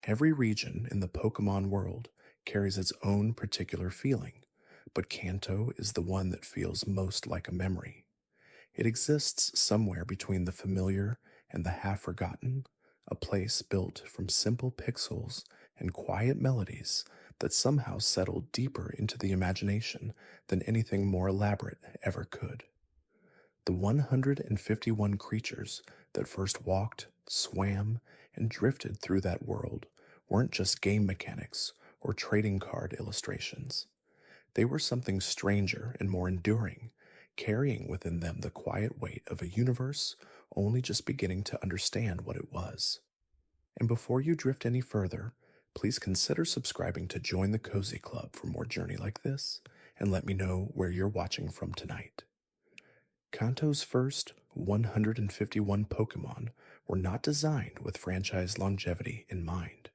Every region in the Pokémon world carries its own particular feeling, but Kanto is the one that feels most like a memory. It exists somewhere between the familiar and the half forgotten, a place built from simple pixels and quiet melodies that somehow settle deeper into the imagination than anything more elaborate ever could. The 151 creatures that first walked, swam, and drifted through that world weren't just game mechanics or trading card illustrations. They were something stranger and more enduring, carrying within them the quiet weight of a universe only just beginning to understand what it was. And before you drift any further, please consider subscribing to join the Cozy Club for more journey like this, and let me know where you're watching from tonight. Kanto's first 151 Pokemon were not designed with franchise longevity in mind.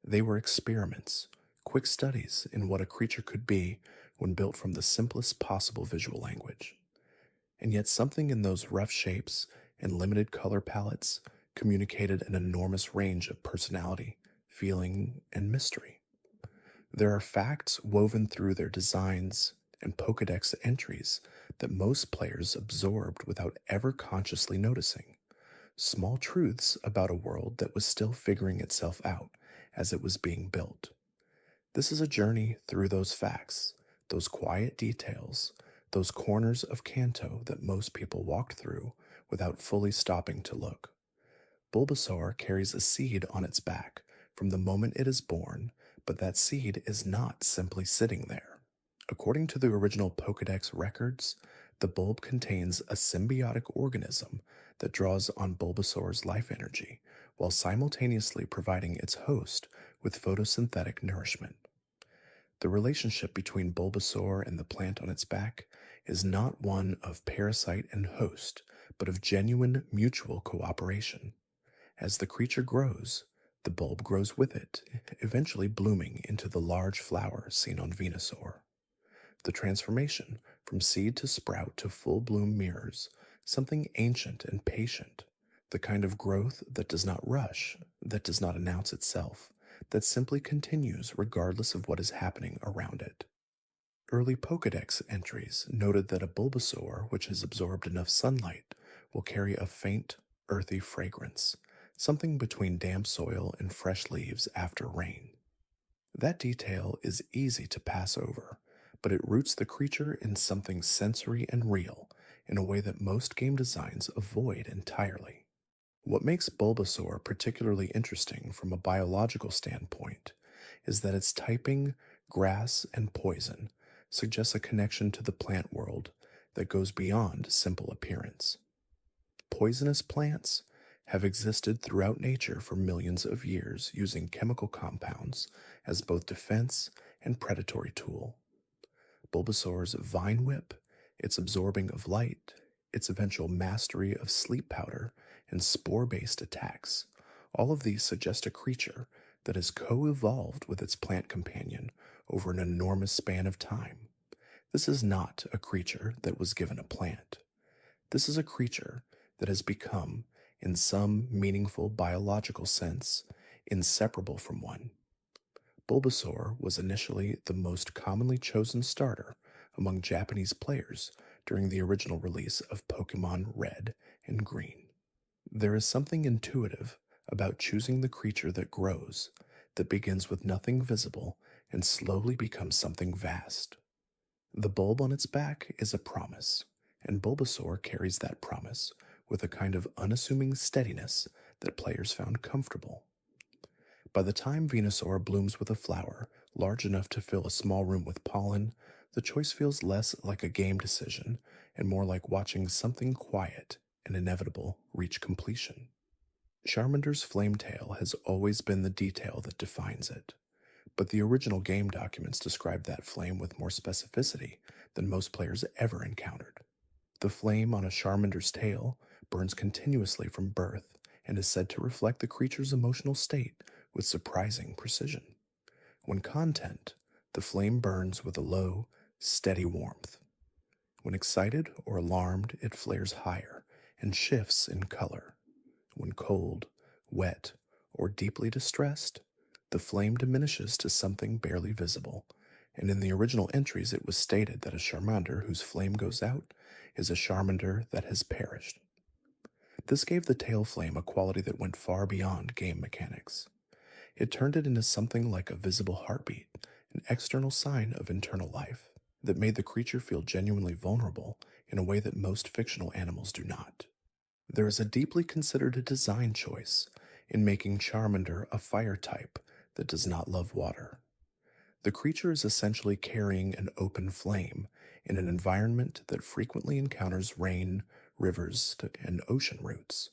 They were experiments, quick studies in what a creature could be when built from the simplest possible visual language. And yet, something in those rough shapes and limited color palettes communicated an enormous range of personality, feeling, and mystery. There are facts woven through their designs and Pokedex entries that most players absorbed without ever consciously noticing. Small truths about a world that was still figuring itself out as it was being built. This is a journey through those facts, those quiet details, those corners of Kanto that most people walked through without fully stopping to look. Bulbasaur carries a seed on its back from the moment it is born, but that seed is not simply sitting there. According to the original Pokedex records, the bulb contains a symbiotic organism that draws on Bulbasaur's life energy while simultaneously providing its host with photosynthetic nourishment. The relationship between Bulbasaur and the plant on its back is not one of parasite and host, but of genuine mutual cooperation. As the creature grows, the bulb grows with it, eventually blooming into the large flower seen on Venusaur. The transformation from seed to sprout to full bloom mirrors something ancient and patient, the kind of growth that does not rush, that does not announce itself, that simply continues regardless of what is happening around it. Early Pokedex entries noted that a Bulbasaur which has absorbed enough sunlight will carry a faint, earthy fragrance, something between damp soil and fresh leaves after rain. That detail is easy to pass over, but it roots the creature in something sensory and real in a way that most game designs avoid entirely. What makes Bulbasaur particularly interesting from a biological standpoint is that its typing, grass, and poison suggests a connection to the plant world that goes beyond simple appearance. Poisonous plants have existed throughout nature for millions of years using chemical compounds as both defense and predatory tool. Bulbasaur's vine whip, its absorbing of light, its eventual mastery of sleep powder, and spore-based attacks, all of these suggest a creature that has co-evolved with its plant companion over an enormous span of time. This is not a creature that was given a plant. This is a creature that has become, in some meaningful biological sense, inseparable from one. Bulbasaur was initially the most commonly chosen starter among Japanese players during the original release of Pokémon Red and Green. There is something intuitive about choosing the creature that grows, that begins with nothing visible and slowly becomes something vast. The bulb on its back is a promise, and Bulbasaur carries that promise with a kind of unassuming steadiness that players found comfortable. By the time Venusaur blooms with a flower large enough to fill a small room with pollen, the choice feels less like a game decision and more like watching something quiet and inevitable reach completion. Charmander's flametail has always been the detail that defines it, but the original game documents describe that flame with more specificity than most players ever encountered. The flame on a Charmander's tail burns continuously from birth and is said to reflect the creature's emotional state with surprising precision. When content, the flame burns with a low, steady warmth. When excited or alarmed, it flares higher and shifts in color. When cold, wet, or deeply distressed, The flame diminishes to something barely visible, and in the original entries it was stated that a Charmander whose flame goes out is a Charmander that has perished. This gave the tail flame a quality that went far beyond game mechanics. It turned it into something like a visible heartbeat, an external sign of internal life, that made the creature feel genuinely vulnerable in a way that most fictional animals do not. There is a deeply considered design choice in making Charmander a fire type that does not love water. The creature is essentially carrying an open flame in an environment that frequently encounters rain, rivers, and ocean roots.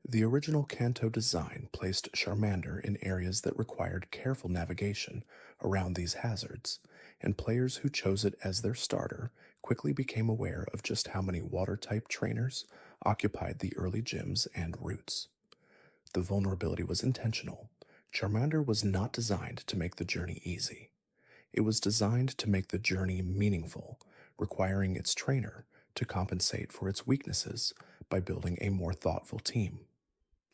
The original Kanto design placed Charmander in areas that required careful navigation around these hazards, and players who chose it as their starter quickly became aware of just how many water-type trainers occupied the early gyms and routes. The vulnerability was intentional. Charmander was not designed to make the journey easy. It was designed to make the journey meaningful, requiring its trainer to compensate for its weaknesses by building a more thoughtful team.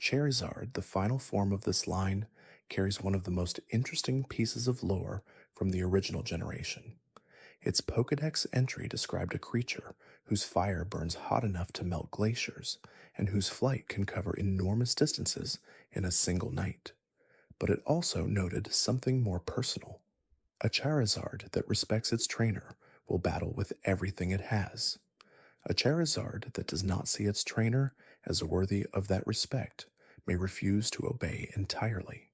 Charizard, the final form of this line, carries one of the most interesting pieces of lore from the original generation. Its Pokédex entry described a creature whose fire burns hot enough to melt glaciers and whose flight can cover enormous distances in a single night. But it also noted something more personal. A Charizard that respects its trainer will battle with everything it has. A Charizard that does not see its trainer as worthy of that respect may refuse to obey entirely.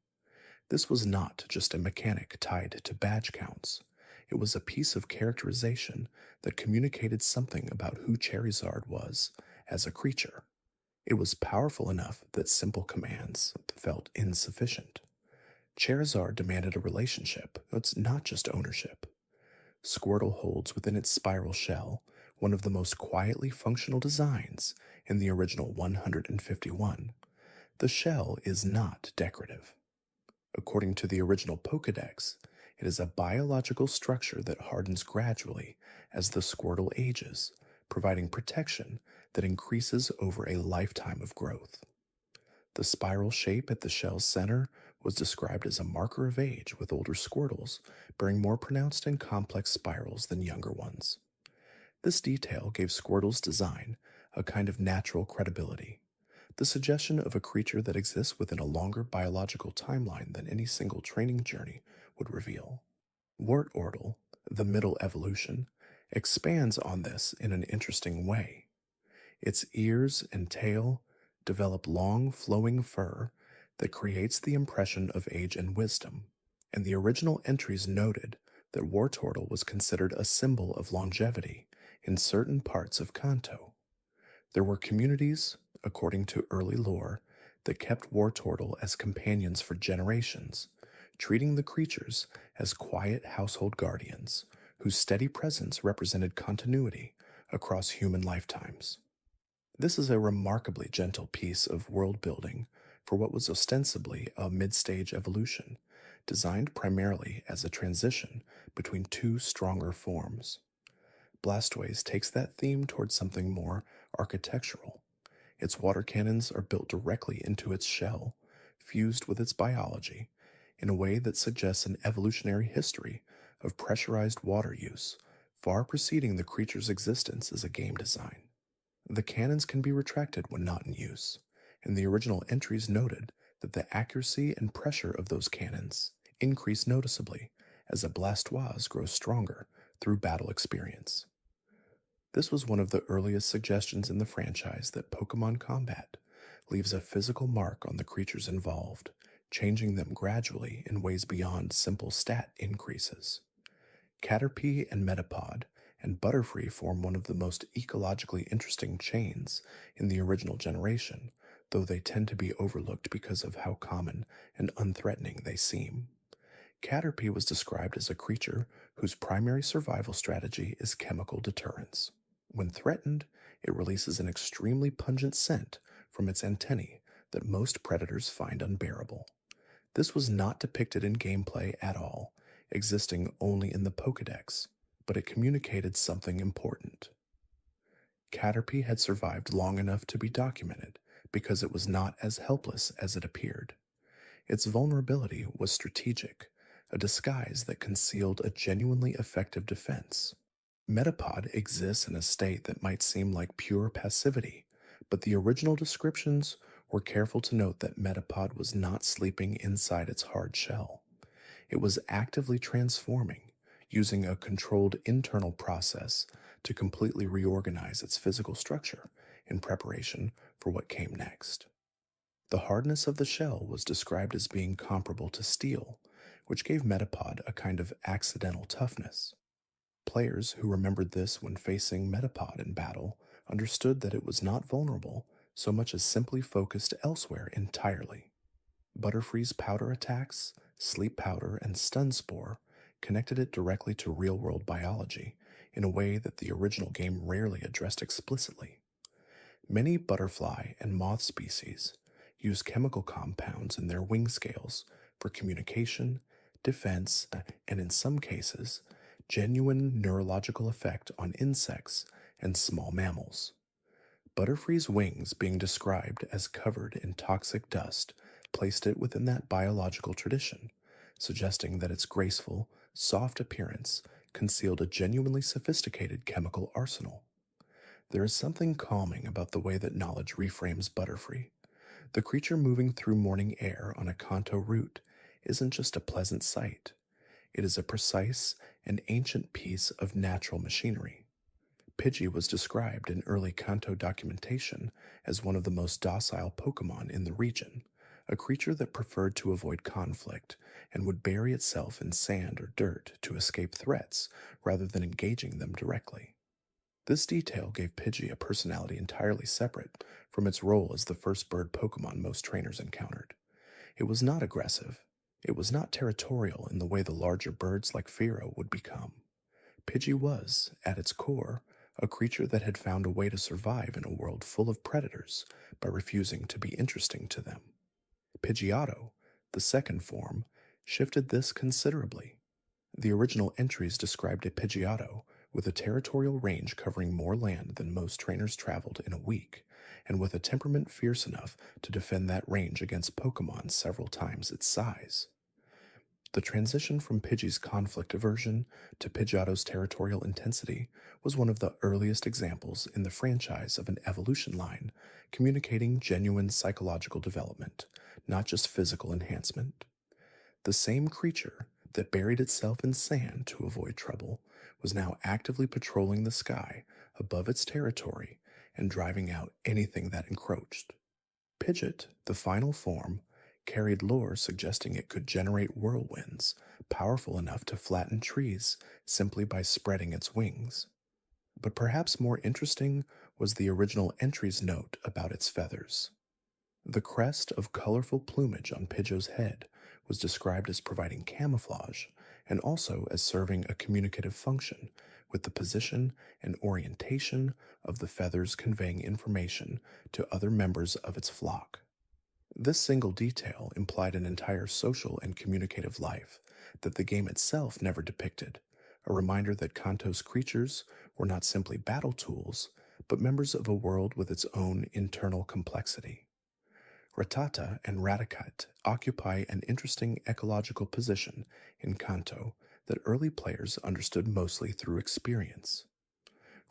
This was not just a mechanic tied to badge counts. It was a piece of characterization that communicated something about who Charizard was as a creature. It was powerful enough that simple commands felt insufficient. Charizard demanded a relationship, it's not just ownership. Squirtle holds within its spiral shell one of the most quietly functional designs in the original 151. The shell is not decorative. According to the original Pokédex, it is a biological structure that hardens gradually as the Squirtle ages, providing protection that increases over a lifetime of growth. The spiral shape at the shell's center was described as a marker of age, with older Squirtles bearing more pronounced and complex spirals than younger ones. This detail gave Squirtle's design a kind of natural credibility, the suggestion of a creature that exists within a longer biological timeline than any single training journey would reveal. Wartortle, the middle evolution, expands on this in an interesting way. Its ears and tail develop long, flowing fur that creates the impression of age and wisdom, and the original entries noted that Wartortle was considered a symbol of longevity in certain parts of Kanto. There were communities, according to early lore, that kept Wartortle as companions for generations, treating the creatures as quiet household guardians whose steady presence represented continuity across human lifetimes. This is a remarkably gentle piece of world building for what was ostensibly a mid-stage evolution, designed primarily as a transition between two stronger forms. Blastoise takes that theme towards something more architectural. Its water cannons are built directly into its shell, fused with its biology, in a way that suggests an evolutionary history of pressurized water use, far preceding the creature's existence as a game design. The cannons can be retracted when not in use, and the original entries noted that the accuracy and pressure of those cannons increase noticeably as a Blastoise grows stronger through battle experience. This was one of the earliest suggestions in the franchise that Pokémon combat leaves a physical mark on the creatures involved, changing them gradually in ways beyond simple stat increases. Caterpie and Metapod and Butterfree form one of the most ecologically interesting chains in the original generation, though they tend to be overlooked because of how common and unthreatening they seem. Caterpie was described as a creature whose primary survival strategy is chemical deterrence. When threatened, it releases an extremely pungent scent from its antennae that most predators find unbearable. This was not depicted in gameplay at all, existing only in the Pokédex, but it communicated something important. Caterpie had survived long enough to be documented because it was not as helpless as it appeared. Its vulnerability was strategic, a disguise that concealed a genuinely effective defense. Metapod exists in a state that might seem like pure passivity, but the original descriptions were careful to note that Metapod was not sleeping inside its hard shell. It was actively transforming, using a controlled internal process to completely reorganize its physical structure in preparation for what came next. The hardness of the shell was described as being comparable to steel, which gave Metapod a kind of accidental toughness. Players who remembered this when facing Metapod in battle understood that it was not vulnerable so much as simply focused elsewhere entirely. Butterfree's powder attacks, sleep powder, and stun spore connected it directly to real world biology in a way that the original game rarely addressed explicitly. Many butterfly and moth species use chemical compounds in their wing scales for communication, defense, and in some cases, genuine neurological effect on insects and small mammals. Butterfree's wings being described as covered in toxic dust placed it within that biological tradition, suggesting that its graceful, soft appearance concealed a genuinely sophisticated chemical arsenal. There is something calming about the way that knowledge reframes Butterfree. The creature moving through morning air on a Kanto route isn't just a pleasant sight, it is a precise and ancient piece of natural machinery. Pidgey was described in early Kanto documentation as one of the most docile Pokémon in the region, a creature that preferred to avoid conflict and would bury itself in sand or dirt to escape threats rather than engaging them directly. This detail gave Pidgey a personality entirely separate from its role as the first bird Pokémon most trainers encountered. It was not aggressive. It was not territorial in the way the larger birds like Firo would become. Pidgey was, at its core, a creature that had found a way to survive in a world full of predators by refusing to be interesting to them. Pidgeotto, the second form, shifted this considerably. The original entries described a Pidgeotto with a territorial range covering more land than most trainers traveled in a week, and with a temperament fierce enough to defend that range against Pokémon several times its size. The transition from Pidgey's conflict aversion to Pidgeotto's territorial intensity was one of the earliest examples in the franchise of an evolution line communicating genuine psychological development, not just physical enhancement. The same creature that buried itself in sand to avoid trouble was now actively patrolling the sky above its territory and driving out anything that encroached. Pidgeot, the final form, carried lore suggesting it could generate whirlwinds powerful enough to flatten trees simply by spreading its wings. But perhaps more interesting was the original entry's note about its feathers. The crest of colorful plumage on Pidgeot's head was described as providing camouflage and also as serving a communicative function, with the position and orientation of the feathers conveying information to other members of its flock. This single detail implied an entire social and communicative life that the game itself never depicted, a reminder that Kanto's creatures were not simply battle tools, but members of a world with its own internal complexity. Rattata and Raticate occupy an interesting ecological position in Kanto that early players understood mostly through experience.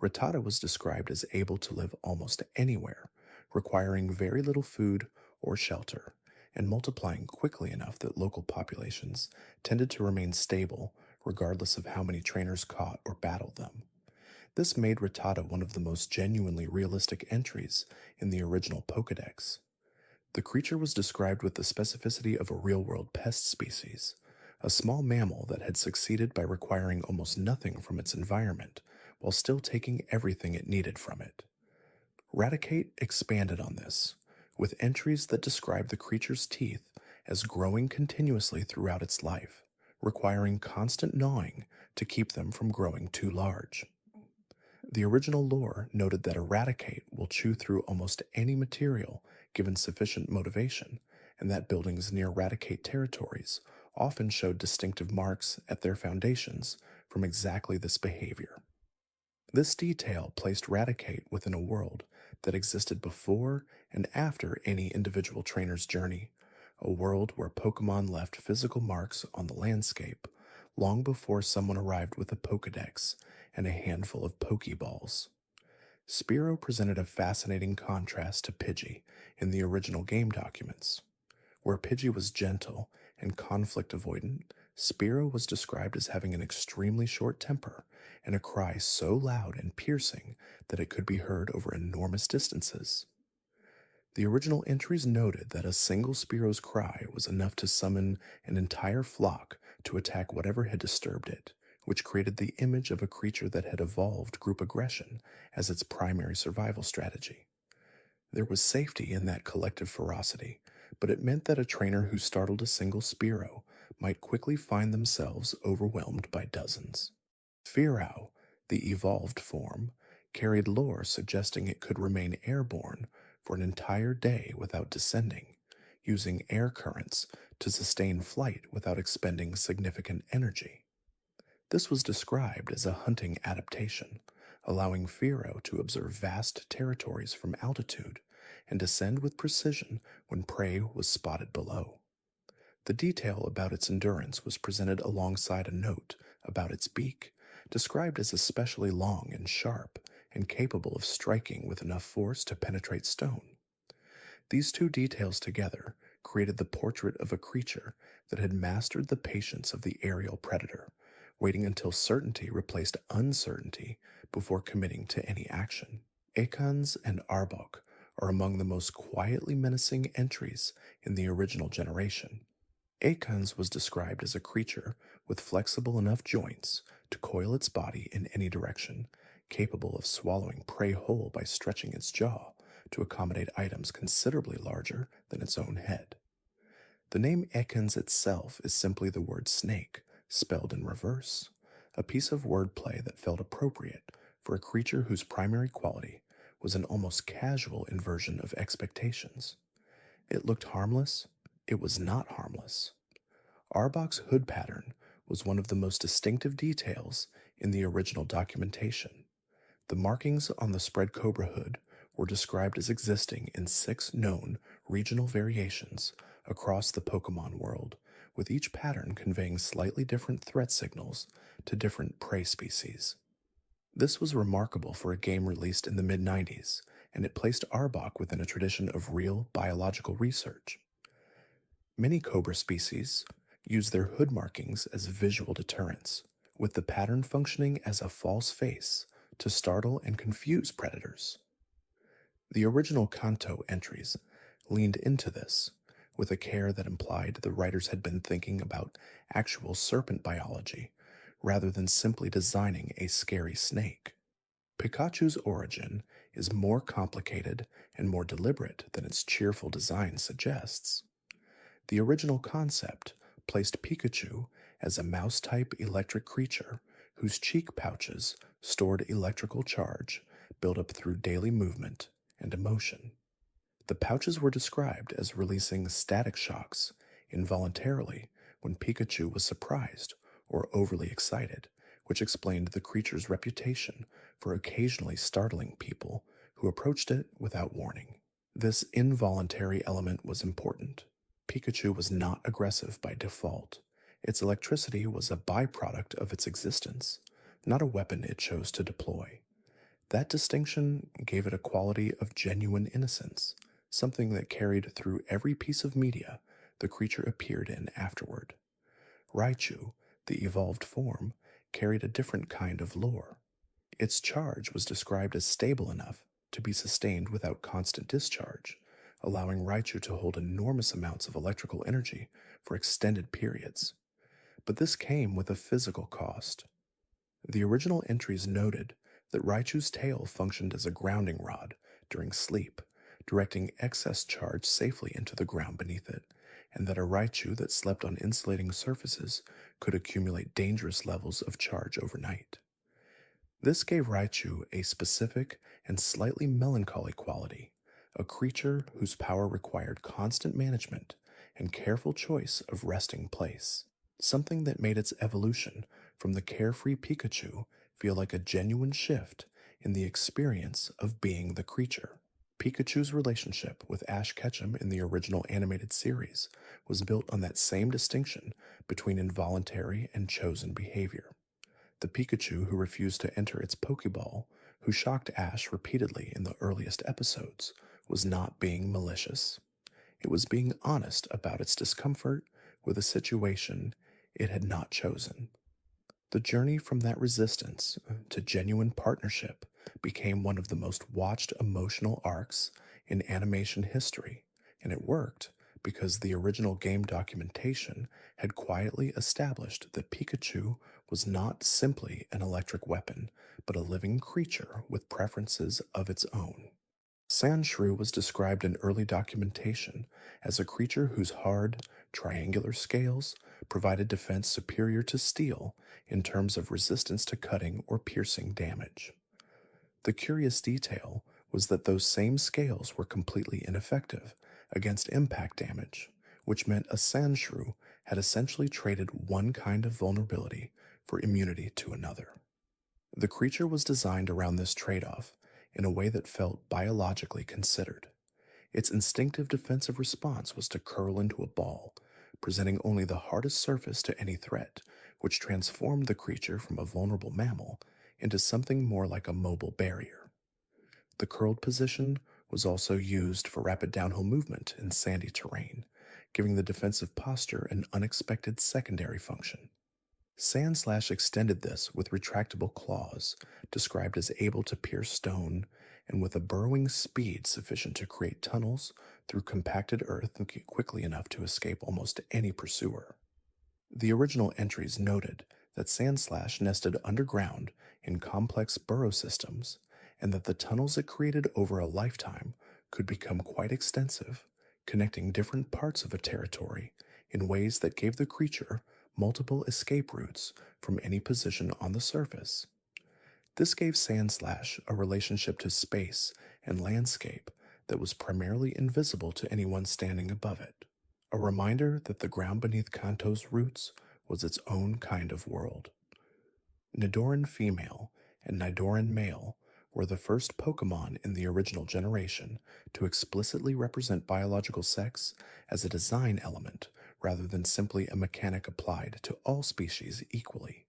Rattata was described as able to live almost anywhere, requiring very little food or shelter, and multiplying quickly enough that local populations tended to remain stable regardless of how many trainers caught or battled them. This made Rattata one of the most genuinely realistic entries in the original Pokédex. The creature was described with the specificity of a real-world pest species, a small mammal that had succeeded by requiring almost nothing from its environment while still taking everything it needed from it. Raticate expanded on this, with entries that describe the creature's teeth as growing continuously throughout its life, requiring constant gnawing to keep them from growing too large. The original lore noted that Eradicate will chew through almost any material given sufficient motivation, and that buildings near Eradicate territories often showed distinctive marks at their foundations from exactly this behavior. This detail placed Raticate within a world that existed before and after any individual trainer's journey, a world where Pokemon left physical marks on the landscape long before someone arrived with a Pokedex and a handful of Pokeballs. Spearow presented a fascinating contrast to Pidgey in the original game documents. Where Pidgey was gentle and conflict avoidant, Spearow was described as having an extremely short temper and a cry so loud and piercing that it could be heard over enormous distances. The original entries noted that a single Spearow's cry was enough to summon an entire flock to attack whatever had disturbed it, which created the image of a creature that had evolved group aggression as its primary survival strategy. There was safety in that collective ferocity, but it meant that a trainer who startled a single Spearow might quickly find themselves overwhelmed by dozens. Fearow, the evolved form, carried lore suggesting it could remain airborne for an entire day without descending, using air currents to sustain flight without expending significant energy. This was described as a hunting adaptation, allowing Fearow to observe vast territories from altitude and descend with precision when prey was spotted below. The detail about its endurance was presented alongside a note about its beak, described as especially long and sharp and capable of striking with enough force to penetrate stone. These two details together created the portrait of a creature that had mastered the patience of the aerial predator, waiting until certainty replaced uncertainty before committing to any action. Ekans and Arbok are among the most quietly menacing entries in the original generation. Ekans was described as a creature with flexible enough joints to coil its body in any direction, capable of swallowing prey whole by stretching its jaw to accommodate items considerably larger than its own head. The name Ekans itself is simply the word snake, spelled in reverse, a piece of wordplay that felt appropriate for a creature whose primary quality was an almost casual inversion of expectations. It looked harmless, it was not harmless. Arbok's hood pattern was one of the most distinctive details in the original documentation. The markings on the spread cobra hood were described as existing in 6 known regional variations across the Pokémon world, with each pattern conveying slightly different threat signals to different prey species. This was remarkable for a game released in the mid-90s, and it placed Arbok within a tradition of real biological research. Many cobra species use their hood markings as visual deterrents, with the pattern functioning as a false face to startle and confuse predators. The original Kanto entries leaned into this, with a care that implied the writers had been thinking about actual serpent biology rather than simply designing a scary snake. Pikachu's origin is more complicated and more deliberate than its cheerful design suggests. The original concept placed Pikachu as a mouse-type electric creature whose cheek pouches stored electrical charge built up through daily movement and emotion. The pouches were described as releasing static shocks involuntarily when Pikachu was surprised or overly excited, which explained the creature's reputation for occasionally startling people who approached it without warning. This involuntary element was important. Pikachu was not aggressive by default. Its electricity was a byproduct of its existence, not a weapon it chose to deploy. That distinction gave it a quality of genuine innocence, something that carried through every piece of media the creature appeared in afterward. Raichu, the evolved form, carried a different kind of lore. Its charge was described as stable enough to be sustained without constant discharge, allowing Raichu to hold enormous amounts of electrical energy for extended periods. But this came with a physical cost. The original entries noted that Raichu's tail functioned as a grounding rod during sleep, directing excess charge safely into the ground beneath it, and that a Raichu that slept on insulating surfaces could accumulate dangerous levels of charge overnight. This gave Raichu a specific and slightly melancholy quality, a creature whose power required constant management and careful choice of resting place, something that made its evolution from the carefree Pikachu feel like a genuine shift in the experience of being the creature. Pikachu's relationship with Ash Ketchum in the original animated series was built on that same distinction between involuntary and chosen behavior. The Pikachu who refused to enter its Pokeball, who shocked Ash repeatedly in the earliest episodes, was not being malicious. It was being honest about its discomfort with a situation it had not chosen. The journey from that resistance to genuine partnership became one of the most watched emotional arcs in animation history, and it worked because the original game documentation had quietly established that Pikachu was not simply an electric weapon, but a living creature with preferences of its own. Sandshrew was described in early documentation as a creature whose hard, triangular scales provided defense superior to steel in terms of resistance to cutting or piercing damage. The curious detail was that those same scales were completely ineffective against impact damage, which meant a Sandshrew had essentially traded one kind of vulnerability for immunity to another. The creature was designed around this trade off in a way that felt biologically considered. Its instinctive defensive response was to curl into a ball, presenting only the hardest surface to any threat, which transformed the creature from a vulnerable mammal into something more like a mobile barrier. The curled position was also used for rapid downhill movement in sandy terrain, giving the defensive posture an unexpected secondary function. Sandslash extended this with retractable claws, described as able to pierce stone, and with a burrowing speed sufficient to create tunnels through compacted earth quickly enough to escape almost any pursuer. The original entries noted that Sandslash nested underground in complex burrow systems, and that the tunnels it created over a lifetime could become quite extensive, connecting different parts of a territory in ways that gave the creature multiple escape routes from any position on the surface. This gave Sandslash a relationship to space and landscape that was primarily invisible to anyone standing above it, a reminder that the ground beneath Kanto's roots was its own kind of world. Nidoran female and Nidoran male were the first Pokémon in the original generation to explicitly represent biological sex as a design element rather than simply a mechanic applied to all species equally.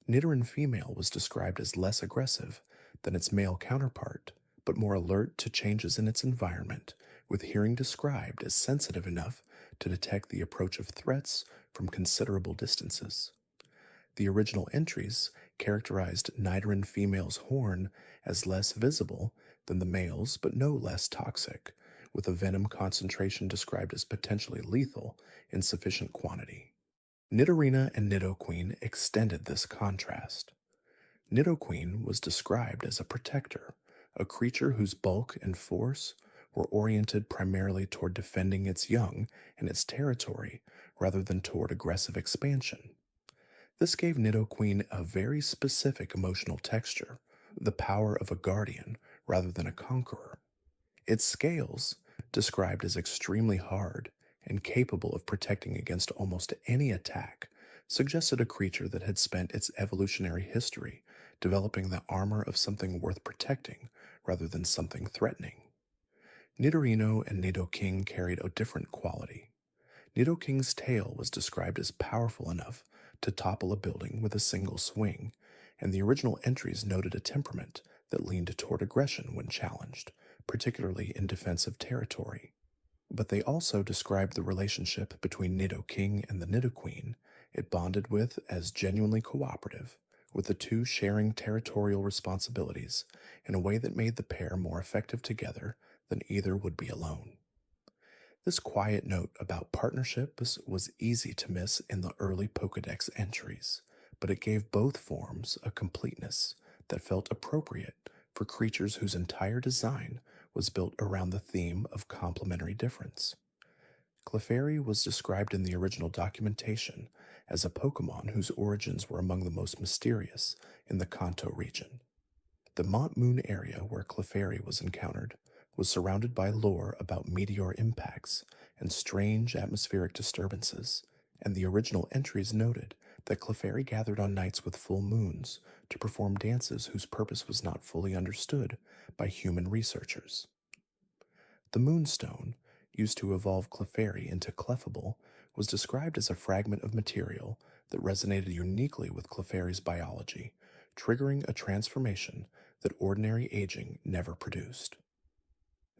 Nidoran female was described as less aggressive than its male counterpart, but more alert to changes in its environment, with hearing described as sensitive enough to detect the approach of threats from considerable distances. The original entries characterized Nidoran female's horn as less visible than the male's, but no less toxic, with a venom concentration described as potentially lethal in sufficient quantity. Nidorina and Nidoqueen extended this contrast. Nidoqueen was described as a protector, a creature whose bulk and force were oriented primarily toward defending its young and its territory rather than toward aggressive expansion. This gave Nidoqueen a very specific emotional texture, the power of a guardian rather than a conqueror. Its scales, described as extremely hard and capable of protecting against almost any attack, suggested a creature that had spent its evolutionary history developing the armor of something worth protecting rather than something threatening. Nidorino and Nidoking carried a different quality. Nidoking's tail was described as powerful enough to topple a building with a single swing, and the original entries noted a temperament that leaned toward aggression when challenged, particularly in defensive territory. But they also described the relationship between Nidoking and the Nidoqueen it bonded with as genuinely cooperative, with the two sharing territorial responsibilities in a way that made the pair more effective together than either would be alone. This quiet note about partnerships was easy to miss in the early Pokédex entries, but it gave both forms a completeness that felt appropriate for creatures whose entire design was built around the theme of complementary difference. Clefairy was described in the original documentation as a Pokémon whose origins were among the most mysterious in the Kanto region. The Mont Moon area where Clefairy was encountered was surrounded by lore about meteor impacts and strange atmospheric disturbances, and the original entries noted that Clefairy gathered on nights with full moons to perform dances whose purpose was not fully understood by human researchers. The moonstone, used to evolve Clefairy into Clefable, was described as a fragment of material that resonated uniquely with Clefairy's biology, triggering a transformation that ordinary aging never produced.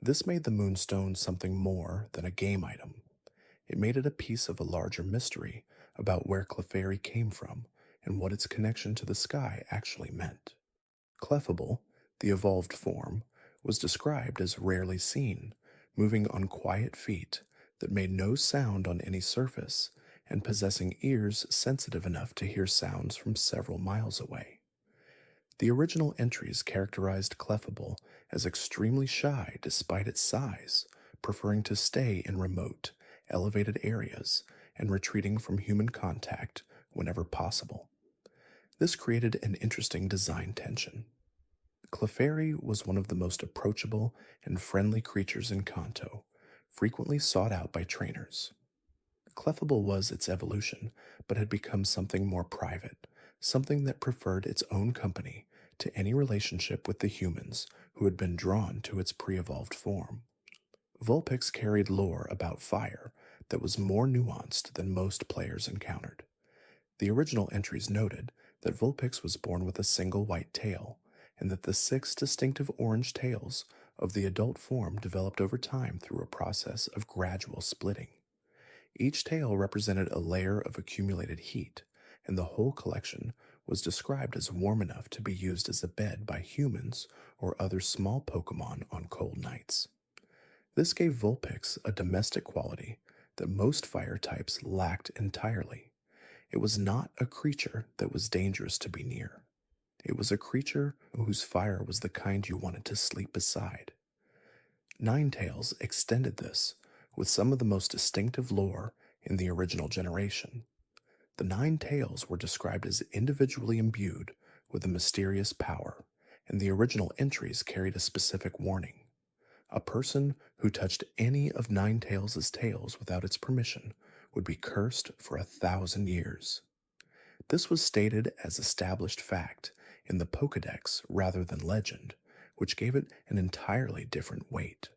This made the moonstone something more than a game item. It made it a piece of a larger mystery about where Clefairy came from and what its connection to the sky actually meant. Clefable, the evolved form, was described as rarely seen, moving on quiet feet that made no sound on any surface and possessing ears sensitive enough to hear sounds from several miles away. The original entries characterized Clefable as extremely shy despite its size, preferring to stay in remote, elevated areas and retreating from human contact whenever possible. This created an interesting design tension. Clefairy was one of the most approachable and friendly creatures in Kanto, frequently sought out by trainers. Clefable was its evolution, but had become something more private, something that preferred its own company to any relationship with the humans who had been drawn to its pre-evolved form. Vulpix carried lore about fire that was more nuanced than most players encountered. The original entries noted that Vulpix was born with a single white tail, and that the 6 distinctive orange tails of the adult form developed over time through a process of gradual splitting. Each tail represented a layer of accumulated heat, and the whole collection was described as warm enough to be used as a bed by humans or other small Pokémon on cold nights. This gave Vulpix a domestic quality that most fire types lacked entirely. It was not a creature that was dangerous to be near. It was a creature whose fire was the kind you wanted to sleep beside. Ninetales extended this with some of the most distinctive lore in the original generation. The 9 tails were described as individually imbued with a mysterious power, and the original entries carried a specific warning. A person who touched any of Ninetales' tails without its permission would be cursed for 1,000 years. This was stated as established fact in the Pokédex rather than legend, which gave it an entirely different weight.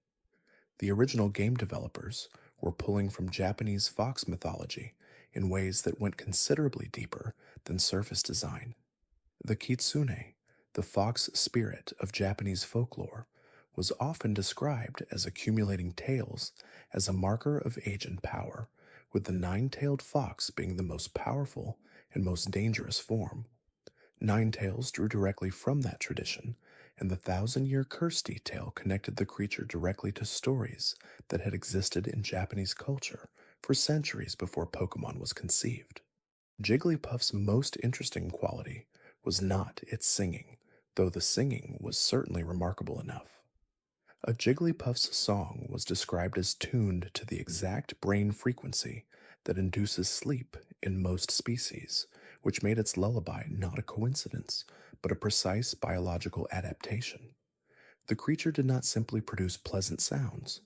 The original game developers were pulling from Japanese fox mythology in ways that went considerably deeper than surface design. The kitsune, the fox spirit of Japanese folklore, was often described as accumulating tails as a marker of age and power, with the 9-tailed fox being the most powerful and most dangerous form. Ninetales drew directly from that tradition, and the 1,000-year curse detail connected the creature directly to stories that had existed in Japanese culture for centuries before Pokémon was conceived. Jigglypuff's most interesting quality was not its singing, though the singing was certainly remarkable enough. A Jigglypuff's song was described as tuned to the exact brain frequency that induces sleep in most species, which made its lullaby not a coincidence, but a precise biological adaptation. The creature did not simply produce pleasant sounds.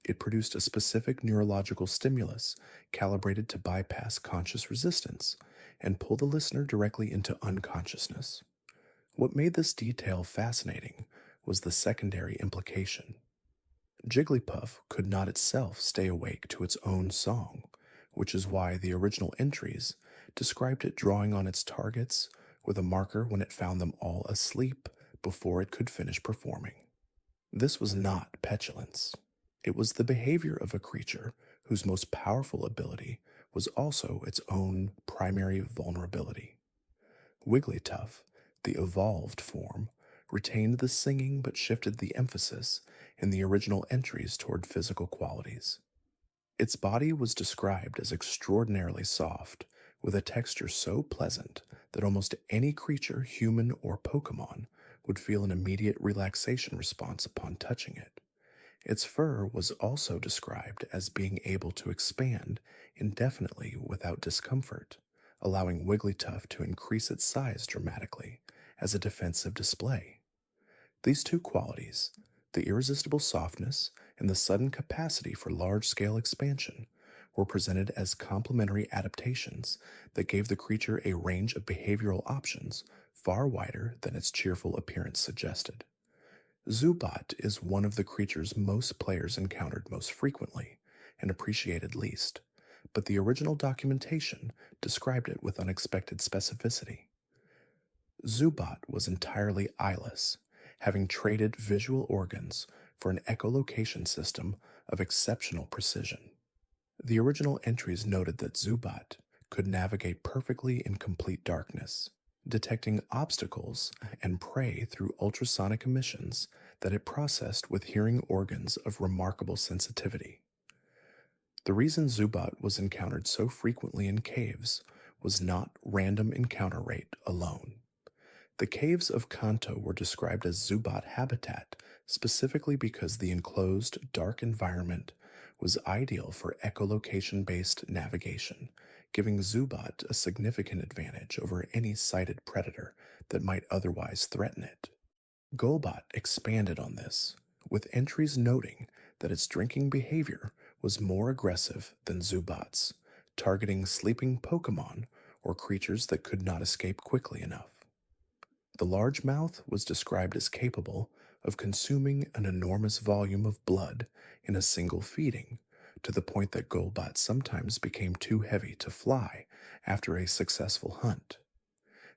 It produced a specific neurological stimulus calibrated to bypass conscious resistance and pull the listener directly into unconsciousness. What made this detail fascinating was the secondary implication. Jigglypuff could not itself stay awake to its own song, which is why the original entries described it drawing on its targets with a marker when it found them all asleep before it could finish performing. This was not petulance. It was the behavior of a creature whose most powerful ability was also its own primary vulnerability. Wigglytuff, the evolved form, retained the singing but shifted the emphasis in the original entries toward physical qualities. Its body was described as extraordinarily soft, with a texture so pleasant that almost any creature, human or Pokémon, would feel an immediate relaxation response upon touching it. Its fur was also described as being able to expand indefinitely without discomfort, allowing Wigglytuff to increase its size dramatically as a defensive display. These two qualities, the irresistible softness and the sudden capacity for large-scale expansion, were presented as complementary adaptations that gave the creature a range of behavioral options far wider than its cheerful appearance suggested. Zubat is one of the creatures most players encountered most frequently and appreciated least, but the original documentation described it with unexpected specificity. Zubat was entirely eyeless, having traded visual organs for an echolocation system of exceptional precision. The original entries noted that Zubat could navigate perfectly in complete darkness, detecting obstacles and prey through ultrasonic emissions that it processed with hearing organs of remarkable sensitivity. The reason Zubat was encountered so frequently in caves was not random encounter rate alone. The caves of Kanto were described as Zubat habitat specifically because the enclosed, dark environment was ideal for echolocation based navigation, giving Zubat a significant advantage over any sighted predator that might otherwise threaten it. Golbat expanded on this, with entries noting that its drinking behavior was more aggressive than Zubat's, targeting sleeping Pokémon or creatures that could not escape quickly enough. The large mouth was described as capable of consuming an enormous volume of blood in a single feeding, to the point that Golbat sometimes became too heavy to fly after a successful hunt.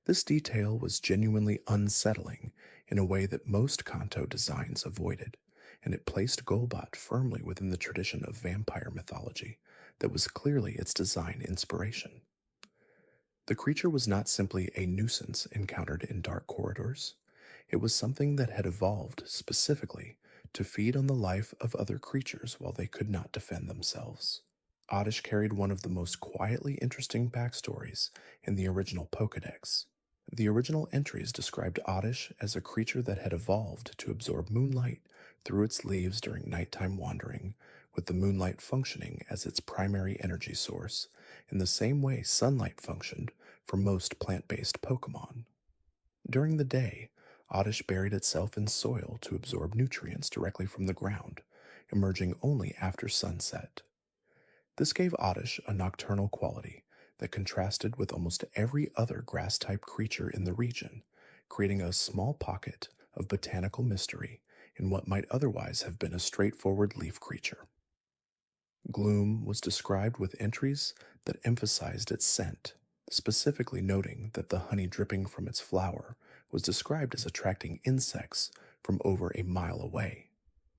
This detail was genuinely unsettling in a way that most Kanto designs avoided, and it placed Golbat firmly within the tradition of vampire mythology that was clearly its design inspiration. The creature was not simply a nuisance encountered in dark corridors. It was something that had evolved specifically to feed on the life of other creatures while they could not defend themselves. Oddish carried one of the most quietly interesting backstories in the original Pokédex. The original entries described Oddish as a creature that had evolved to absorb moonlight through its leaves during nighttime wandering, with the moonlight functioning as its primary energy source, in the same way sunlight functioned for most plant-based Pokémon. During the day, Oddish buried itself in soil to absorb nutrients directly from the ground, emerging only after sunset. This gave Oddish a nocturnal quality that contrasted with almost every other grass-type creature in the region, creating a small pocket of botanical mystery in what might otherwise have been a straightforward leaf creature. Gloom was described with entries that emphasized its scent, specifically noting that the honey dripping from its flower was described as attracting insects from over a mile away.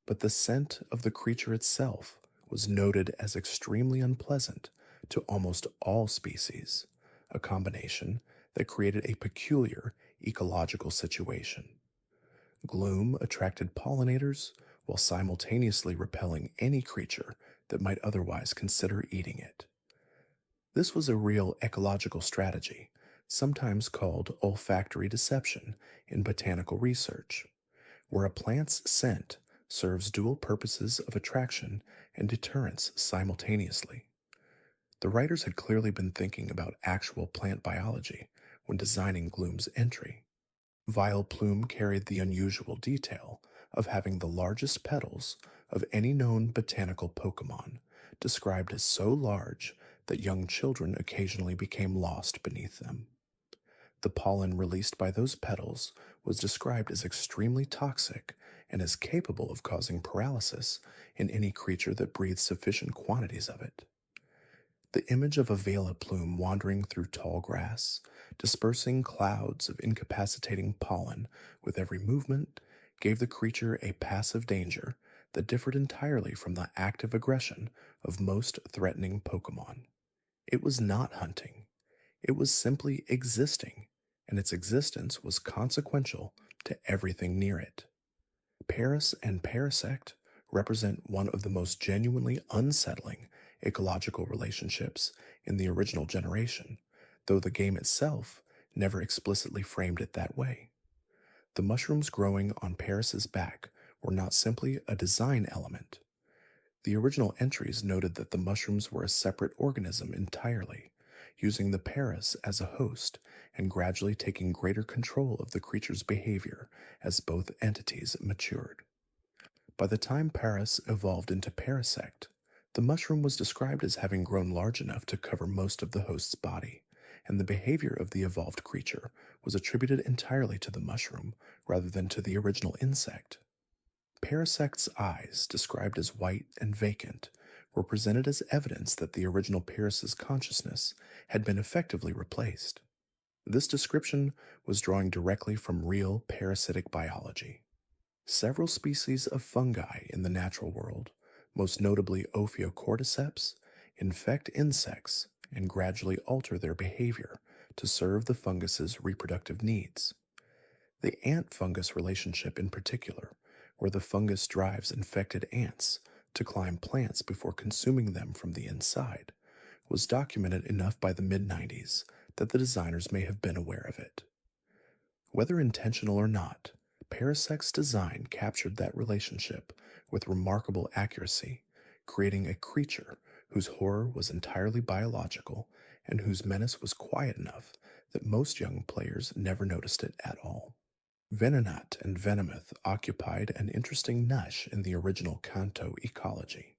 But the scent of the creature itself was noted as extremely unpleasant to almost all species, a combination that created a peculiar ecological situation. Gloom attracted pollinators while simultaneously repelling any creature that might otherwise consider eating it. This was a real ecological strategy, sometimes called olfactory deception in botanical research, where a plant's scent serves dual purposes of attraction and deterrence simultaneously. The writers had clearly been thinking about actual plant biology when designing Gloom's entry. Vileplume carried the unusual detail of having the largest petals of any known botanical Pokémon, described as so large that young children occasionally became lost beneath them. The pollen released by those petals was described as extremely toxic and as capable of causing paralysis in any creature that breathed sufficient quantities of it. The image of a Vileplume wandering through tall grass, dispersing clouds of incapacitating pollen with every movement, gave the creature a passive danger that differed entirely from the active aggression of most threatening Pokémon. It was not hunting. It was simply existing, and its existence was consequential to everything near it. Paris and Parasect represent one of the most genuinely unsettling ecological relationships in the original generation, though the game itself never explicitly framed it that way. The mushrooms growing on Paris's back were not simply a design element. The original entries noted that the mushrooms were a separate organism entirely, using the Paris as a host and gradually taking greater control of the creature's behavior as both entities matured. By the time Paris evolved into Parasect, the mushroom was described as having grown large enough to cover most of the host's body, and the behavior of the evolved creature was attributed entirely to the mushroom rather than to the original insect. Parasect's eyes, described as white and vacant, were presented as evidence that the original Paris's consciousness had been effectively replaced. This description was drawing directly from real parasitic biology. Several species of fungi in the natural world, most notably Ophiocordyceps, infect insects and gradually alter their behavior to serve the fungus's reproductive needs. The ant fungus relationship, in particular, where the fungus drives infected ants to climb plants before consuming them from the inside, was documented enough by the mid 90s that the designers may have been aware of it. Whether intentional or not, Parasec's design captured that relationship with remarkable accuracy, creating a creature whose horror was entirely biological and whose menace was quiet enough that most young players never noticed it at all. Venonat and Venomoth occupied an interesting niche in the original Kanto ecology.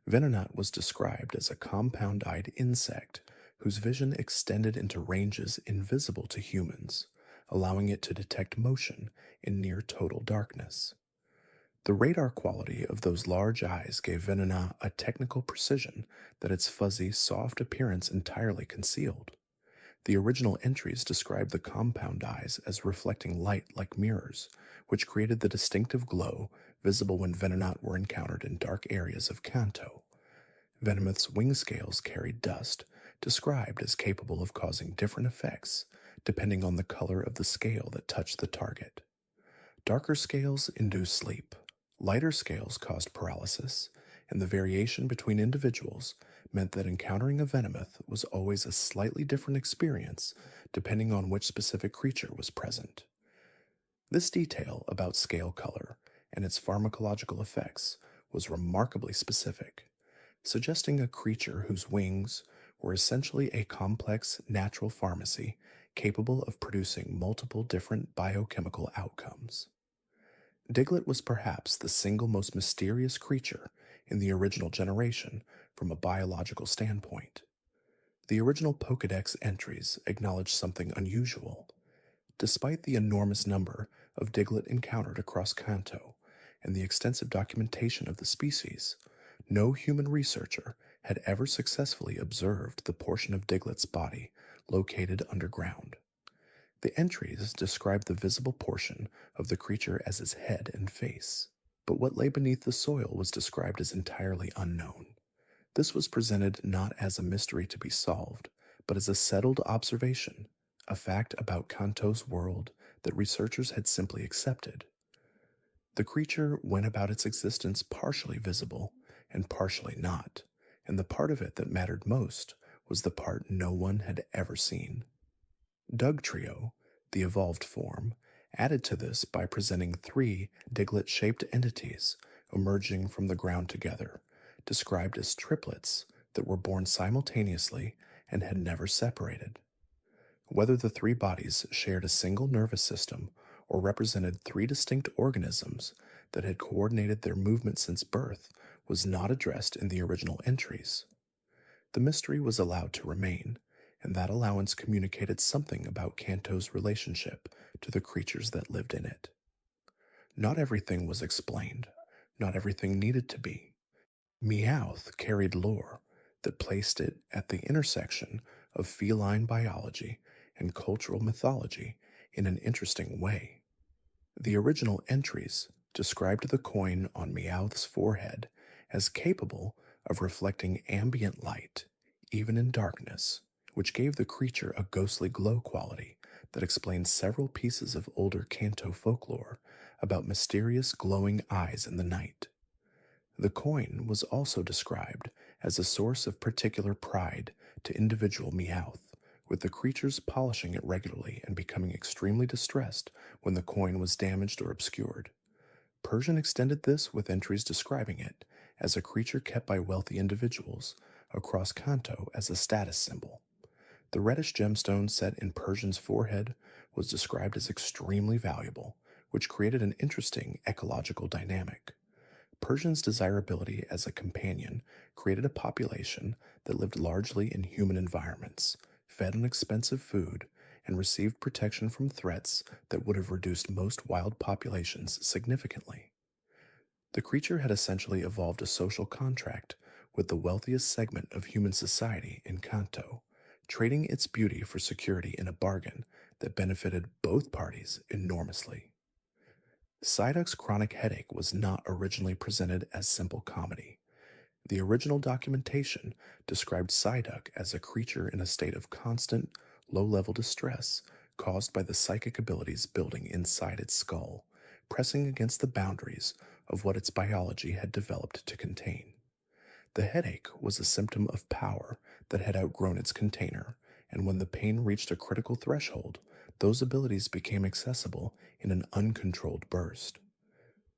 Venonat was described as a compound-eyed insect whose vision extended into ranges invisible to humans, allowing it to detect motion in near total darkness. The radar quality of those large eyes gave Venonat a technical precision that its fuzzy, soft appearance entirely concealed. The original entries described the compound eyes as reflecting light like mirrors, which created the distinctive glow visible when Venonat were encountered in dark areas of Kanto. Venomoth's wing scales carried dust, described as capable of causing different effects depending on the color of the scale that touched the target. Darker scales induced sleep, lighter scales caused paralysis, and the variation between individuals meant that encountering a Venomoth was always a slightly different experience depending on which specific creature was present. This detail about scale color and its pharmacological effects was remarkably specific, suggesting a creature whose wings were essentially a complex natural pharmacy capable of producing multiple different biochemical outcomes. Diglett was perhaps the single most mysterious creature in the original generation from a biological standpoint. The original Pokédex entries acknowledge something unusual. Despite the enormous number of Diglett encountered across Kanto and the extensive documentation of the species, no human researcher had ever successfully observed the portion of Diglett's body located underground. The entries describe the visible portion of the creature as its head and face, but what lay beneath the soil was described as entirely unknown. This was presented not as a mystery to be solved, but as a settled observation, a fact about Kanto's world that researchers had simply accepted. The creature went about its existence partially visible and partially not, and the part of it that mattered most was the part no one had ever seen. Dugtrio, the evolved form, added to this by presenting three Diglett-shaped entities emerging from the ground together, described as triplets that were born simultaneously and had never separated. Whether the three bodies shared a single nervous system or represented three distinct organisms that had coordinated their movement since birth was not addressed in the original entries. The mystery was allowed to remain, and that allowance communicated something about Kanto's relationship to the creatures that lived in it. Not everything was explained, not everything needed to be. Meowth carried lore that placed it at the intersection of feline biology and cultural mythology in an interesting way. The original entries described the coin on Meowth's forehead as capable of reflecting ambient light, even in darkness, which gave the creature a ghostly glow quality that explains several pieces of older Kanto folklore about mysterious glowing eyes in the night. The coin was also described as a source of particular pride to individual Meowth, with the creatures polishing it regularly and becoming extremely distressed when the coin was damaged or obscured. Persian extended this with entries describing it as a creature kept by wealthy individuals across Kanto as a status symbol. The reddish gemstone set in Persian's forehead was described as extremely valuable, which created an interesting ecological dynamic. Persian's desirability as a companion created a population that lived largely in human environments, fed on expensive food, and received protection from threats that would have reduced most wild populations significantly. The creature had essentially evolved a social contract with the wealthiest segment of human society in Kanto, trading its beauty for security in a bargain that benefited both parties enormously. Psyduck's chronic headache was not originally presented as simple comedy. The original documentation described Psyduck as a creature in a state of constant, low level distress caused by the psychic abilities building inside its skull, pressing against the boundaries of what its biology had developed to contain. The headache was a symptom of power that had outgrown its container, and when the pain reached a critical threshold, those abilities became accessible in an uncontrolled burst.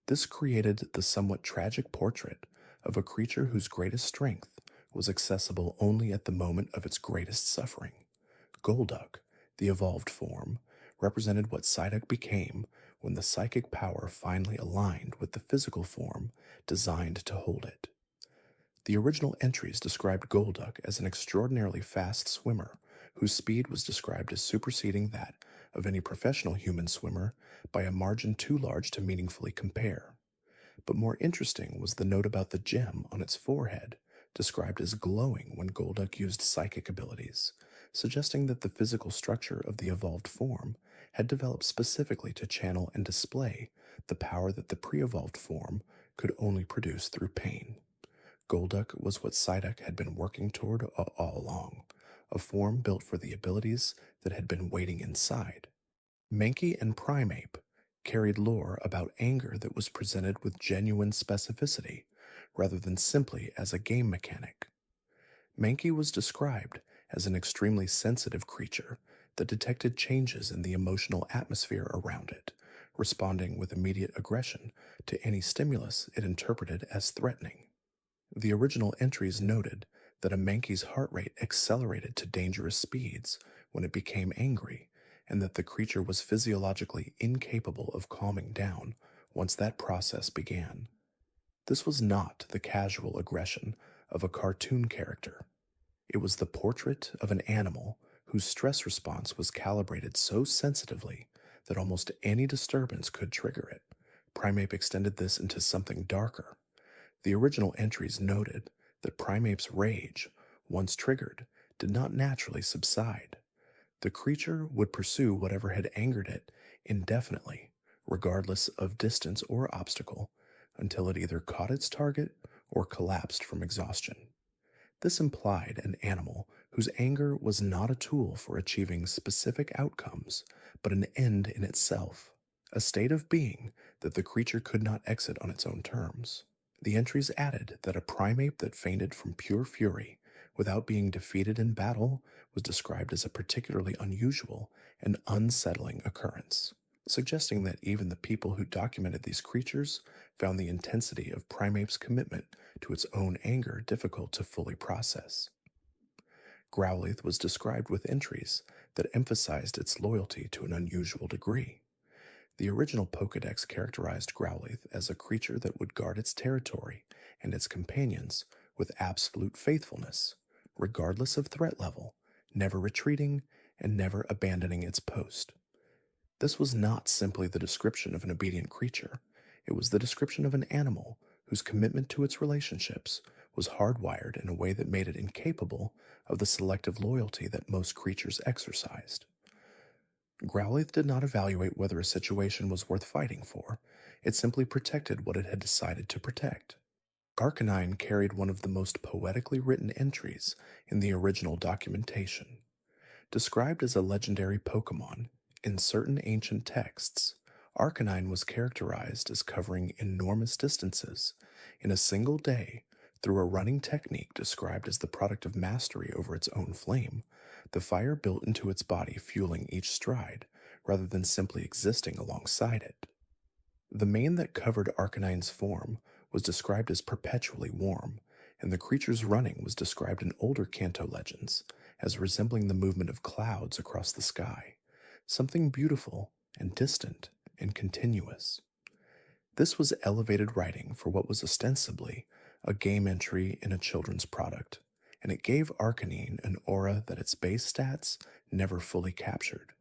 This created the somewhat tragic portrait of a creature whose greatest strength was accessible only at the moment of its greatest suffering. Golduck, the evolved form, represented what Psyduck became when the psychic power finally aligned with the physical form designed to hold it. The original entries described Golduck as an extraordinarily fast swimmer whose speed was described as superseding that of any professional human swimmer by a margin too large to meaningfully compare. But more interesting was the note about the gem on its forehead, described as glowing when Golduck used psychic abilities, suggesting that the physical structure of the evolved form had developed specifically to channel and display the power that the pre-evolved form could only produce through pain. Golduck was what Psyduck had been working toward all along, a form built for the abilities that had been waiting inside. Mankey and Primeape carried lore about anger that was presented with genuine specificity, rather than simply as a game mechanic. Mankey was described as an extremely sensitive creature that detected changes in the emotional atmosphere around it, responding with immediate aggression to any stimulus it interpreted as threatening. The original entries noted that a Mankey's heart rate accelerated to dangerous speeds when it became angry, and that the creature was physiologically incapable of calming down once that process began. This was not the casual aggression of a cartoon character. It was the portrait of an animal whose stress response was calibrated so sensitively that almost any disturbance could trigger it. Primeape extended this into something darker. The original entries noted that Primeape's rage, once triggered, did not naturally subside. The creature would pursue whatever had angered it indefinitely, regardless of distance or obstacle, until it either caught its target or collapsed from exhaustion. This implied an animal whose anger was not a tool for achieving specific outcomes, but an end in itself, a state of being that the creature could not exit on its own terms. The entries added that a Primeape that fainted from pure fury without being defeated in battle was described as a particularly unusual and unsettling occurrence, suggesting that even the people who documented these creatures found the intensity of Primeape's commitment to its own anger difficult to fully process. Growlithe was described with entries that emphasized its loyalty to an unusual degree. The original Pokédex characterized Growlithe as a creature that would guard its territory and its companions with absolute faithfulness, regardless of threat level, never retreating and never abandoning its post. This was not simply the description of an obedient creature, it was the description of an animal whose commitment to its relationships was hardwired in a way that made it incapable of the selective loyalty that most creatures exercised. Growlithe did not evaluate whether a situation was worth fighting for, it simply protected what it had decided to protect. Arcanine carried one of the most poetically written entries in the original documentation. Described as a legendary Pokémon, in certain ancient texts, Arcanine was characterized as covering enormous distances in a single day through a running technique described as the product of mastery over its own flame, the fire built into its body fueling each stride, rather than simply existing alongside it. The mane that covered Arcanine's form was described as perpetually warm, and the creature's running was described in older Kanto legends as resembling the movement of clouds across the sky, something beautiful and distant and continuous. This was elevated writing for what was ostensibly a game entry in a children's product, and it gave Arcanine an aura that its base stats never fully captured.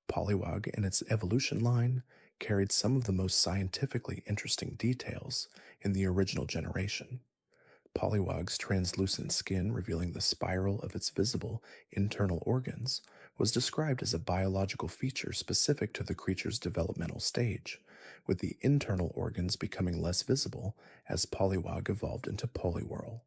Poliwag and its evolution line carried some of the most scientifically interesting details in the original generation. Pollywog's translucent skin revealing the spiral of its visible internal organs was described as a biological feature specific to the creature's developmental stage, with the internal organs becoming less visible as Pollywog evolved into Poliwhirl.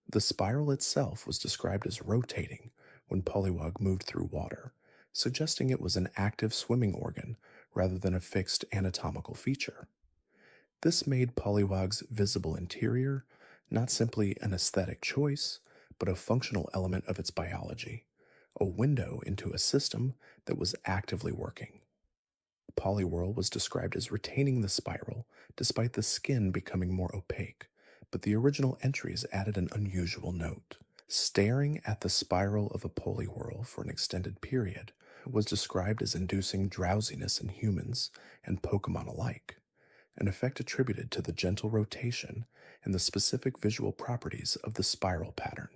The spiral itself was described as rotating when Pollywog moved through water, suggesting it was an active swimming organ rather than a fixed anatomical feature. This made Pollywog's visible interior not simply an aesthetic choice, but a functional element of its biology, a window into a system that was actively working. Poliwhirl was described as retaining the spiral despite the skin becoming more opaque, but the original entries added an unusual note. Staring at the spiral of a Poliwhirl for an extended period was described as inducing drowsiness in humans and Pokemon alike, an effect attributed to the gentle rotation and the specific visual properties of the spiral pattern.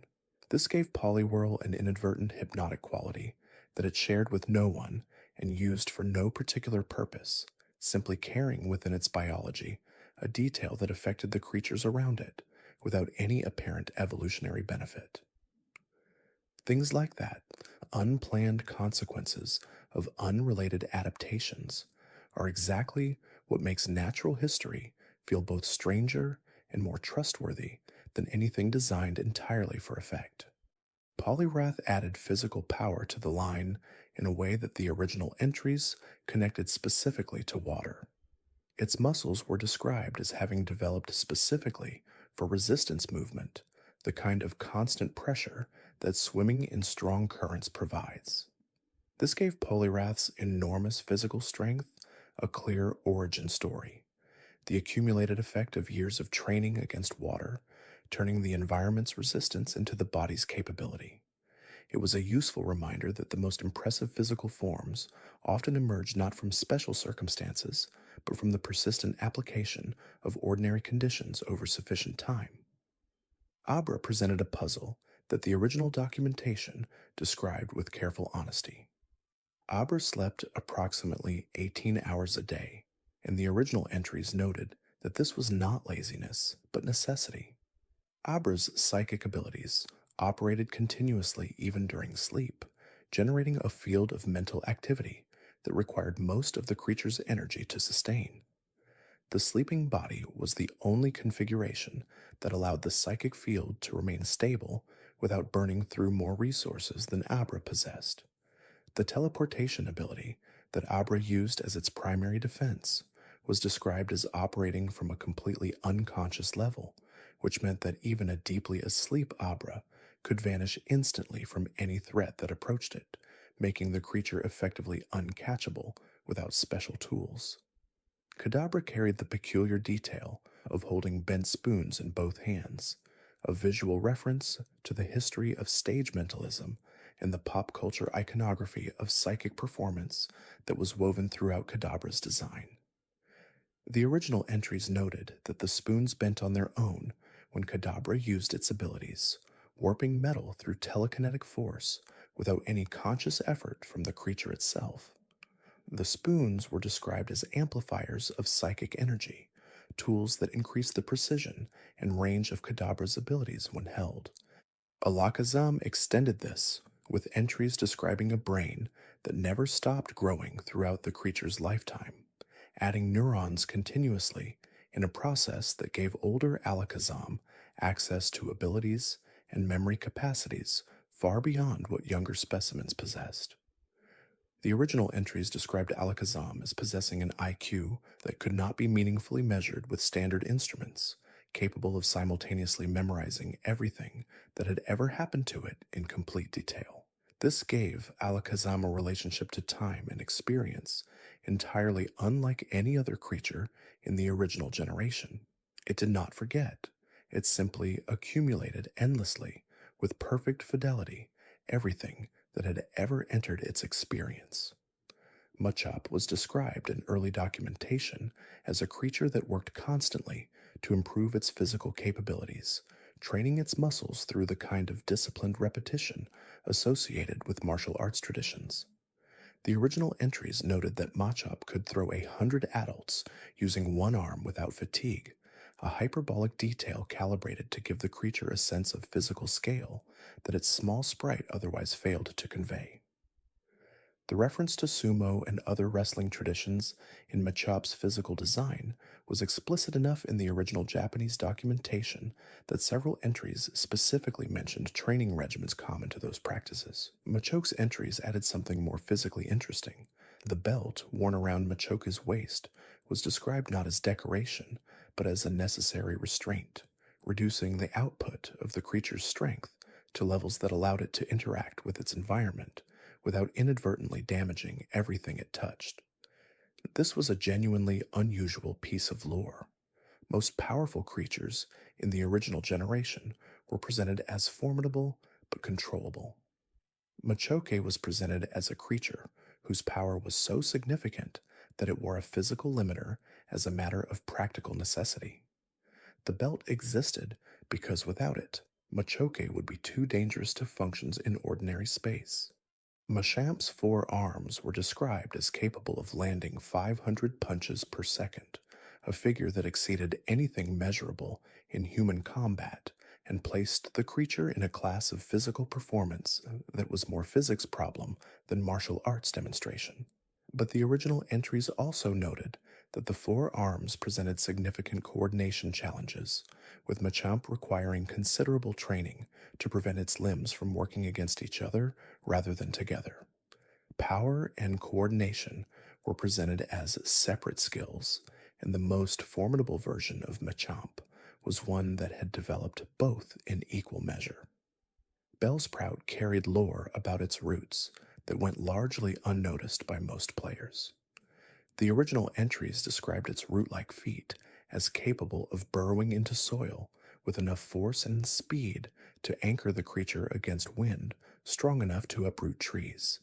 This gave Poliwhirl an inadvertent hypnotic quality that it shared with no one and used for no particular purpose, simply carrying within its biology a detail that affected the creatures around it without any apparent evolutionary benefit. Things like that, unplanned consequences of unrelated adaptations, are exactly what makes natural history feel both stranger and more trustworthy than anything designed entirely for effect. Poliwrath added physical power to the line in a way that the original entries connected specifically to water. Its muscles were described as having developed specifically for resistance movement, the kind of constant pressure that swimming in strong currents provides. This gave Poliwrath's enormous physical strength a clear origin story, the accumulated effect of years of training against water, turning the environment's resistance into the body's capability. It was a useful reminder that the most impressive physical forms often emerge not from special circumstances, but from the persistent application of ordinary conditions over sufficient time. Abra presented a puzzle that the original documentation described with careful honesty. Abra slept approximately 18 hours a day, and the original entries noted that this was not laziness, but necessity. Abra's psychic abilities operated continuously even during sleep, generating a field of mental activity that required most of the creature's energy to sustain. The sleeping body was the only configuration that allowed the psychic field to remain stable without burning through more resources than Abra possessed. The teleportation ability that Abra used as its primary defense was described as operating from a completely unconscious level, which meant that even a deeply asleep Abra could vanish instantly from any threat that approached it, making the creature effectively uncatchable without special tools. Kadabra carried the peculiar detail of holding bent spoons in both hands, a visual reference to the history of stage mentalism and the pop culture iconography of psychic performance that was woven throughout Kadabra's design. The original entries noted that the spoons bent on their own when Kadabra used its abilities, warping metal through telekinetic force without any conscious effort from the creature itself. The spoons were described as amplifiers of psychic energy, tools that increased the precision and range of Kadabra's abilities when held. Alakazam extended this, with entries describing a brain that never stopped growing throughout the creature's lifetime, adding neurons continuously in a process that gave older Alakazam access to abilities and memory capacities far beyond what younger specimens possessed. The original entries described Alakazam as possessing an IQ that could not be meaningfully measured with standard instruments, capable of simultaneously memorizing everything that had ever happened to it in complete detail. This gave Alakazam a relationship to time and experience entirely unlike any other creature in the original generation. It did not forget. It simply accumulated endlessly, with perfect fidelity, everything that had ever entered its experience. Machop was described in early documentation as a creature that worked constantly to improve its physical capabilities, training its muscles through the kind of disciplined repetition associated with martial arts traditions. The original entries noted that Machop could throw 100 adults using one arm without fatigue, a hyperbolic detail calibrated to give the creature a sense of physical scale that its small sprite otherwise failed to convey. The reference to sumo and other wrestling traditions in Machop's physical design was explicit enough in the original Japanese documentation that several entries specifically mentioned training regimens common to those practices. Machoke's entries added something more physically interesting. The belt worn around Machoke's waist was described not as decoration, but as a necessary restraint, reducing the output of the creature's strength to levels that allowed it to interact with its environment without inadvertently damaging everything it touched. This was a genuinely unusual piece of lore. Most powerful creatures in the original generation were presented as formidable but controllable. Machoke was presented as a creature whose power was so significant that it wore a physical limiter as a matter of practical necessity. The belt existed because without it, Machoke would be too dangerous to function in ordinary space. Machamp's 4 arms were described as capable of landing 500 punches per second, a figure that exceeded anything measurable in human combat and placed the creature in a class of physical performance that was more physics problem than martial arts demonstration. But the original entries also noted that the 4 arms presented significant coordination challenges, with Machamp requiring considerable training to prevent its limbs from working against each other rather than together. Power and coordination were presented as separate skills, and the most formidable version of Machamp was one that had developed both in equal measure. Bellsprout carried lore about its roots that went largely unnoticed by most players. The original entries described its root-like feet as capable of burrowing into soil with enough force and speed to anchor the creature against wind strong enough to uproot trees.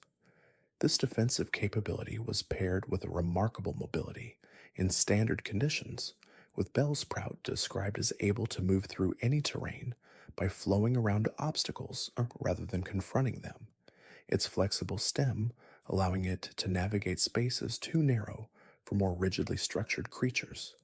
This defensive capability was paired with a remarkable mobility in standard conditions, with Bellsprout described as able to move through any terrain by flowing around obstacles rather than confronting them, its flexible stem allowing it to navigate spaces too narrow for more rigidly structured creatures.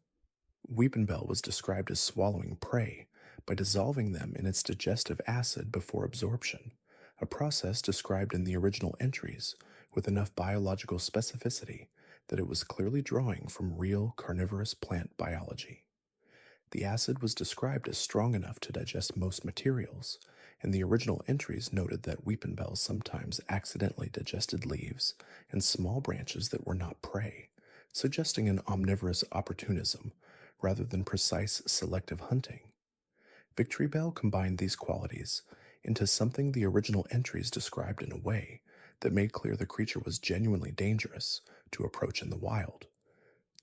Weepinbell was described as swallowing prey by dissolving them in its digestive acid before absorption, a process described in the original entries with enough biological specificity that it was clearly drawing from real carnivorous plant biology. The acid was described as strong enough to digest most materials, and the original entries noted that Weepinbell sometimes accidentally digested leaves and small branches that were not prey, suggesting an omnivorous opportunism rather than precise selective hunting. Victorybell combined these qualities into something the original entries described in a way that made clear the creature was genuinely dangerous to approach in the wild.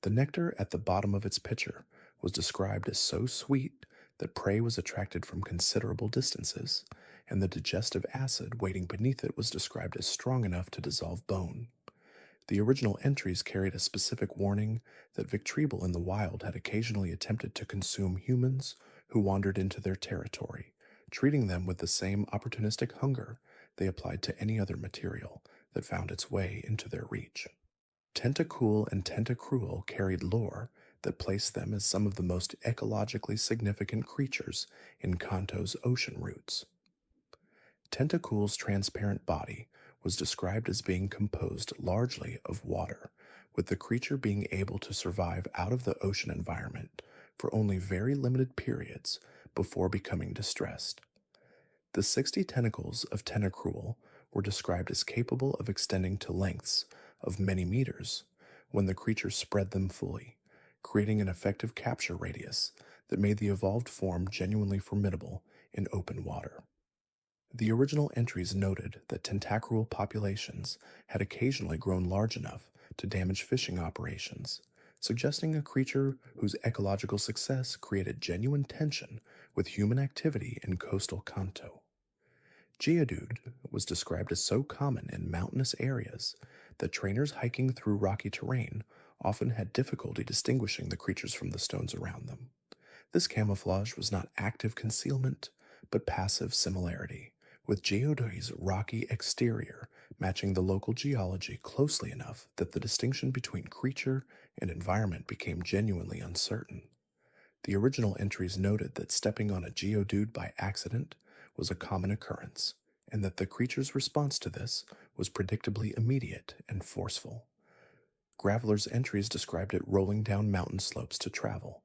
The nectar at the bottom of its pitcher was described as so sweet that prey was attracted from considerable distances, and the digestive acid waiting beneath it was described as strong enough to dissolve bone. The original entries carried a specific warning that Victreebel in the wild had occasionally attempted to consume humans who wandered into their territory, treating them with the same opportunistic hunger they applied to any other material that found its way into their reach. Tentacool and Tentacruel carried lore that placed them as some of the most ecologically significant creatures in Kanto's ocean routes. Tentacool's transparent body was described as being composed largely of water, with the creature being able to survive out of the ocean environment for only very limited periods before becoming distressed. The 60 tentacles of Tentacruel were described as capable of extending to lengths of many meters when the creature spread them fully, creating an effective capture radius that made the evolved form genuinely formidable in open water. The original entries noted that tentacruel populations had occasionally grown large enough to damage fishing operations, suggesting a creature whose ecological success created genuine tension with human activity in coastal Kanto. Geodude was described as so common in mountainous areas that trainers hiking through rocky terrain often had difficulty distinguishing the creatures from the stones around them. This camouflage was not active concealment, but passive similarity, with Geodude's rocky exterior matching the local geology closely enough that the distinction between creature and environment became genuinely uncertain. The original entries noted that stepping on a geodude by accident was a common occurrence, and that the creature's response to this was predictably immediate and forceful. Graveler's entries described it rolling down mountain slopes to travel,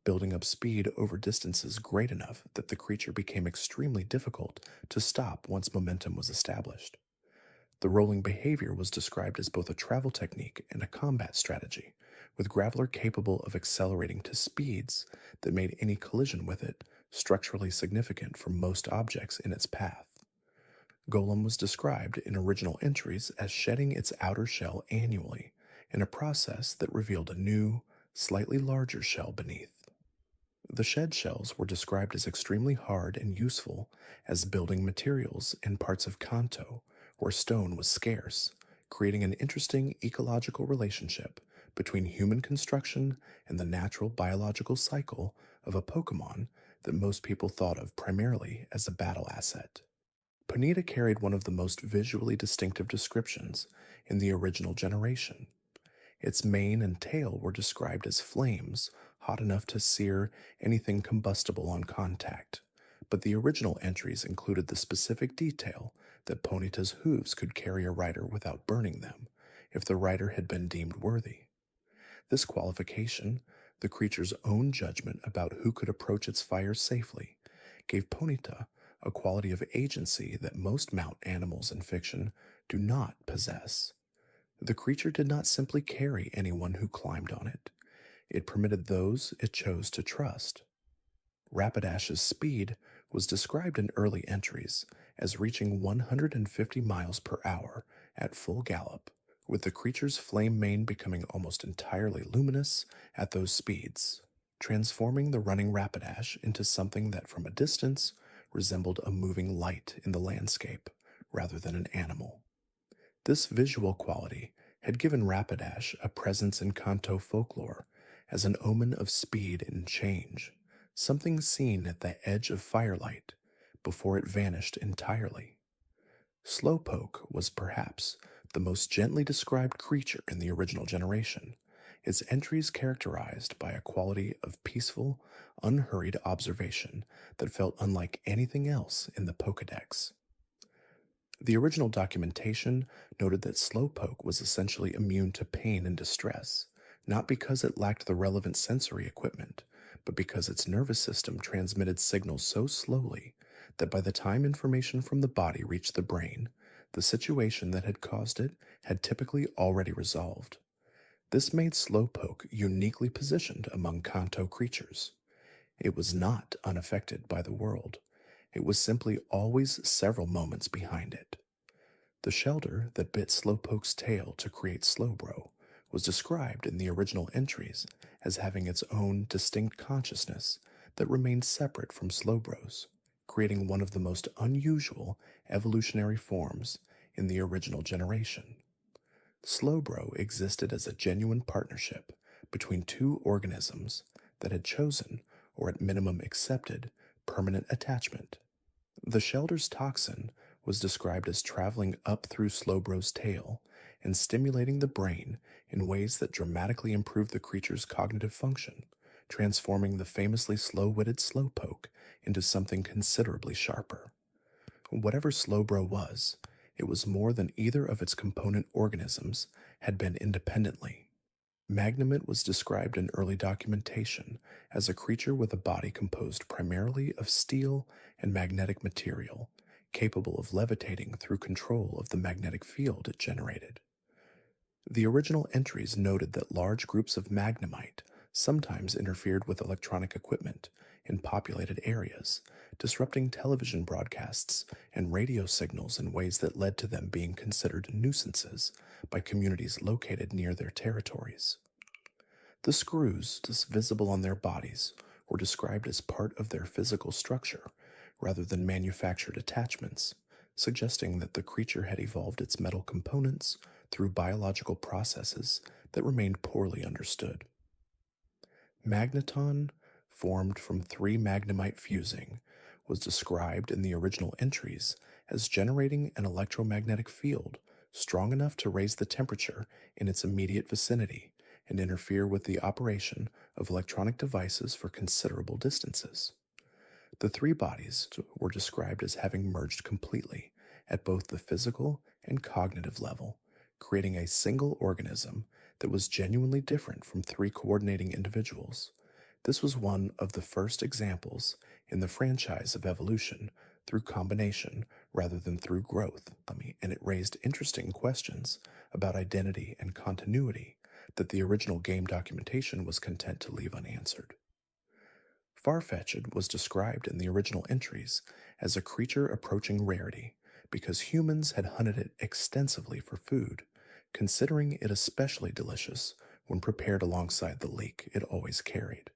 building up speed over distances great enough that the creature became extremely difficult to stop once momentum was established. The rolling behavior was described as both a travel technique and a combat strategy, with Graveler capable of accelerating to speeds that made any collision with it structurally significant for most objects in its path. Golem was described in original entries as shedding its outer shell annually, in a process that revealed a new, slightly larger shell beneath. The shed shells were described as extremely hard and useful as building materials in parts of Kanto where stone was scarce, creating an interesting ecological relationship between human construction and the natural biological cycle of a Pokémon that most people thought of primarily as a battle asset. Ponyta carried one of the most visually distinctive descriptions in the original generation. Its mane and tail were described as flames hot enough to sear anything combustible on contact, but the original entries included the specific detail that Ponyta's hooves could carry a rider without burning them if the rider had been deemed worthy. This qualification, the creature's own judgment about who could approach its fire safely, gave Ponyta a quality of agency that most mount animals in fiction do not possess. The creature did not simply carry anyone who climbed on it. It permitted those it chose to trust. Rapidash's speed was described in early entries as reaching 150 miles per hour at full gallop, with the creature's flame mane becoming almost entirely luminous at those speeds, transforming the running Rapidash into something that from a distance resembled a moving light in the landscape rather than an animal. This visual quality had given Rapidash a presence in Kanto folklore as an omen of speed and change, something seen at the edge of firelight before it vanished entirely. Slowpoke was perhaps the most gently described creature in the original generation, its entries characterized by a quality of peaceful, unhurried observation that felt unlike anything else in the Pokédex. The original documentation noted that Slowpoke was essentially immune to pain and distress, not because it lacked the relevant sensory equipment, but because its nervous system transmitted signals so slowly that by the time information from the body reached the brain, the situation that had caused it had typically already resolved. This made Slowpoke uniquely positioned among Kanto creatures. It was not unaffected by the world. It was simply always several moments behind it. The shelter that bit Slowpoke's tail to create Slowbro was described in the original entries as having its own distinct consciousness that remained separate from Slowbro's, creating one of the most unusual evolutionary forms in the original generation. Slowbro existed as a genuine partnership between two organisms that had chosen, or at minimum accepted, permanent attachment. The shelter's toxin was described as traveling up through Slowbro's tail and stimulating the brain in ways that dramatically improved the creature's cognitive function, transforming the famously slow-witted Slowpoke into something considerably sharper. Whatever Slowbro was, it was more than either of its component organisms had been independently. Magnamit was described in early documentation as a creature with a body composed primarily of steel and magnetic material, capable of levitating through control of the magnetic field it generated. The original entries noted that large groups of Magnemite sometimes interfered with electronic equipment in populated areas, disrupting television broadcasts and radio signals in ways that led to them being considered nuisances by communities located near their territories. The screws, visible on their bodies, were described as part of their physical structure rather than manufactured attachments, suggesting that the creature had evolved its metal components through biological processes that remained poorly understood. Magneton, formed from 3 Magnemite fusing, was described in the original entries as generating an electromagnetic field strong enough to raise the temperature in its immediate vicinity and interfere with the operation of electronic devices for considerable distances. The three bodies were described as having merged completely at both the physical and cognitive level, creating a single organism that was genuinely different from three coordinating individuals. This was one of the first examples in the franchise of evolution through combination rather than through growth, and it raised interesting questions about identity and continuity that the original game documentation was content to leave unanswered. Farfetch'd was described in the original entries as a creature approaching rarity because humans had hunted it extensively for food, considering it especially delicious when prepared alongside the leek it always carried.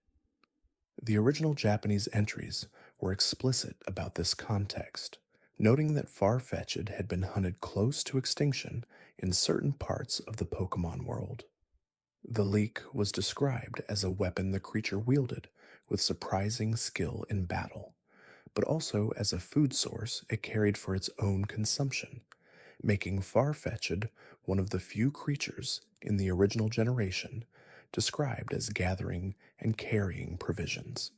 The original Japanese entries were explicit about this context, noting that Farfetch'd had been hunted close to extinction in certain parts of the Pokémon world. The leek was described as a weapon the creature wielded with surprising skill in battle, but also as a food source it carried for its own consumption, making Farfetch'd one of the few creatures in the original generation described as gathering and carrying provisions.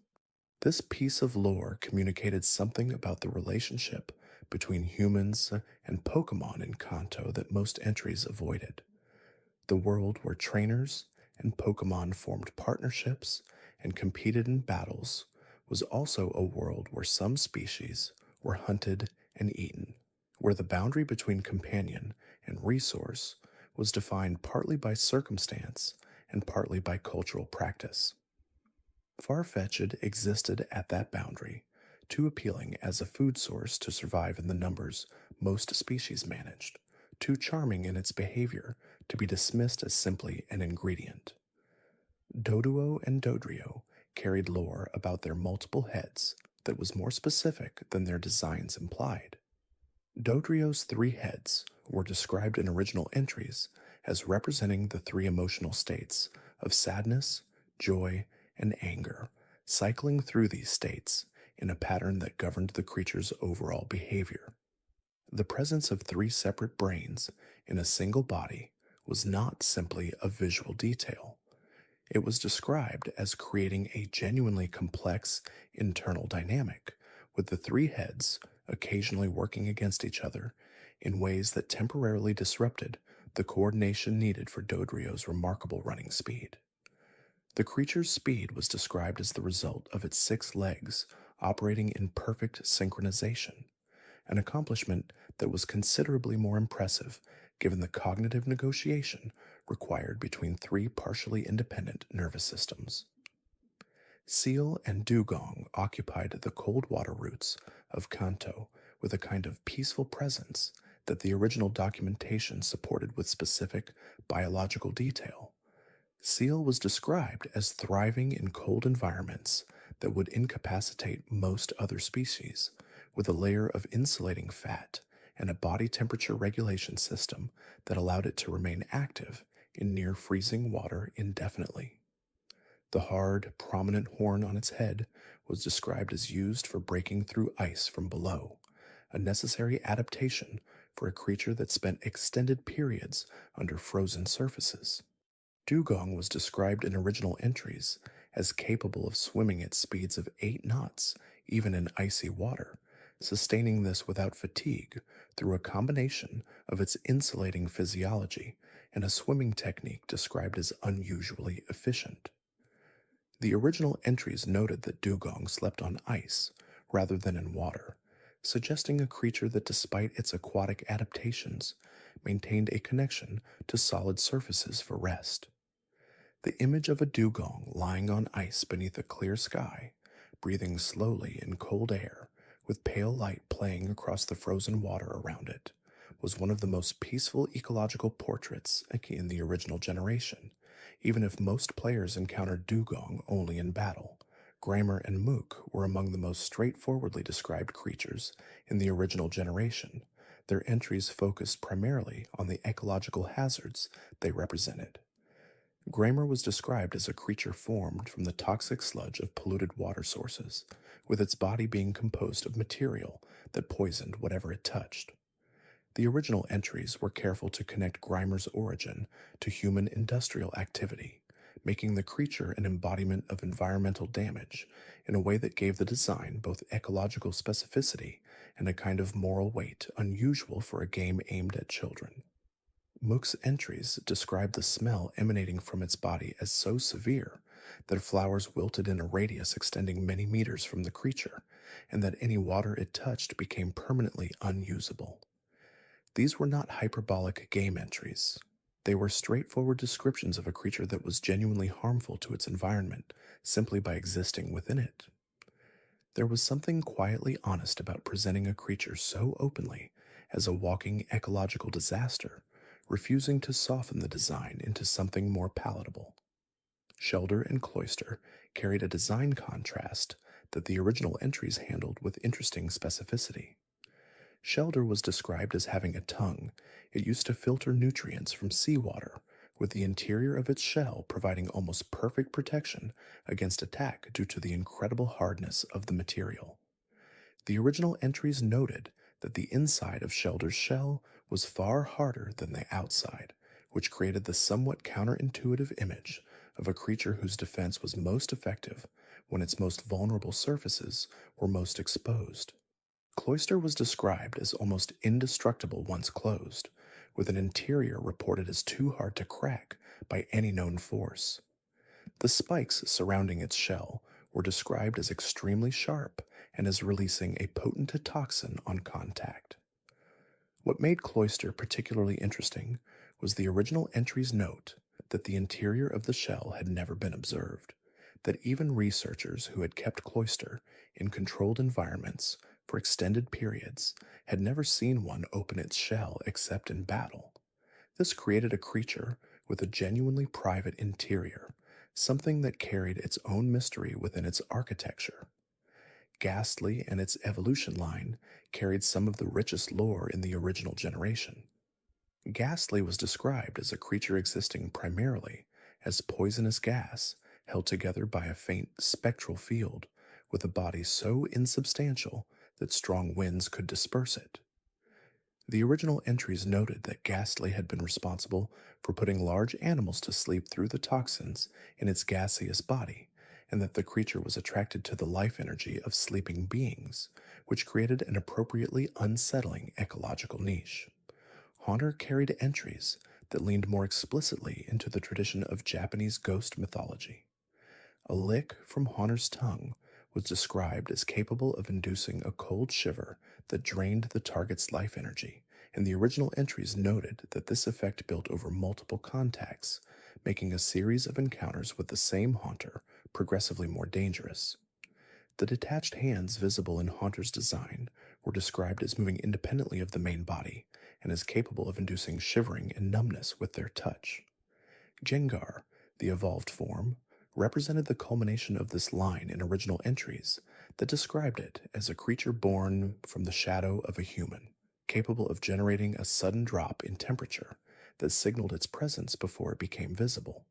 This piece of lore communicated something about the relationship between humans and Pokemon in Kanto that most entries avoided. The world where trainers and Pokemon formed partnerships and competed in battles was also a world where some species were hunted and eaten, where the boundary between companion and resource was defined partly by circumstance and partly by cultural practice. Farfetch'd existed at that boundary, too appealing as a food source to survive in the numbers most species managed, too charming in its behavior to be dismissed as simply an ingredient. Doduo and Dodrio carried lore about their multiple heads that was more specific than their designs implied. Dodrio's three heads were described in original entries as representing the three emotional states of sadness, joy, and anger, cycling through these states in a pattern that governed the creature's overall behavior. The presence of three separate brains in a single body was not simply a visual detail. It was described as creating a genuinely complex internal dynamic, with the three heads occasionally working against each other in ways that temporarily disrupted the coordination needed for Dodrio's remarkable running speed. The creature's speed was described as the result of its 6 legs operating in perfect synchronization, an accomplishment that was considerably more impressive given the cognitive negotiation required between 3 partially independent nervous systems. Seal and dugong occupied the cold water roots of Kanto with a kind of peaceful presence that the original documentation supported with specific biological detail. Seal was described as thriving in cold environments that would incapacitate most other species, with a layer of insulating fat and a body temperature regulation system that allowed it to remain active in near freezing water indefinitely. The hard, prominent horn on its head was described as used for breaking through ice from below, a necessary adaptation for a creature that spent extended periods under frozen surfaces. Dugong was described in original entries as capable of swimming at speeds of 8 knots, even in icy water, sustaining this without fatigue through a combination of its insulating physiology and a swimming technique described as unusually efficient. The original entries noted that Dugong slept on ice rather than in water, suggesting a creature that despite its aquatic adaptations, maintained a connection to solid surfaces for rest. The image of a dugong lying on ice beneath a clear sky, breathing slowly in cold air, with pale light playing across the frozen water around it, was one of the most peaceful ecological portraits in the original generation, even if most players encountered dugong only in battle. Grimer and Mook were among the most straightforwardly described creatures in the original generation. Their entries focused primarily on the ecological hazards they represented. Grimer was described as a creature formed from the toxic sludge of polluted water sources, with its body being composed of material that poisoned whatever it touched. The original entries were careful to connect Grimer's origin to human industrial activity, making the creature an embodiment of environmental damage in a way that gave the design both ecological specificity and a kind of moral weight unusual for a game aimed at children. Mook's entries describe the smell emanating from its body as so severe that flowers wilted in a radius extending many meters from the creature, and that any water it touched became permanently unusable. These were not hyperbolic game entries. They were straightforward descriptions of a creature that was genuinely harmful to its environment simply by existing within it. There was something quietly honest about presenting a creature so openly as a walking ecological disaster, refusing to soften the design into something more palatable. Shelter and Cloister carried a design contrast that the original entries handled with interesting specificity. Shelter was described as having a tongue it used to filter nutrients from seawater, with the interior of its shell providing almost perfect protection against attack due to the incredible hardness of the material. The original entries noted that the inside of Shelter's shell was far harder than the outside, which created the somewhat counterintuitive image of a creature whose defense was most effective when its most vulnerable surfaces were most exposed. Cloister was described as almost indestructible once closed, with an interior reported as too hard to crack by any known force. The spikes surrounding its shell were described as extremely sharp and as releasing a potent toxin on contact. What made Cloister particularly interesting was the original entry's note that the interior of the shell had never been observed, that even researchers who had kept Cloister in controlled environments for extended periods had never seen one open its shell except in battle. This created a creature with a genuinely private interior, something that carried its own mystery within its architecture. Ghastly and its evolution line carried some of the richest lore in the original generation. Ghastly was described as a creature existing primarily as poisonous gas held together by a faint spectral field, with a body so insubstantial that strong winds could disperse it. The original entries noted that Ghastly had been responsible for putting large animals to sleep through the toxins in its gaseous body, and that the creature was attracted to the life energy of sleeping beings, which created an appropriately unsettling ecological niche. Haunter carried entries that leaned more explicitly into the tradition of Japanese ghost mythology. A lick from Haunter's tongue was described as capable of inducing a cold shiver that drained the target's life energy, and the original entries noted that this effect built over multiple contacts, making a series of encounters with the same Haunter progressively more dangerous. The detached hands visible in Haunter's design were described as moving independently of the main body and as capable of inducing shivering and numbness with their touch. Jengar, the evolved form, represented the culmination of this line in original entries that described it as a creature born from the shadow of a human, capable of generating a sudden drop in temperature that signaled its presence before it became visible.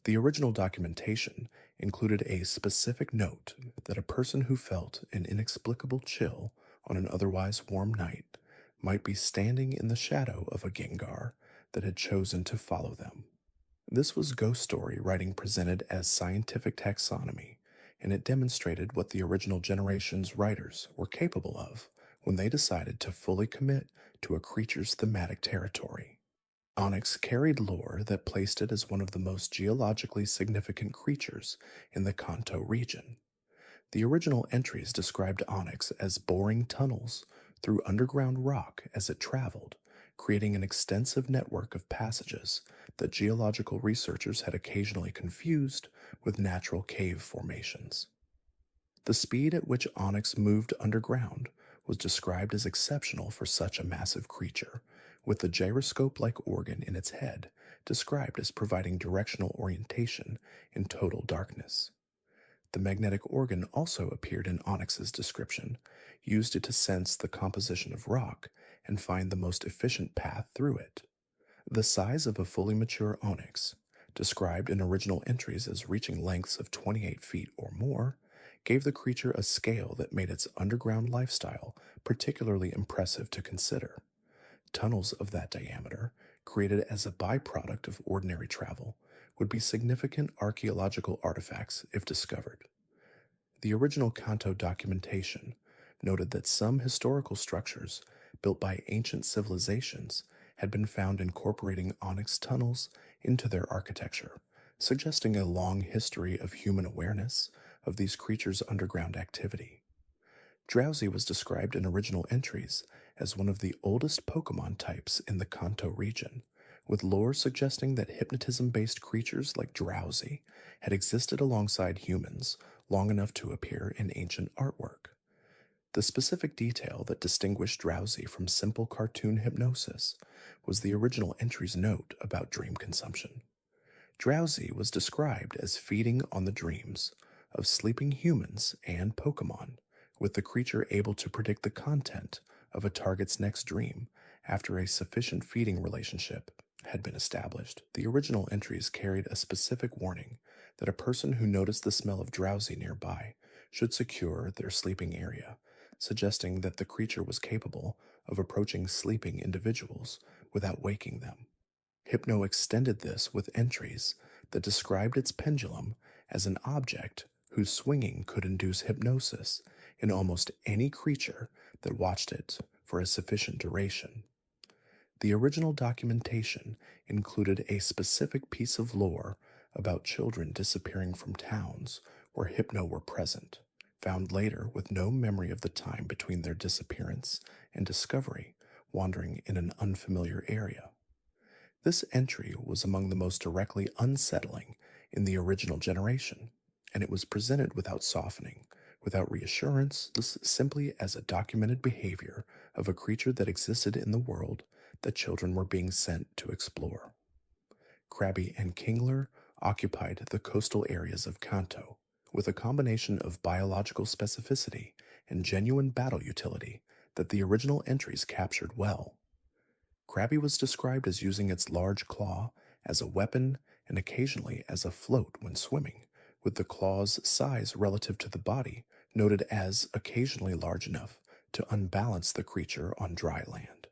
The original documentation included a specific note that a person who felt an inexplicable chill on an otherwise warm night might be standing in the shadow of a Gengar that had chosen to follow them. This was ghost story writing presented as scientific taxonomy, and it demonstrated what the original generation's writers were capable of when they decided to fully commit to a creature's thematic territory. Onyx carried lore that placed it as one of the most geologically significant creatures in the Kanto region. The original entries described Onyx as boring tunnels through underground rock as it traveled, creating an extensive network of passages that geological researchers had occasionally confused with natural cave formations. The speed at which Onyx moved underground was described as exceptional for such a massive creature, with the gyroscope-like organ in its head described as providing directional orientation in total darkness. The magnetic organ also appeared in Onyx's description, used it to sense the composition of rock and find the most efficient path through it. The size of a fully mature onyx, described in original entries as reaching lengths of 28 feet or more, gave the creature a scale that made its underground lifestyle particularly impressive to consider. Tunnels of that diameter, created as a byproduct of ordinary travel, would be significant archaeological artifacts if discovered. The original Kanto documentation noted that some historical structures built by ancient civilizations had been found incorporating onyx tunnels into their architecture, suggesting a long history of human awareness of these creatures' underground activity. Drowsy was described in original entries as one of the oldest Pokémon types in the Kanto region, with lore suggesting that hypnotism based creatures like Drowsy had existed alongside humans long enough to appear in ancient artwork. The specific detail that distinguished Drowsy from simple cartoon hypnosis was the original entry's note about dream consumption. Drowsy was described as feeding on the dreams of sleeping humans and Pokemon, with the creature able to predict the content of a target's next dream after a sufficient feeding relationship had been established. The original entries carried a specific warning that a person who noticed the smell of Drowsy nearby should secure their sleeping area, suggesting that the creature was capable of approaching sleeping individuals without waking them. Hypno extended this with entries that described its pendulum as an object whose swinging could induce hypnosis in almost any creature that watched it for a sufficient duration. The original documentation included a specific piece of lore about children disappearing from towns where Hypno were present, found later with no memory of the time between their disappearance and discovery, wandering in an unfamiliar area. This entry was among the most directly unsettling in the original generation, and it was presented without softening, without reassurance, simply as a documented behavior of a creature that existed in the world that children were being sent to explore. Krabby and Kingler occupied the coastal areas of Kanto, with a combination of biological specificity and genuine battle utility that the original entries captured well. Krabby was described as using its large claw as a weapon and occasionally as a float when swimming, with the claw's size relative to the body noted as occasionally large enough to unbalance the creature on dry land.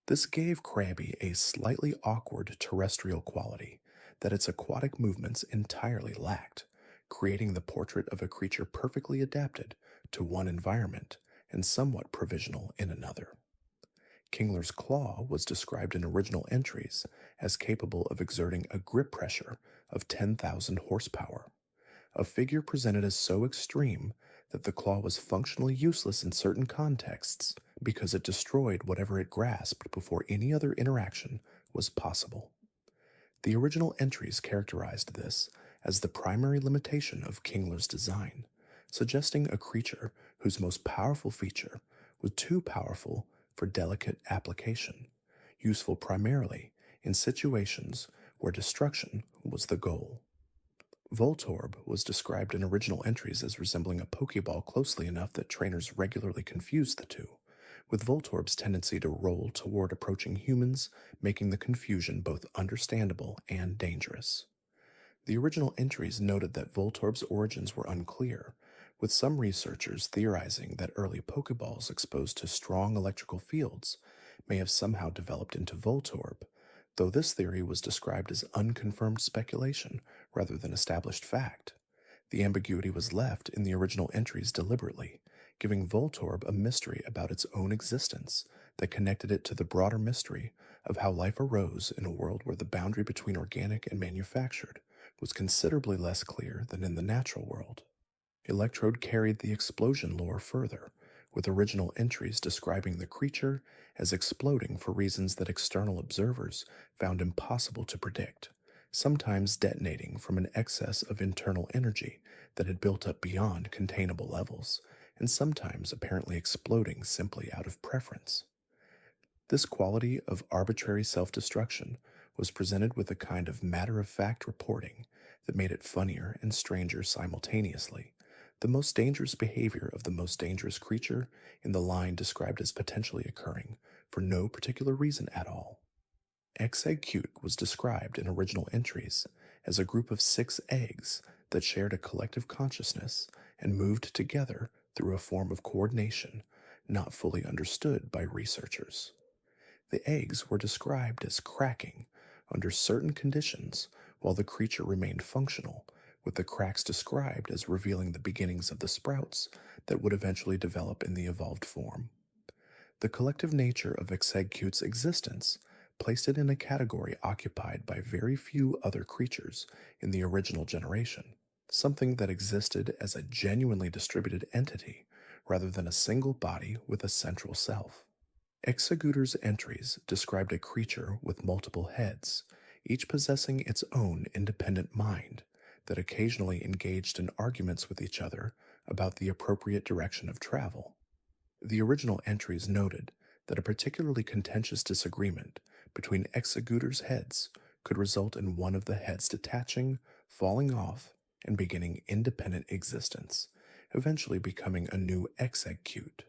This gave Krabby a slightly awkward terrestrial quality that its aquatic movements entirely lacked, creating the portrait of a creature perfectly adapted to one environment and somewhat provisional in another. Kingler's claw was described in original entries as capable of exerting a grip pressure of 10,000 horsepower, a figure presented as so extreme that the claw was functionally useless in certain contexts because it destroyed whatever it grasped before any other interaction was possible. The original entries characterized this as the primary limitation of Kingler's design, suggesting a creature whose most powerful feature was too powerful for delicate application, useful primarily in situations where destruction was the goal. Voltorb was described in original entries as resembling a Pokeball closely enough that trainers regularly confused the two, with Voltorb's tendency to roll toward approaching humans making the confusion both understandable and dangerous. The original entries noted that Voltorb's origins were unclear, with some researchers theorizing that early Pokeballs exposed to strong electrical fields may have somehow developed into Voltorb, though this theory was described as unconfirmed speculation rather than established fact. The ambiguity was left in the original entries deliberately, giving Voltorb a mystery about its own existence that connected it to the broader mystery of how life arose in a world where the boundary between organic and manufactured was considerably less clear than in the natural world. Electrode carried the explosion lore further, with original entries describing the creature as exploding for reasons that external observers found impossible to predict, sometimes detonating from an excess of internal energy that had built up beyond containable levels, and sometimes apparently exploding simply out of preference. This quality of arbitrary self-destruction was presented with a kind of matter-of-fact reporting that made it funnier and stranger simultaneously, the most dangerous behavior of the most dangerous creature in the line described as potentially occurring for no particular reason at all. Exeggcute was described in original entries as a group of 6 eggs that shared a collective consciousness and moved together through a form of coordination not fully understood by researchers. The eggs were described as cracking under certain conditions while the creature remained functional, with the cracks described as revealing the beginnings of the sprouts that would eventually develop in the evolved form. The collective nature of Exegcute's existence placed it in a category occupied by very few other creatures in the original generation, something that existed as a genuinely distributed entity rather than a single body with a central self. Exegutor's entries described a creature with multiple heads, each possessing its own independent mind, that occasionally engaged in arguments with each other about the appropriate direction of travel. The original entries noted that a particularly contentious disagreement between Exegutor's heads could result in one of the heads detaching, falling off, and beginning independent existence, eventually becoming a new Execute.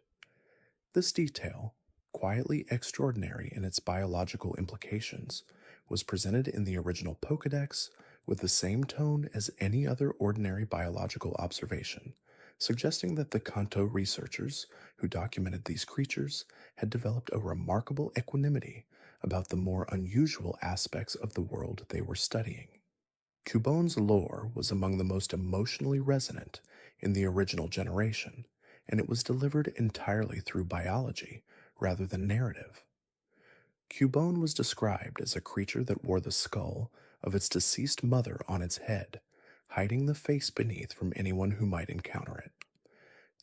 This detail, quietly extraordinary in its biological implications, was presented in the original Pokédex with the same tone as any other ordinary biological observation, suggesting that the Kanto researchers who documented these creatures had developed a remarkable equanimity about the more unusual aspects of the world they were studying. Cubon's lore was among the most emotionally resonant in the original generation, and it was delivered entirely through biology rather than narrative. Cubone was described as a creature that wore the skull of its deceased mother on its head, hiding the face beneath from anyone who might encounter it.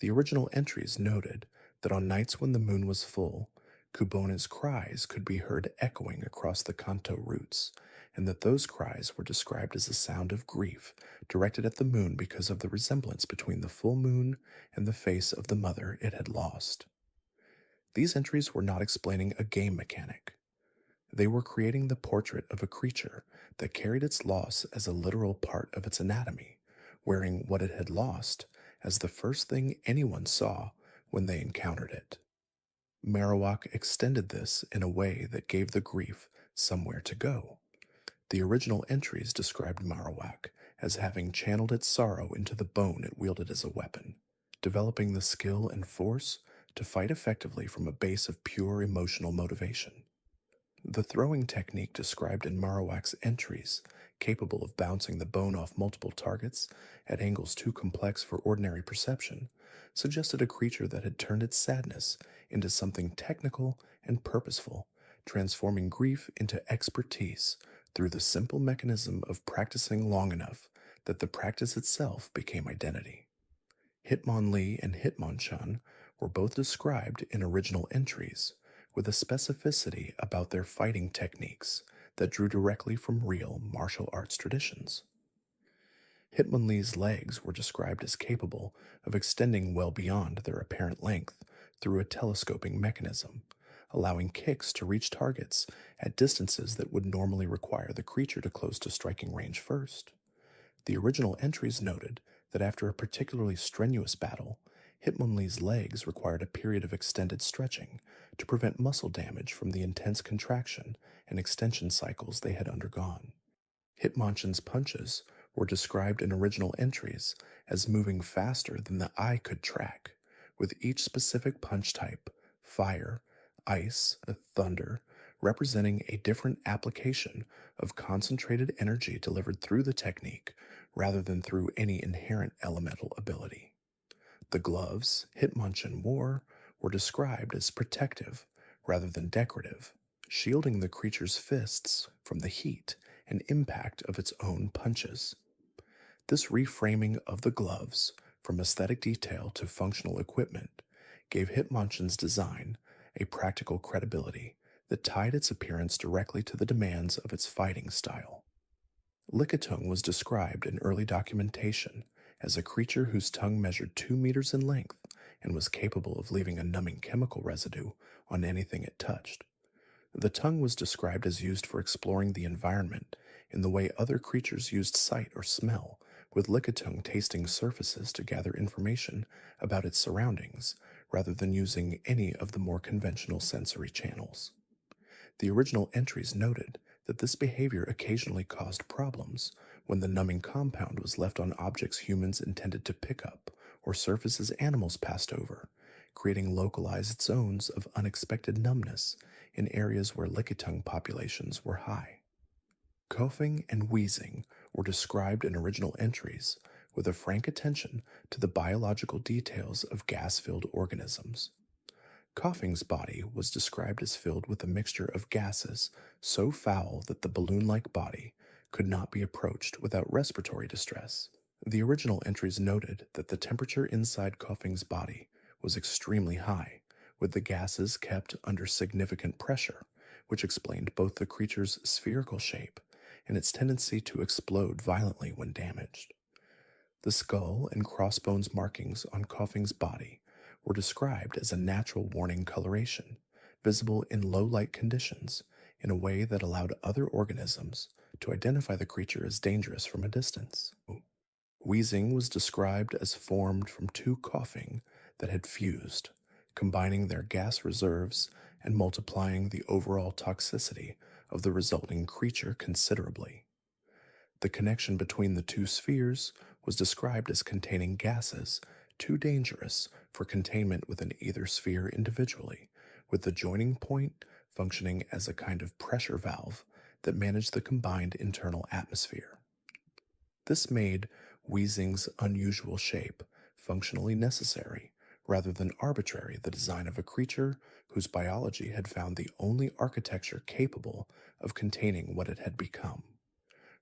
The original entries noted that on nights when the moon was full, Kubone's cries could be heard echoing across the Kanto roots, and that those cries were described as a sound of grief directed at the moon because of the resemblance between the full moon and the face of the mother it had lost. These entries were not explaining a game mechanic. They were creating the portrait of a creature that carried its loss as a literal part of its anatomy, wearing what it had lost as the first thing anyone saw when they encountered it. Marowak extended this in a way that gave the grief somewhere to go. The original entries described Marowak as having channeled its sorrow into the bone it wielded as a weapon, developing the skill and force to fight effectively from a base of pure emotional motivation. The throwing technique described in Marowak's entries, capable of bouncing the bone off multiple targets at angles too complex for ordinary perception, suggested a creature that had turned its sadness into something technical and purposeful, transforming grief into expertise through the simple mechanism of practicing long enough that the practice itself became identity. Hitmonlee and Hitmonchan were both described in original entries, with a specificity about their fighting techniques that drew directly from real martial arts traditions. Hitmonlee's legs were described as capable of extending well beyond their apparent length through a telescoping mechanism, allowing kicks to reach targets at distances that would normally require the creature to close to striking range first. The original entries noted that after a particularly strenuous battle, Hitmonlee's legs required a period of extended stretching to prevent muscle damage from the intense contraction and extension cycles they had undergone. Hitmonchan's punches were described in original entries as moving faster than the eye could track, with each specific punch type, fire, ice, thunder, representing a different application of concentrated energy delivered through the technique rather than through any inherent elemental ability. The gloves Hitmonchan wore were described as protective rather than decorative, shielding the creature's fists from the heat and impact of its own punches. This reframing of the gloves from aesthetic detail to functional equipment gave Hitmonchan's design a practical credibility that tied its appearance directly to the demands of its fighting style. Lickitung was described in early documentation as a creature whose tongue measured 2 meters in length and was capable of leaving a numbing chemical residue on anything it touched. The tongue was described as used for exploring the environment in the way other creatures used sight or smell, with Lickitung tasting surfaces to gather information about its surroundings rather than using any of the more conventional sensory channels. The original entries noted that this behavior occasionally caused problems when the numbing compound was left on objects humans intended to pick up or surfaces animals passed over, creating localized zones of unexpected numbness in areas where lickitung populations were high. Coughing and wheezing were described in original entries with a frank attention to the biological details of gas filled organisms. Coughing's body was described as filled with a mixture of gases so foul that the balloon like body could not be approached without respiratory distress. The original entries noted that the temperature inside Coughing's body was extremely high, with the gases kept under significant pressure, which explained both the creature's spherical shape and its tendency to explode violently when damaged. The skull and crossbones markings on Coughing's body were described as a natural warning coloration, visible in low light conditions in a way that allowed other organisms to identify the creature as dangerous from a distance. Wheezing was described as formed from two coughing that had fused, combining their gas reserves and multiplying the overall toxicity of the resulting creature considerably. The connection between the two spheres was described as containing gases too dangerous for containment within either sphere individually, with the joining point functioning as a kind of pressure valve that managed the combined internal atmosphere. This made Wheezing's unusual shape functionally necessary rather than arbitrary, the design of a creature whose biology had found the only architecture capable of containing what it had become.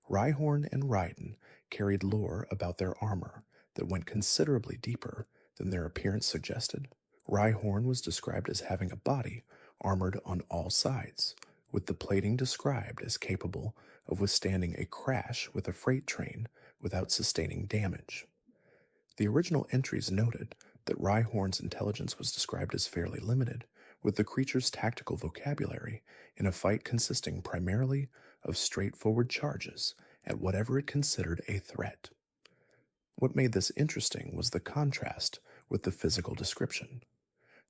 Rhyhorn and Raiden carried lore about their armor that went considerably deeper than their appearance suggested. Rhyhorn was described as having a body armored on all sides, with the plating described as capable of withstanding a crash with a freight train without sustaining damage. The original entries noted that Rhyhorn's intelligence was described as fairly limited, with the creature's tactical vocabulary in a fight consisting primarily of straightforward charges at whatever it considered a threat. What made this interesting was the contrast with the physical description.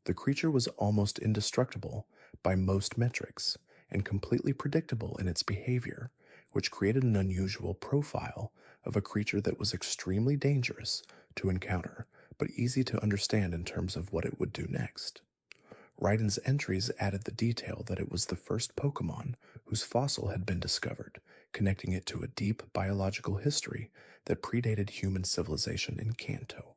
The creature was almost indestructible by most metrics and completely predictable in its behavior, which created an unusual profile of a creature that was extremely dangerous to encounter, but easy to understand in terms of what it would do next. Raiden's entries added the detail that it was the first Pokémon whose fossil had been discovered, connecting it to a deep biological history that predated human civilization in Kanto.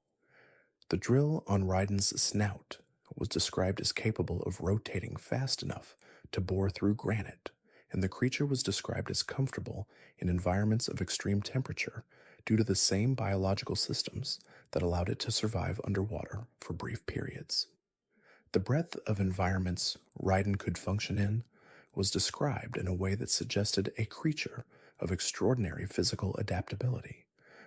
The drill on Raiden's snout was described as capable of rotating fast enough to bore through granite, and the creature was described as comfortable in environments of extreme temperature due to the same biological systems that allowed it to survive underwater for brief periods. The breadth of environments Raiden could function in was described in a way that suggested a creature of extraordinary physical adaptability,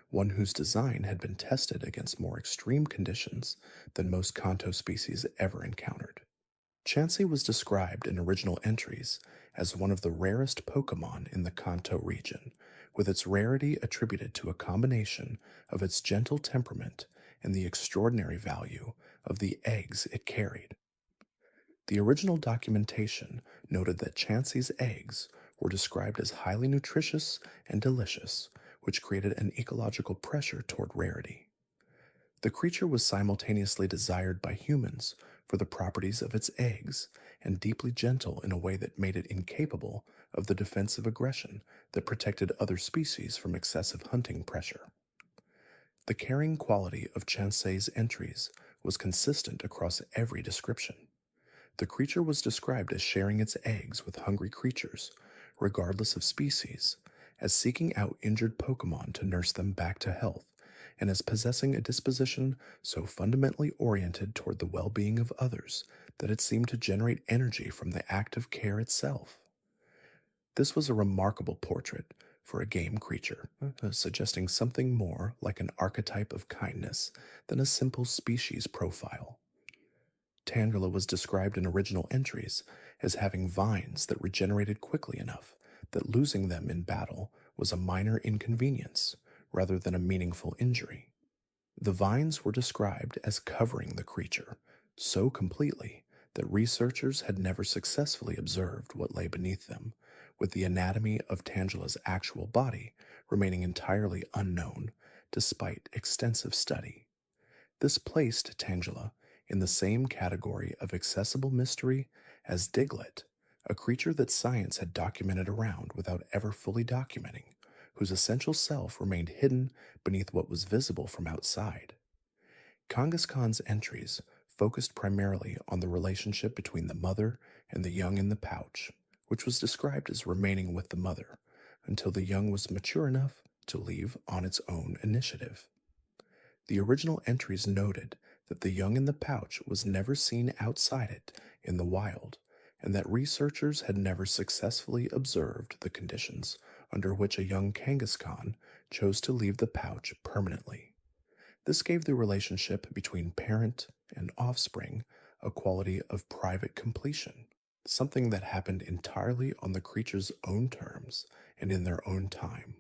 one whose design had been tested against more extreme conditions than most Kanto species ever encountered. Chansey was described in original entries as one of the rarest Pokémon in the Kanto region, with its rarity attributed to a combination of its gentle temperament and the extraordinary value of the eggs it carried. The original documentation noted that Chansey's eggs were described as highly nutritious and delicious, which created an ecological pressure toward rarity. The creature was simultaneously desired by humans for the properties of its eggs and deeply gentle in a way that made it incapable of the defensive aggression that protected other species from excessive hunting pressure. The caring quality of Chansey's entries was consistent across every description. The creature was described as sharing its eggs with hungry creatures, regardless of species, as seeking out injured Pokémon to nurse them back to health, and as possessing a disposition so fundamentally oriented toward the well-being of others that it seemed to generate energy from the act of care itself. This was a remarkable portrait for a game creature, suggesting something more like an archetype of kindness than a simple species profile. Tangela was described in original entries as having vines that regenerated quickly enough that losing them in battle was a minor inconvenience rather than a meaningful injury. The vines were described as covering the creature so completely that researchers had never successfully observed what lay beneath them, with the anatomy of Tangela's actual body remaining entirely unknown despite extensive study. This placed Tangela in the same category of accessible mystery as Diglett, a creature that science had documented around without ever fully documenting, whose essential self remained hidden beneath what was visible from outside. Kangaskhan's entries focused primarily on the relationship between the mother and the young in the pouch, which was described as remaining with the mother until the young was mature enough to leave on its own initiative. The original entries noted that the young in the pouch was never seen outside it in the wild, and that researchers had never successfully observed the conditions under which a young Kangaskhan chose to leave the pouch permanently. This gave the relationship between parent and offspring a quality of private completion, something that happened entirely on the creature's own terms and in their own time.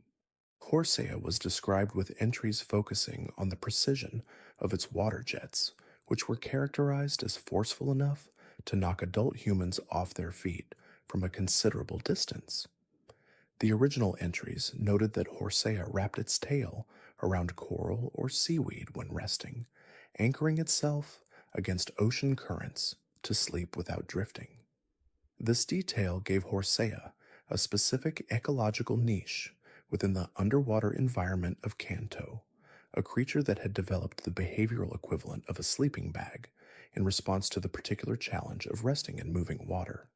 Horsaea was described with entries focusing on the precision of its water jets, which were characterized as forceful enough to knock adult humans off their feet from a considerable distance. The original entries noted that Horsaea wrapped its tail around coral or seaweed when resting, anchoring itself against ocean currents to sleep without drifting. This detail gave Horsaea a specific ecological niche within the underwater environment of Kanto, a creature that had developed the behavioral equivalent of a sleeping bag in response to the particular challenge of resting in moving water.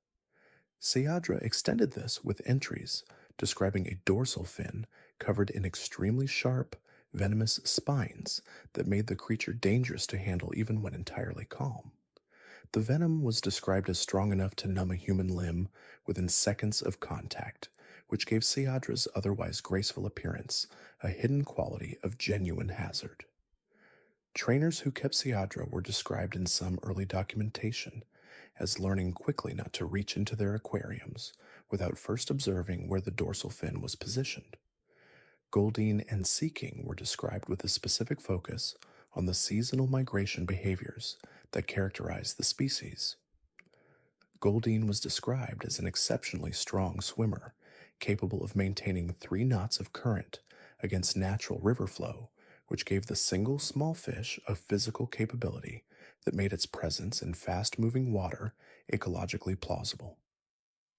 Sayadra extended this with entries describing a dorsal fin covered in extremely sharp, venomous spines that made the creature dangerous to handle even when entirely calm. The venom was described as strong enough to numb a human limb within seconds of contact, which gave Sayadra's otherwise graceful appearance a hidden quality of genuine hazard. Trainers who kept Sayadra were described in some early documentation as learning quickly not to reach into their aquariums without first observing where the dorsal fin was positioned. Goldine and Seeking were described with a specific focus on the seasonal migration behaviors that characterize the species. Goldine was described as an exceptionally strong swimmer, capable of maintaining 3 knots of current against natural river flow, which gave the single small fish a physical capability that made its presence in fast-moving water ecologically plausible.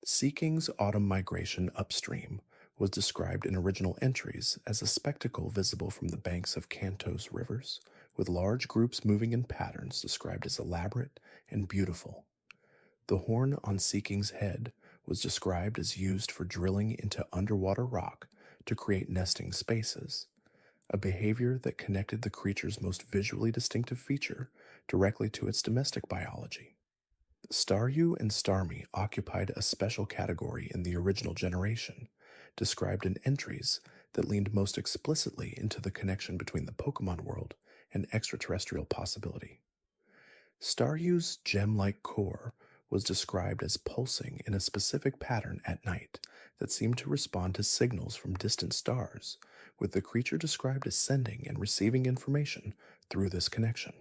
Seeking's autumn migration upstream was described in original entries as a spectacle visible from the banks of Kanto's rivers, with large groups moving in patterns described as elaborate and beautiful. The horn on Seeking's head was described as used for drilling into underwater rock to create nesting spaces, a behavior that connected the creature's most visually distinctive feature directly to its domestic biology. Staryu and Starmie occupied a special category in the original generation, described in entries that leaned most explicitly into the connection between the Pokémon world and extraterrestrial possibility. Staryu's gem-like core was described as pulsing in a specific pattern at night that seemed to respond to signals from distant stars, with the creature described as sending and receiving information through this connection.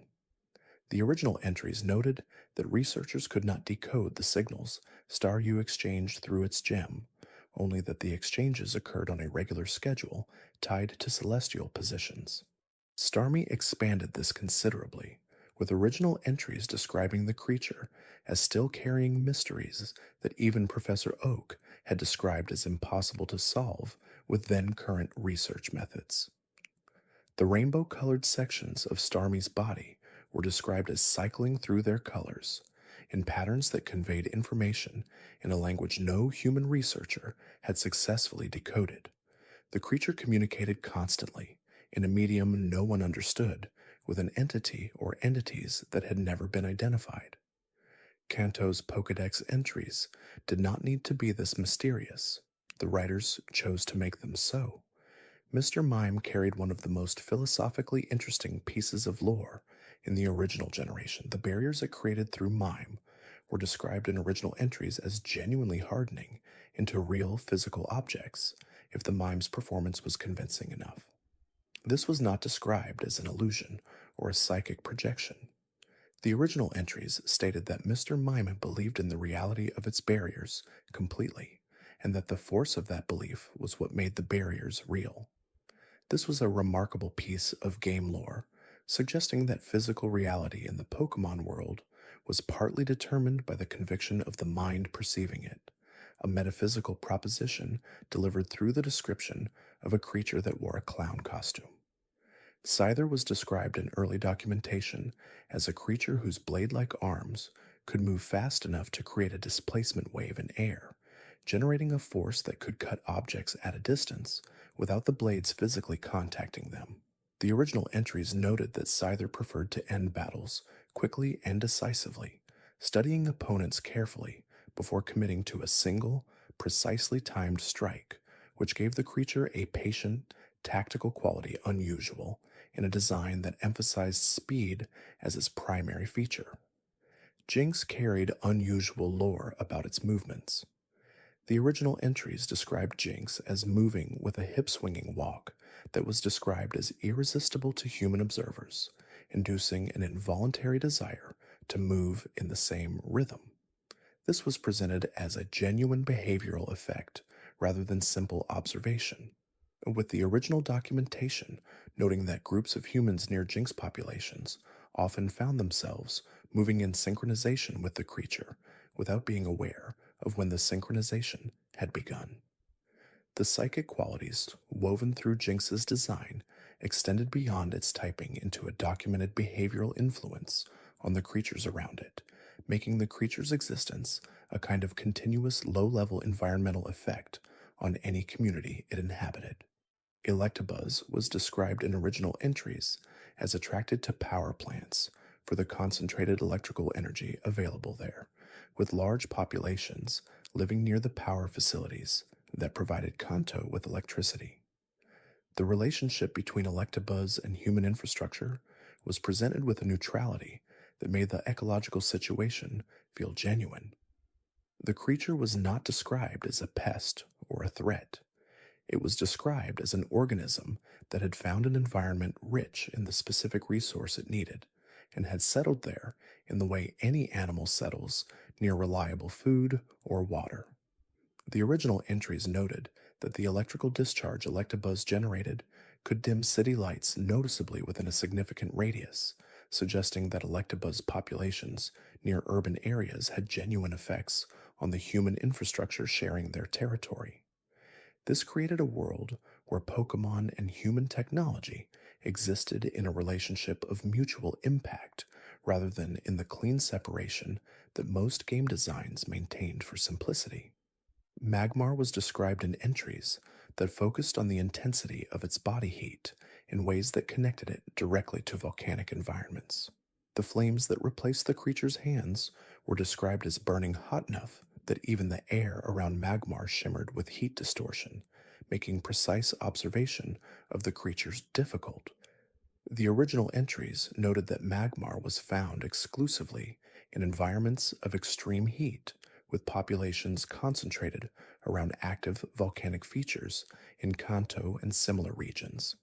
The original entries noted that researchers could not decode the signals Staryu exchanged through its gem, only that the exchanges occurred on a regular schedule tied to celestial positions. Starmie expanded this considerably, with original entries describing the creature as still carrying mysteries that even Professor Oak had described as impossible to solve with then current research methods. The rainbow-colored sections of Starmie's body were described as cycling through their colors, in patterns that conveyed information in a language no human researcher had successfully decoded. The creature communicated constantly, in a medium no one understood, with an entity or entities that had never been identified. Kanto's Pokédex entries did not need to be this mysterious. The writers chose to make them so. Mr. Mime carried one of the most philosophically interesting pieces of lore in the original generation. The barriers it created through Mime were described in original entries as genuinely hardening into real physical objects if the Mime's performance was convincing enough. This was not described as an illusion or a psychic projection. The original entries stated that Mr. Mime believed in the reality of its barriers completely, and that the force of that belief was what made the barriers real. This was a remarkable piece of game lore, suggesting that physical reality in the Pokémon world was partly determined by the conviction of the mind perceiving it, a metaphysical proposition delivered through the description of a creature that wore a clown costume. Scyther was described in early documentation as a creature whose blade like arms could move fast enough to create a displacement wave in air, generating a force that could cut objects at a distance without the blades physically contacting them. The original entries noted that Scyther preferred to end battles quickly and decisively, studying opponents carefully before committing to a single, precisely timed strike, which gave the creature a patient, tactical quality unusual in a design that emphasized speed as its primary feature. Jinx carried unusual lore about its movements. The original entries described Jinx as moving with a hip-swinging walk that was described as irresistible to human observers, inducing an involuntary desire to move in the same rhythm. This was presented as a genuine behavioral effect rather than simple observation, with the original documentation noting that groups of humans near Jinx populations often found themselves moving in synchronization with the creature without being aware of when the synchronization had begun. The psychic qualities woven through Jinx's design extended beyond its typing into a documented behavioral influence on the creatures around it, making the creature's existence a kind of continuous low-level environmental effect on any community it inhabited. Electabuzz was described in original entries as attracted to power plants for the concentrated electrical energy available there, with large populations living near the power facilities that provided Kanto with electricity. The relationship between Electabuzz and human infrastructure was presented with a neutrality that made the ecological situation feel genuine. The creature was not described as a pest or a threat. It was described as an organism that had found an environment rich in the specific resource it needed and had settled there in the way any animal settles near reliable food or water. The original entries noted that the electrical discharge Electabuzz generated could dim city lights noticeably within a significant radius, suggesting that Electabuzz populations near urban areas had genuine effects on the human infrastructure sharing their territory. This created a world where Pokémon and human technology existed in a relationship of mutual impact rather than in the clean separation that most game designs maintained for simplicity. Magmar was described in entries that focused on the intensity of its body heat in ways that connected it directly to volcanic environments. The flames that replaced the creature's hands were described as burning hot enough that even the air around Magmar shimmered with heat distortion, making precise observation of the creatures difficult. The original entries noted that Magmar was found exclusively in environments of extreme heat, with populations concentrated around active volcanic features in Kanto and similar regions.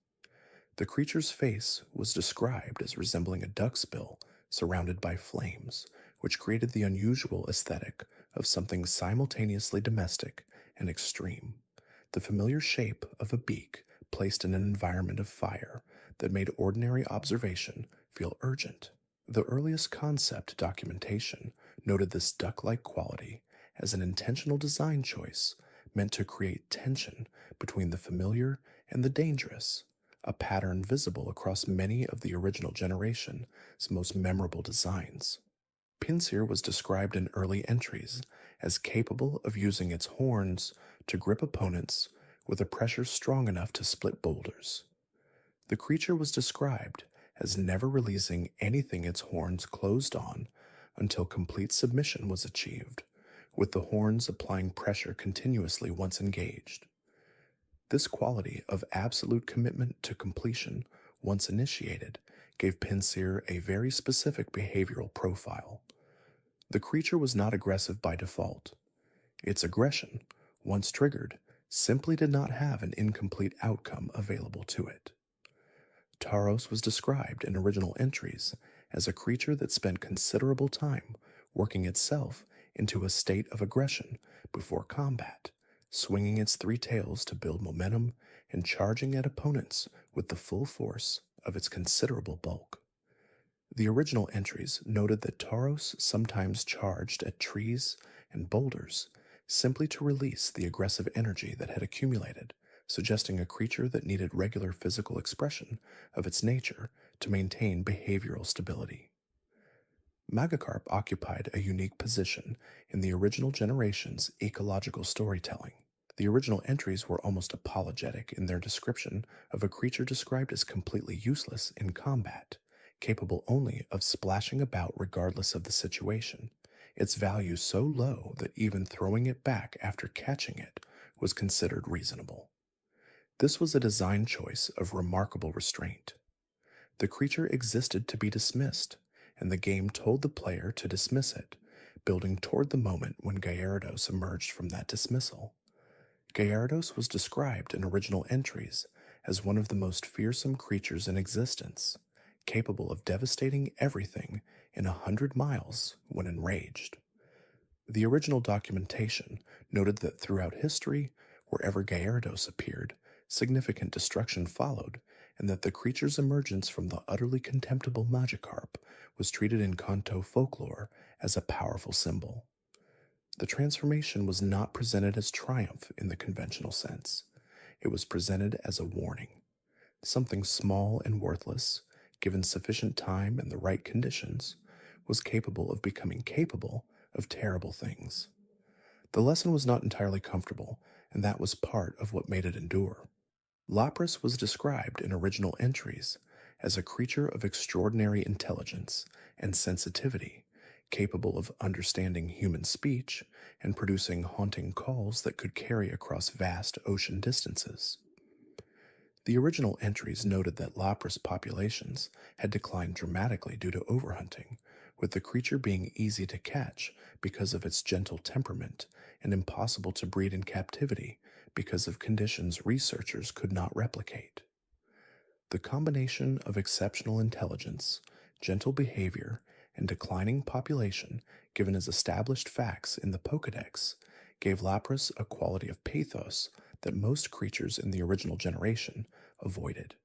The creature's face was described as resembling a duck's bill surrounded by flames, which created the unusual aesthetic of something simultaneously domestic and extreme, the familiar shape of a beak placed in an environment of fire that made ordinary observation feel urgent. The earliest concept documentation noted this duck-like quality as an intentional design choice meant to create tension between the familiar and the dangerous, a pattern visible across many of the original generation's most memorable designs. Pinsir was described in early entries as capable of using its horns to grip opponents with a pressure strong enough to split boulders. The creature was described as never releasing anything its horns closed on until complete submission was achieved, with the horns applying pressure continuously once engaged. This quality of absolute commitment to completion, once initiated, gave Pinsir a very specific behavioral profile. The creature was not aggressive by default. Its aggression, once triggered, simply did not have an incomplete outcome available to it. Tauros was described in original entries as a creature that spent considerable time working itself into a state of aggression before combat, swinging its three tails to build momentum and charging at opponents with the full force of its considerable bulk. The original entries noted that Tauros sometimes charged at trees and boulders simply to release the aggressive energy that had accumulated, suggesting a creature that needed regular physical expression of its nature to maintain behavioral stability. Magikarp occupied a unique position in the original generation's ecological storytelling. The original entries were almost apologetic in their description of a creature described as completely useless in combat, capable only of splashing about regardless of the situation, its value so low that even throwing it back after catching it was considered reasonable. This was a design choice of remarkable restraint. The creature existed to be dismissed, and the game told the player to dismiss it, building toward the moment when Gyarados emerged from that dismissal. Gyarados was described in original entries as one of the most fearsome creatures in existence, capable of devastating everything in 100 miles when enraged. The original documentation noted that throughout history, wherever Gyarados appeared, significant destruction followed, and that the creature's emergence from the utterly contemptible Magikarp was treated in Kanto folklore as a powerful symbol. The transformation was not presented as triumph in the conventional sense. It was presented as a warning. Something small and worthless, given sufficient time and the right conditions, was capable of becoming capable of terrible things. The lesson was not entirely comfortable, and that was part of what made it endure. Lapras was described in original entries as a creature of extraordinary intelligence and sensitivity, capable of understanding human speech and producing haunting calls that could carry across vast ocean distances. The original entries noted that Lapras populations had declined dramatically due to overhunting, with the creature being easy to catch because of its gentle temperament and impossible to breed in captivity because of conditions researchers could not replicate. The combination of exceptional intelligence, gentle behavior, and declining population, given as established facts in the Pokédex, gave Lapras a quality of pathos that most creatures in the original generation avoided.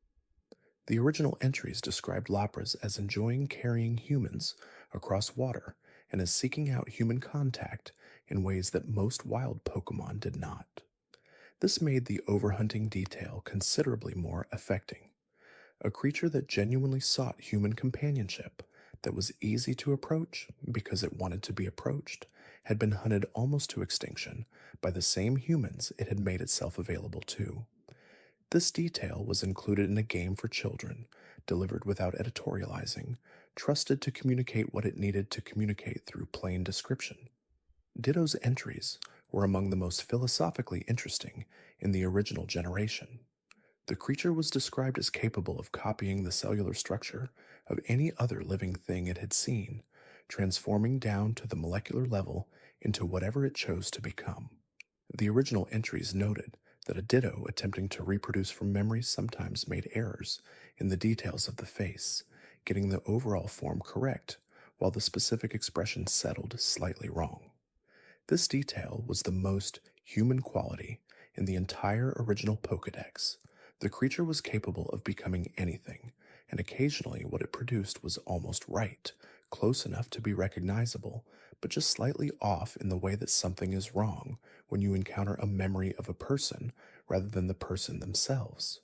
The original entries described Lapras as enjoying carrying humans across water and as seeking out human contact in ways that most wild Pokémon did not. This made the overhunting detail considerably more affecting. A creature that genuinely sought human companionship, that was easy to approach because it wanted to be approached, had been hunted almost to extinction by the same humans it had made itself available to. This detail was included in a game for children, delivered without editorializing, trusted to communicate what it needed to communicate through plain description. Ditto's entries were among the most philosophically interesting in the original generation. The creature was described as capable of copying the cellular structure of any other living thing it had seen, transforming down to the molecular level into whatever it chose to become. The original entries noted that a Ditto attempting to reproduce from memory sometimes made errors in the details of the face, getting the overall form correct, while the specific expression settled slightly wrong. This detail was the most human quality in the entire original Pokédex. The creature was capable of becoming anything, and occasionally what it produced was almost right, close enough to be recognizable, but just slightly off in the way that something is wrong when you encounter a memory of a person rather than the person themselves.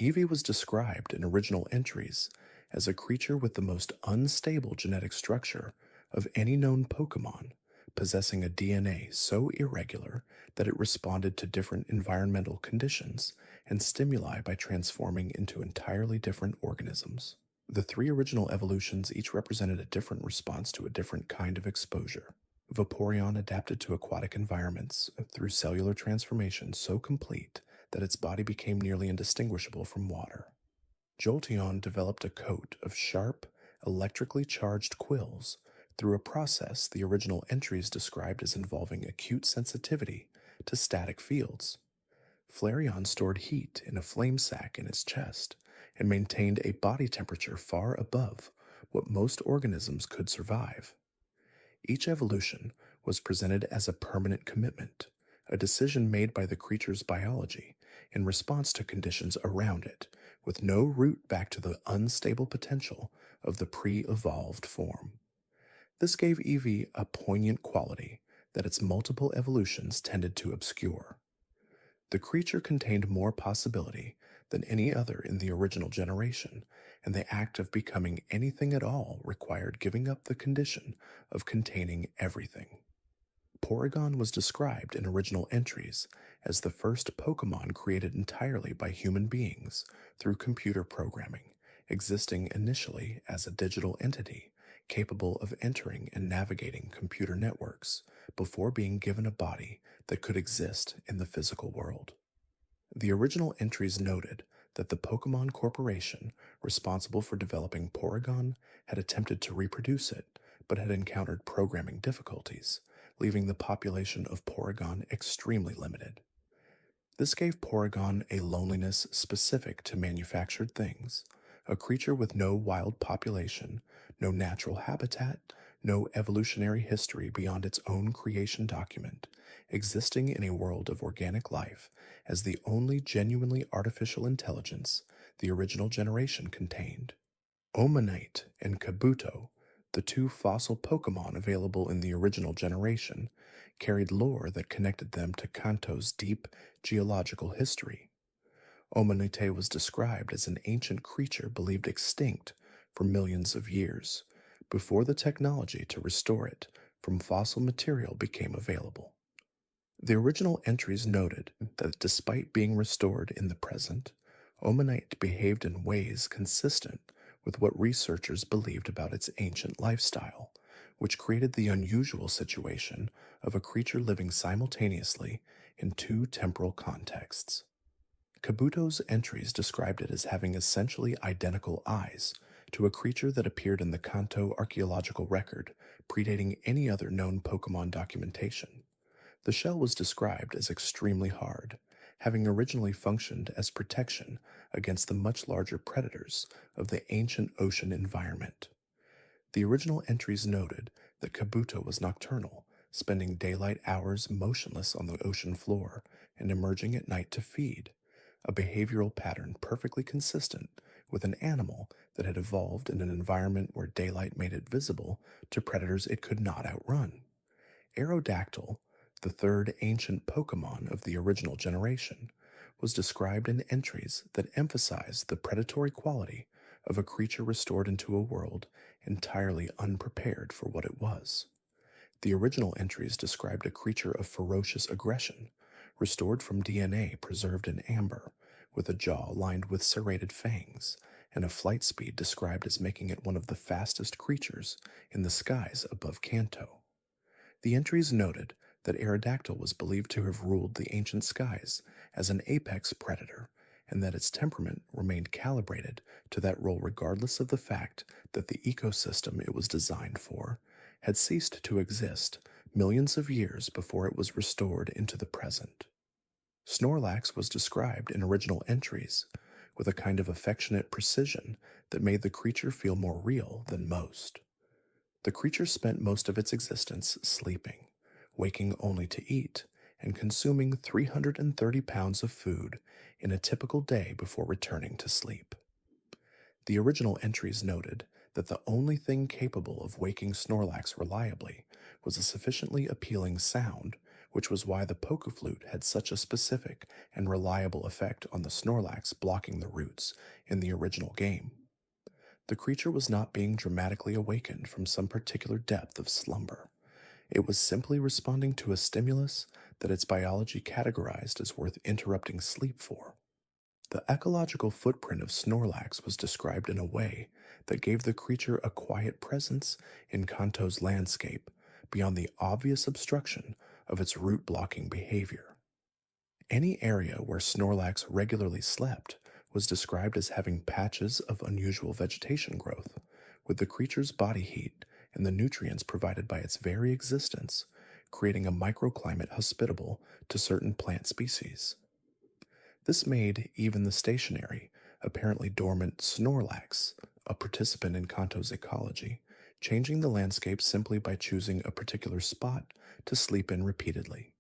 Eevee was described in original entries as a creature with the most unstable genetic structure of any known Pokémon, possessing a DNA so irregular that it responded to different environmental conditions and stimuli by transforming into entirely different organisms. The three original evolutions each represented a different response to a different kind of exposure. Vaporeon adapted to aquatic environments through cellular transformation so complete that its body became nearly indistinguishable from water. Jolteon developed a coat of sharp, electrically charged quills through a process the original entries described as involving acute sensitivity to static fields. Flareon stored heat in a flame sac in its chest and maintained a body temperature far above what most organisms could survive. Each evolution was presented as a permanent commitment, a decision made by the creature's biology in response to conditions around it, with no route back to the unstable potential of the pre evolved form. This gave Eevee a poignant quality that its multiple evolutions tended to obscure. The creature contained more possibility than any other in the original generation, and the act of becoming anything at all required giving up the condition of containing everything. Porygon was described in original entries as the first Pokémon created entirely by human beings through computer programming, existing initially as a digital entity capable of entering and navigating computer networks before being given a body that could exist in the physical world. The original entries noted that the Pokemon Corporation, responsible for developing Porygon, had attempted to reproduce it, but had encountered programming difficulties, leaving the population of Porygon extremely limited. This gave Porygon a loneliness specific to manufactured things, a creature with no wild population, no natural habitat, no evolutionary history beyond its own creation document, existing in a world of organic life as the only genuinely artificial intelligence the original generation contained. Omanite and Kabuto, the two fossil Pokemon available in the original generation, carried lore that connected them to Kanto's deep geological history. Omanite was described as an ancient creature believed extinct for millions of years, before the technology to restore it from fossil material became available. The original entries noted that despite being restored in the present, Omanite behaved in ways consistent with what researchers believed about its ancient lifestyle, which created the unusual situation of a creature living simultaneously in two temporal contexts. Kabuto's entries described it as having essentially identical eyes to a creature that appeared in the Kanto archaeological record, predating any other known Pokemon documentation. The shell was described as extremely hard, having originally functioned as protection against the much larger predators of the ancient ocean environment. The original entries noted that Kabuto was nocturnal, spending daylight hours motionless on the ocean floor and emerging at night to feed, a behavioral pattern perfectly consistent with an animal that had evolved in an environment where daylight made it visible to predators it could not outrun. Aerodactyl, the third ancient Pokemon of the original generation, was described in entries that emphasized the predatory quality of a creature restored into a world entirely unprepared for what it was. The original entries described a creature of ferocious aggression, restored from DNA preserved in amber, with a jaw lined with serrated fangs, and a flight speed described as making it one of the fastest creatures in the skies above Kanto. The entries noted that Aerodactyl was believed to have ruled the ancient skies as an apex predator, and that its temperament remained calibrated to that role regardless of the fact that the ecosystem it was designed for had ceased to exist millions of years before it was restored into the present. Snorlax was described in original entries with a kind of affectionate precision that made the creature feel more real than most. The creature spent most of its existence sleeping, waking only to eat, and consuming 330 pounds of food in a typical day before returning to sleep. The original entries noted that the only thing capable of waking Snorlax reliably was a sufficiently appealing sound, which was why the Pokeflute had such a specific and reliable effect on the Snorlax blocking the roots in the original game. The creature was not being dramatically awakened from some particular depth of slumber. It was simply responding to a stimulus that its biology categorized as worth interrupting sleep for. The ecological footprint of Snorlax was described in a way that gave the creature a quiet presence in Kanto's landscape beyond the obvious obstruction of its root-blocking behavior. Any area where Snorlax regularly slept was described as having patches of unusual vegetation growth, with the creature's body heat and the nutrients provided by its very existence creating a microclimate hospitable to certain plant species. This made even the stationary, apparently dormant Snorlax a participant in Kanto's ecology, changing the landscape simply by choosing a particular spot to sleep in repeatedly.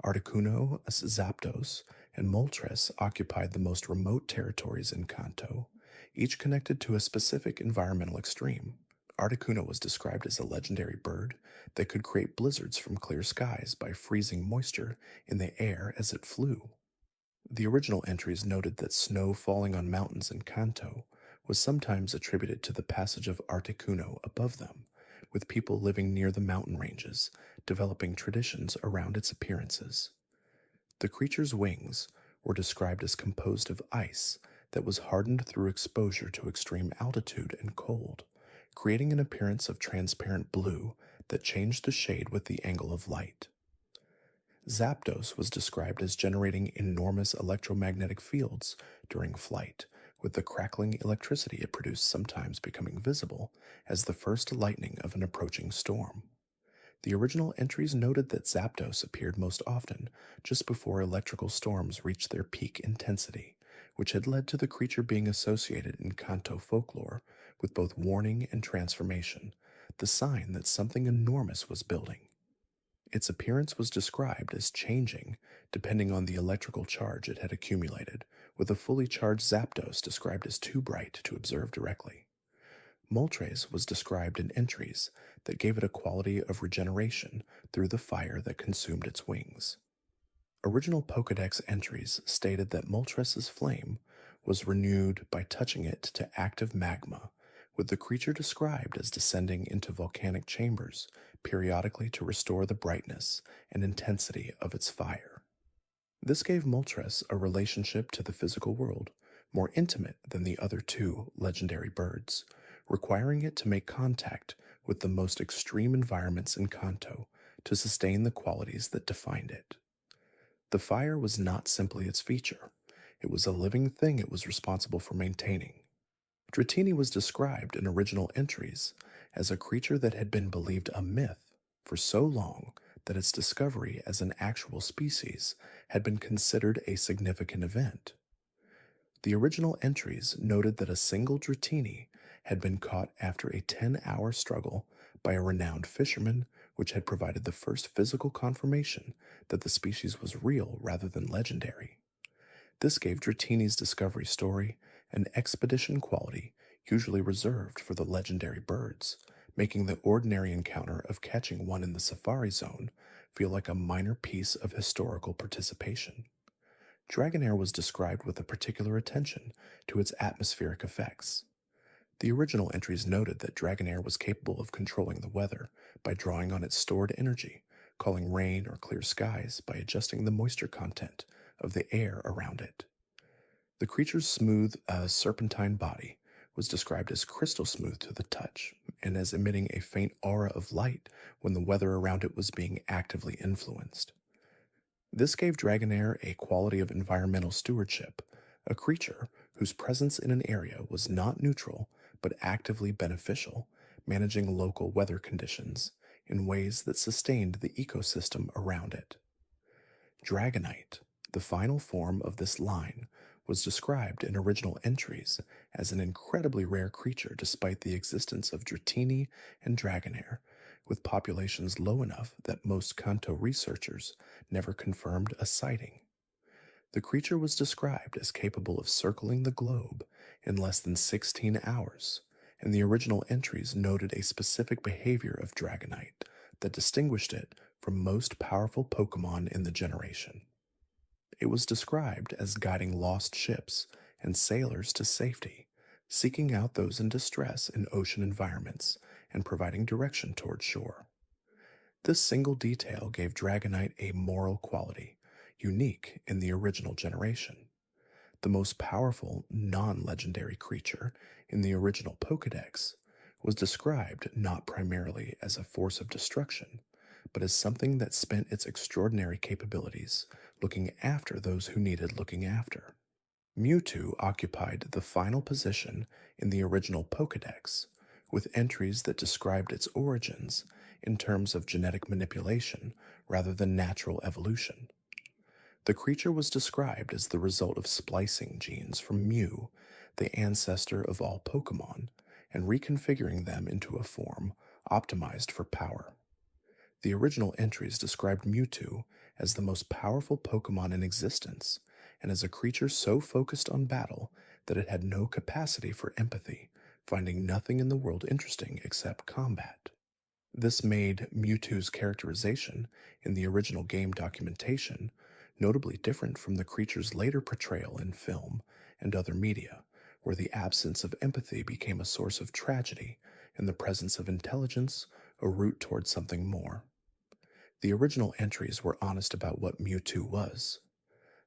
Articuno Zapdos and Moltres occupied the most remote territories in Kanto, each connected to a specific environmental extreme. Articuno was described as a legendary bird that could create blizzards from clear skies by freezing moisture in the air as it flew. The original entries noted that snow falling on mountains in Kanto was sometimes attributed to the passage of Articuno above them, with people living near the mountain ranges developing traditions around its appearances. The creature's wings were described as composed of ice that was hardened through exposure to extreme altitude and cold, creating an appearance of transparent blue that changed the shade with the angle of light. Zapdos was described as generating enormous electromagnetic fields during flight, with the crackling electricity it produced sometimes becoming visible as the first lightning of an approaching storm. The original entries noted that Zapdos appeared most often just before electrical storms reached their peak intensity, which had led to the creature being associated in Kanto folklore with both warning and transformation, the sign that something enormous was building. Its appearance was described as changing depending on the electrical charge it had accumulated, with a fully charged Zapdos described as too bright to observe directly. Moltres was described in entries that gave it a quality of regeneration through the fire that consumed its wings. Original Pokédex entries stated that Moltres' flame was renewed by touching it to active magma, with the creature described as descending into volcanic chambers periodically to restore the brightness and intensity of its fire. This gave Moltres a relationship to the physical world more intimate than the other two legendary birds, requiring it to make contact with the most extreme environments in Kanto to sustain the qualities that defined it. The fire was not simply its feature, it was a living thing it was responsible for maintaining. Dratini was described in original entries as a creature that had been believed a myth for so long that its discovery as an actual species had been considered a significant event. The original entries noted that a single Dratini had been caught after a 10-hour struggle by a renowned fisherman, which had provided the first physical confirmation that the species was real rather than legendary. This gave Dratini's discovery story an expedition quality usually reserved for the legendary birds, making the ordinary encounter of catching one in the safari zone feel like a minor piece of historical participation. Dragonair was described with a particular attention to its atmospheric effects. The original entries noted that Dragonair was capable of controlling the weather by drawing on its stored energy, calling rain or clear skies by adjusting the moisture content of the air around it. The creature's smooth, serpentine body was described as crystal smooth to the touch and as emitting a faint aura of light when the weather around it was being actively influenced. This gave Dragonair a quality of environmental stewardship, a creature whose presence in an area was not neutral but actively beneficial, managing local weather conditions in ways that sustained the ecosystem around it. Dragonite, the final form of this line, was described in original entries as an incredibly rare creature despite the existence of Dratini and Dragonair, with populations low enough that most Kanto researchers never confirmed a sighting. The creature was described as capable of circling the globe in less than 16 hours, and the original entries noted a specific behavior of Dragonite that distinguished it from most powerful Pokémon in the generation. It was described as guiding lost ships and sailors to safety, seeking out those in distress in ocean environments, and providing direction toward shore. This single detail gave Dragonite a moral quality, unique in the original generation. The most powerful non-legendary creature in the original Pokédex was described not primarily as a force of destruction, but as something that spent its extraordinary capabilities looking after those who needed looking after. Mewtwo occupied the final position in the original Pokédex, with entries that described its origins in terms of genetic manipulation rather than natural evolution. The creature was described as the result of splicing genes from Mew, the ancestor of all Pokémon, and reconfiguring them into a form optimized for power. The original entries described Mewtwo as the most powerful Pokémon in existence and as a creature so focused on battle that it had no capacity for empathy, finding nothing in the world interesting except combat. This made Mewtwo's characterization in the original game documentation notably different from the creature's later portrayal in film and other media, where the absence of empathy became a source of tragedy and the presence of intelligence a route towards something more. The original entries were honest about what Mewtwo was: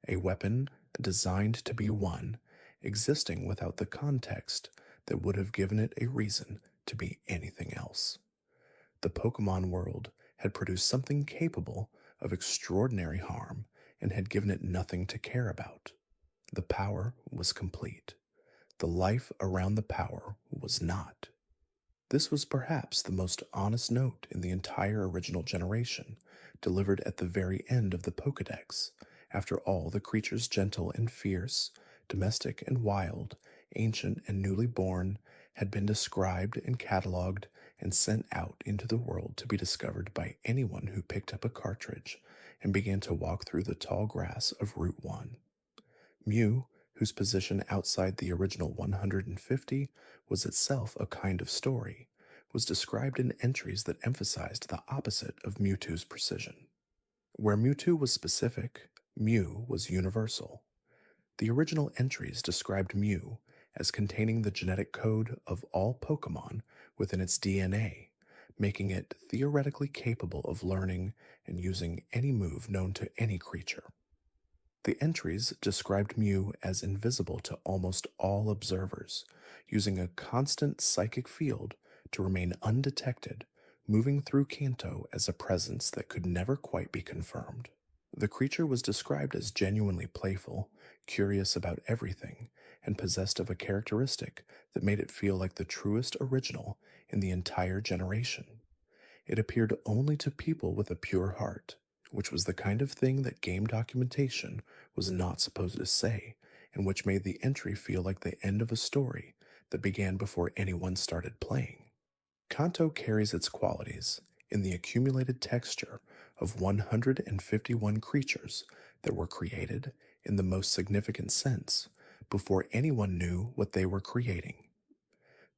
a weapon designed to be won, existing without the context that would have given it a reason to be anything else. The Pokemon world had produced something capable of extraordinary harm and had given it nothing to care about. The power was complete. The life around the power was not. This was perhaps the most honest note in the entire original generation, delivered at the very end of the Pokédex, after all the creatures gentle and fierce, domestic and wild, ancient and newly born, had been described and catalogued and sent out into the world to be discovered by anyone who picked up a cartridge and began to walk through the tall grass of Route 1. Mew, whose position outside the original 150 was itself a kind of story, was described in entries that emphasized the opposite of Mewtwo's precision. Where Mewtwo was specific, Mew was universal. The original entries described Mew as containing the genetic code of all Pokemon within its DNA, making it theoretically capable of learning and using any move known to any creature. The entries described Mew as invisible to almost all observers, using a constant psychic field to remain undetected, moving through Kanto as a presence that could never quite be confirmed. The creature was described as genuinely playful, curious about everything, and possessed of a characteristic that made it feel like the truest original in the entire generation. It appeared only to people with a pure heart, which was the kind of thing that game documentation was not supposed to say, and which made the entry feel like the end of a story that began before anyone started playing. Kanto carries its qualities in the accumulated texture of 151 creatures that were created in the most significant sense before anyone knew what they were creating.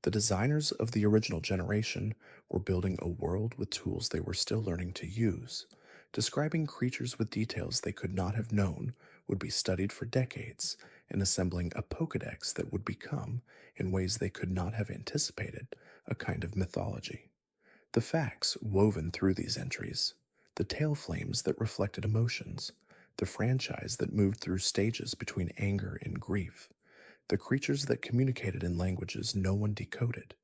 The designers of the original generation were building a world with tools they were still learning to use, describing creatures with details they could not have known would be studied for decades, and assembling a Pokédex that would become, in ways they could not have anticipated, a kind of mythology. The facts woven through these entries, the tail flames that reflected emotions, the franchise that moved through stages between anger and grief, the creatures that communicated in languages no one decoded,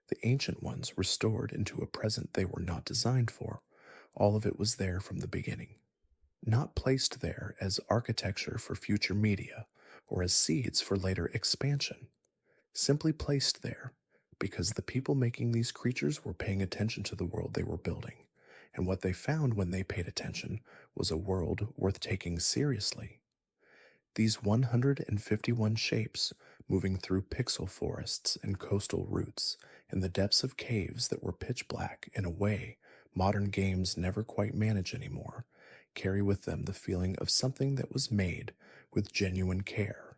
the ancient ones restored into a present they were not designed for. All of it was there from the beginning. Not placed there as architecture for future media or as seeds for later expansion. Simply placed there because the people making these creatures were paying attention to the world they were building, and what they found when they paid attention was a world worth taking seriously. These 151 shapes moving through pixel forests and coastal routes in the depths of caves that were pitch black in a way modern games never quite manage anymore, carry with them the feeling of something that was made with genuine care.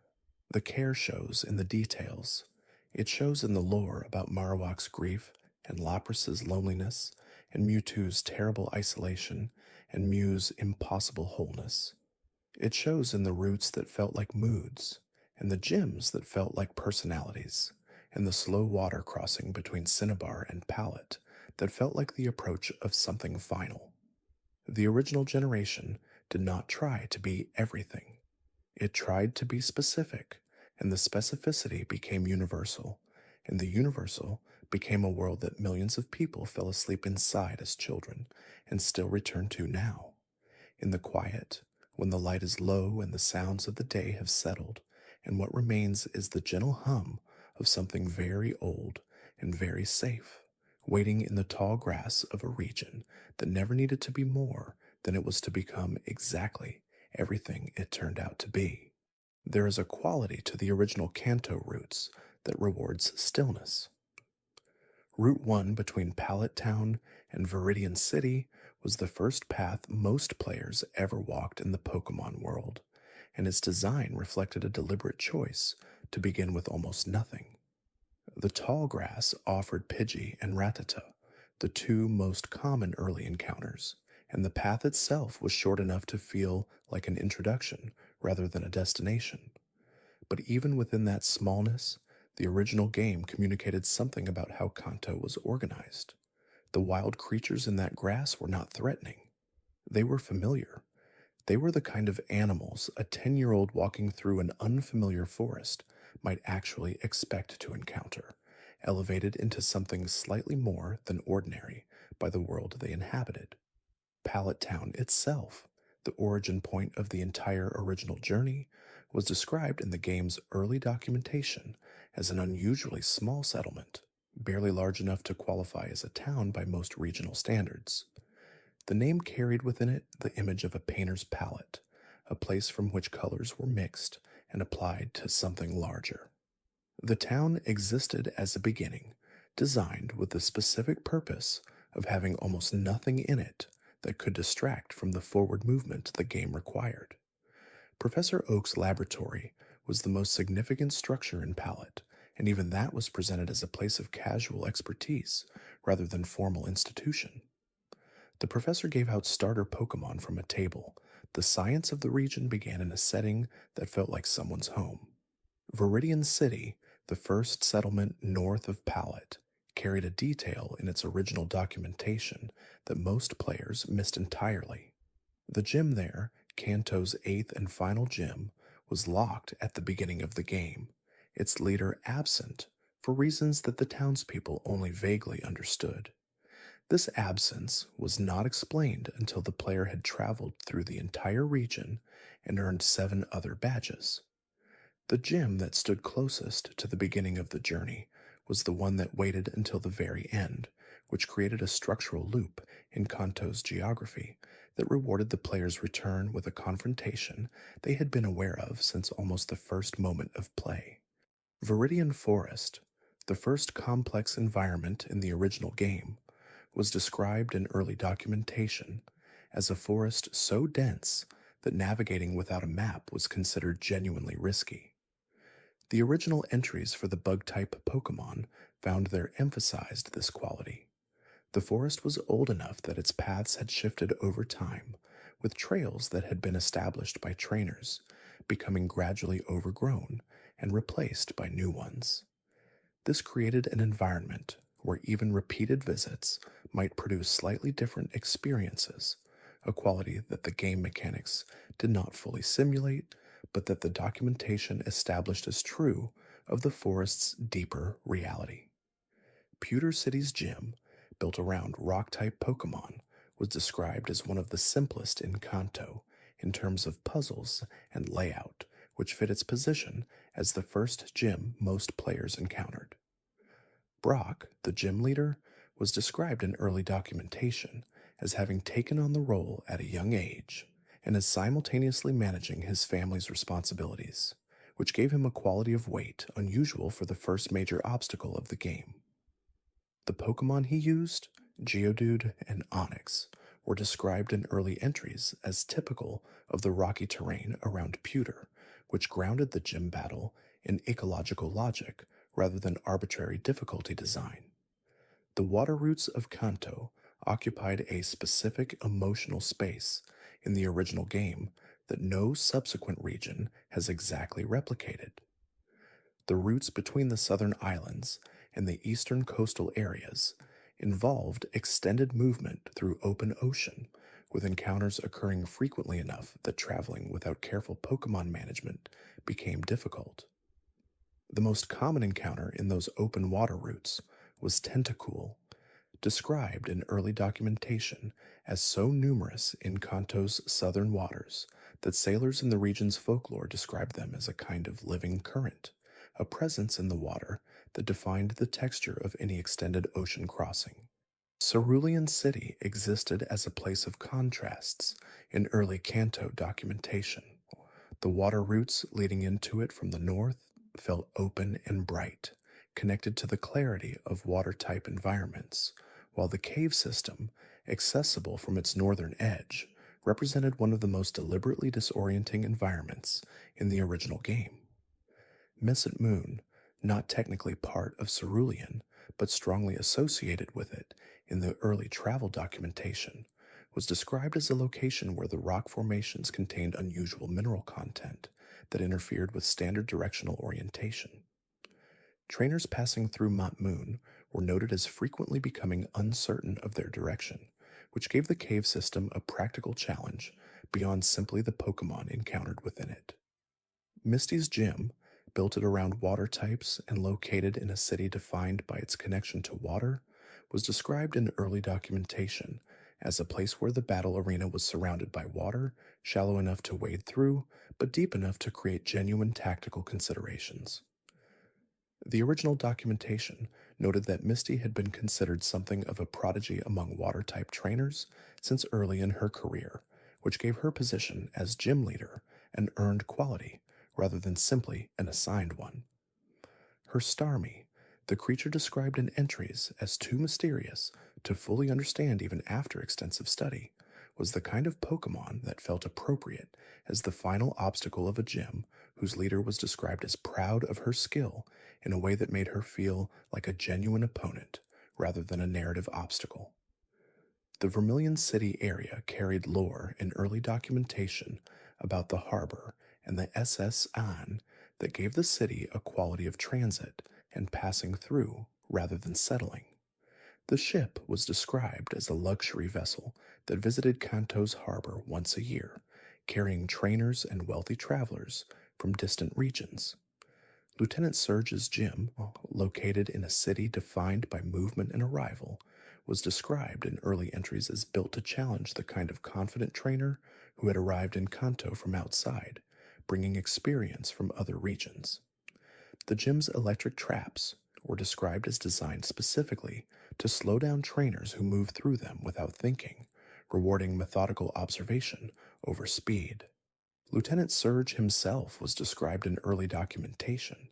The care shows in the details. It shows in the lore about Marowak's grief and Lapras's loneliness and Mewtwo's terrible isolation and Mew's impossible wholeness. It shows in the routes that felt like moods, and the gyms that felt like personalities, and the slow water crossing between Cinnabar and Pallet that felt like the approach of something final. The original generation did not try to be everything. It tried to be specific, and the specificity became universal, and the universal became a world that millions of people fell asleep inside as children and still return to now. In the quiet, when the light is low and the sounds of the day have settled, and what remains is the gentle hum of something very old and very safe, waiting in the tall grass of a region that never needed to be more than it was to become exactly everything it turned out to be. There is a quality to the original Kanto routes that rewards stillness. Route 1 between Pallet Town and Viridian City was the first path most players ever walked in the Pokemon world, and its design reflected a deliberate choice to begin with almost nothing. The tall grass offered Pidgey and Rattata, the two most common early encounters, and the path itself was short enough to feel like an introduction rather than a destination. But even within that smallness, the original game communicated something about how Kanto was organized. The wild creatures in that grass were not threatening. They were familiar. They were the kind of animals a 10-year-old walking through an unfamiliar forest might actually expect to encounter, elevated into something slightly more than ordinary by the world they inhabited. Pallet Town itself, the origin point of the entire original journey, was described in the game's early documentation as an unusually small settlement, barely large enough to qualify as a town by most regional standards. The name carried within it the image of a painter's palette, a place from which colors were mixed and applied to something larger. The town existed as a beginning, designed with the specific purpose of having almost nothing in it that could distract from the forward movement the game required. Professor Oak's laboratory was the most significant structure in Palette, and even that was presented as a place of casual expertise rather than formal institution. The professor gave out starter Pokemon from a table. The science of the region began in a setting that felt like someone's home. Viridian City, the first settlement north of Palette, carried a detail in its original documentation that most players missed entirely. The gym there, Kanto's eighth and final gym, was locked at the beginning of the game, its leader absent for reasons that the townspeople only vaguely understood. This absence was not explained until the player had traveled through the entire region and earned 7 other badges. The gym that stood closest to the beginning of the journey was the one that waited until the very end, which created a structural loop in Kanto's geography that rewarded the player's return with a confrontation they had been aware of since almost the first moment of play. Viridian Forest, the first complex environment in the original game, was described in early documentation as a forest so dense that navigating without a map was considered genuinely risky. The original entries for the bug-type Pokémon found there emphasized this quality. The forest was old enough that its paths had shifted over time, with trails that had been established by trainers becoming gradually overgrown and replaced by new ones. This created an environment where even repeated visits might produce slightly different experiences, a quality that the game mechanics did not fully simulate, but that the documentation established as true of the forest's deeper reality. Pewter City's gym, built around rock-type Pokémon, was described as one of the simplest in Kanto in terms of puzzles and layout, which fit its position as the first gym most players encountered. Brock, the gym leader, was described in early documentation as having taken on the role at a young age and as simultaneously managing his family's responsibilities, which gave him a quality of weight unusual for the first major obstacle of the game. The Pokemon he used, Geodude and Onix, were described in early entries as typical of the rocky terrain around Pewter, which grounded the gym battle in ecological logic rather than arbitrary difficulty design. The water roots of Kanto occupied a specific emotional space in the original game that no subsequent region has exactly replicated. The routes between the southern islands and the eastern coastal areas involved extended movement through open ocean, with encounters occurring frequently enough that traveling without careful Pokemon management became difficult. The most common encounter in those open water routes was Tentacool, described in early documentation as so numerous in Kanto's southern waters that sailors in the region's folklore described them as a kind of living current, a presence in the water that defined the texture of any extended ocean crossing. Cerulean City existed as a place of contrasts in early Kanto documentation. The water routes leading into it from the north felt open and bright, connected to the clarity of water-type environments, while the cave system, accessible from its northern edge, represented one of the most deliberately disorienting environments in the original game. Missant Moon, not technically part of Cerulean, but strongly associated with it in the early travel documentation, was described as a location where the rock formations contained unusual mineral content that interfered with standard directional orientation. Trainers passing through Mont Moon were noted as frequently becoming uncertain of their direction, which gave the cave system a practical challenge beyond simply the Pokemon encountered within it. Misty's gym, built it around water types and located in a city defined by its connection to water, was described in early documentation as a place where the battle arena was surrounded by water, shallow enough to wade through, but deep enough to create genuine tactical considerations. The original documentation noted that Misty had been considered something of a prodigy among water type trainers since early in her career, which gave her position as gym leader an earned quality rather than simply an assigned one. Her Starmie, the creature described in entries as too mysterious to fully understand even after extensive study, was the kind of Pokemon that felt appropriate as the final obstacle of a gym whose leader was described as proud of her skill in a way that made her feel like a genuine opponent rather than a narrative obstacle. The Vermilion City area carried lore and early documentation about the harbor and the SS An that gave the city a quality of transit and passing through rather than settling. The ship was described as a luxury vessel that visited Kanto's harbor once a year, carrying trainers and wealthy travelers from distant regions. Lieutenant Surge's gym, located in a city defined by movement and arrival, was described in early entries as built to challenge the kind of confident trainer who had arrived in Kanto from outside, bringing experience from other regions. The gym's electric traps were described as designed specifically to slow down trainers who move through them without thinking, rewarding methodical observation over speed. Lieutenant Surge himself was described in early documentation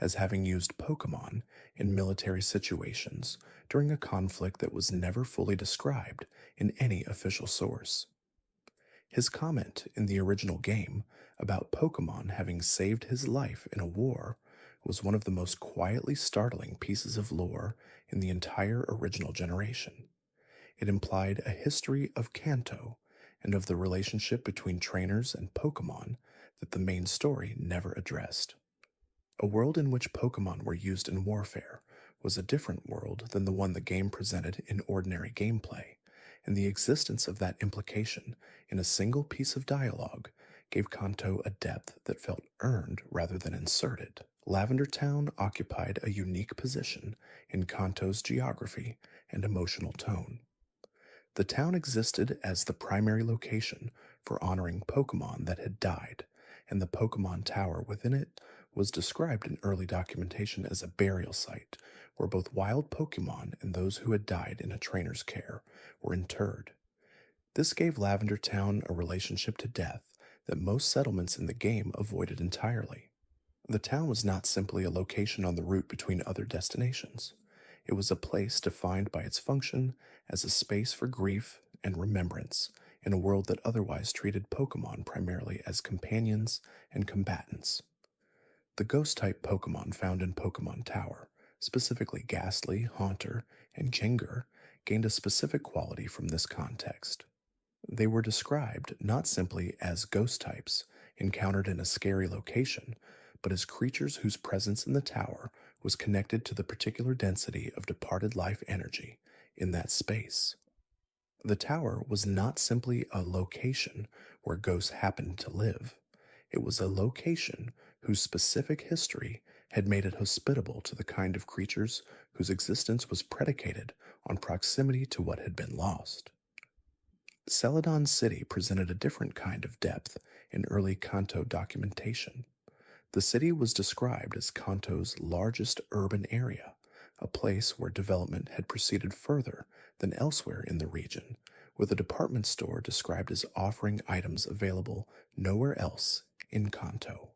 as having used Pokemon in military situations during a conflict that was never fully described in any official source. His comment in the original game about Pokemon having saved his life in a war was one of the most quietly startling pieces of lore in the entire original generation. It implied a history of Kanto and of the relationship between trainers and Pokemon that the main story never addressed. A world in which Pokemon were used in warfare was a different world than the one the game presented in ordinary gameplay, and the existence of that implication in a single piece of dialogue gave Kanto a depth that felt earned rather than inserted. Lavender Town occupied a unique position in Kanto's geography and emotional tone. The town existed as the primary location for honoring Pokemon that had died, and the Pokemon Tower within it was described in early documentation as a burial site where both wild Pokemon and those who had died in a trainer's care were interred. This gave Lavender Town a relationship to death that most settlements in the game avoided entirely. The town was not simply a location on the route between other destinations. It was a place defined by its function as a space for grief and remembrance in a world that otherwise treated Pokemon primarily as companions and combatants. The ghost-type Pokemon found in Pokemon Tower, specifically Ghastly, Haunter, and Gengar, gained a specific quality from this context. They were described not simply as ghost types encountered in a scary location, but as creatures whose presence in the tower was connected to the particular density of departed life energy in that space. The tower was not simply a location where ghosts happened to live. It was a location whose specific history had made it hospitable to the kind of creatures whose existence was predicated on proximity to what had been lost. Celadon City presented a different kind of depth in early Kanto documentation. The city was described as Kanto's largest urban area, a place where development had proceeded further than elsewhere in the region, with a department store described as offering items available nowhere else in Kanto.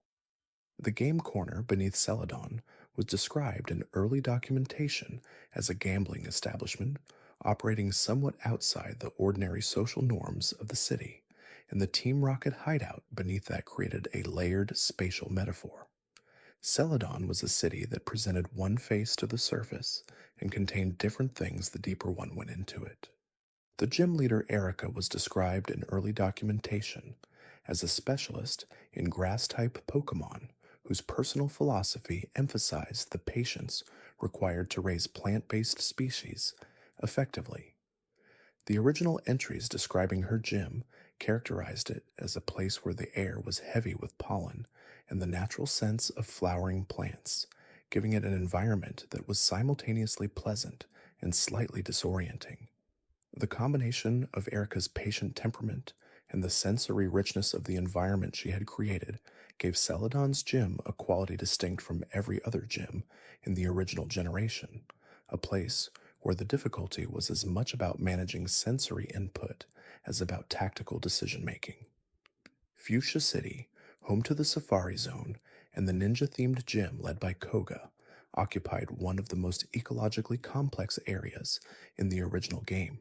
The game corner beneath Celadon was described in early documentation as a gambling establishment operating somewhat outside the ordinary social norms of the city, and the Team Rocket hideout beneath that created a layered spatial metaphor. Celadon was a city that presented one face to the surface and contained different things the deeper one went into it. The gym leader Erica was described in early documentation as a specialist in grass type Pokémon whose personal philosophy emphasized the patience required to raise plant based species effectively. The original entries describing her gym characterized it as a place where the air was heavy with pollen and the natural sense of flowering plants, giving it an environment that was simultaneously pleasant and slightly disorienting. The combination of Erica's patient temperament and the sensory richness of the environment she had created gave Celadon's gym a quality distinct from every other gym in the original generation, a place where the difficulty was as much about managing sensory input as about tactical decision making. Fuchsia City, home to the Safari Zone and the ninja themed gym led by Koga, occupied one of the most ecologically complex areas in the original game.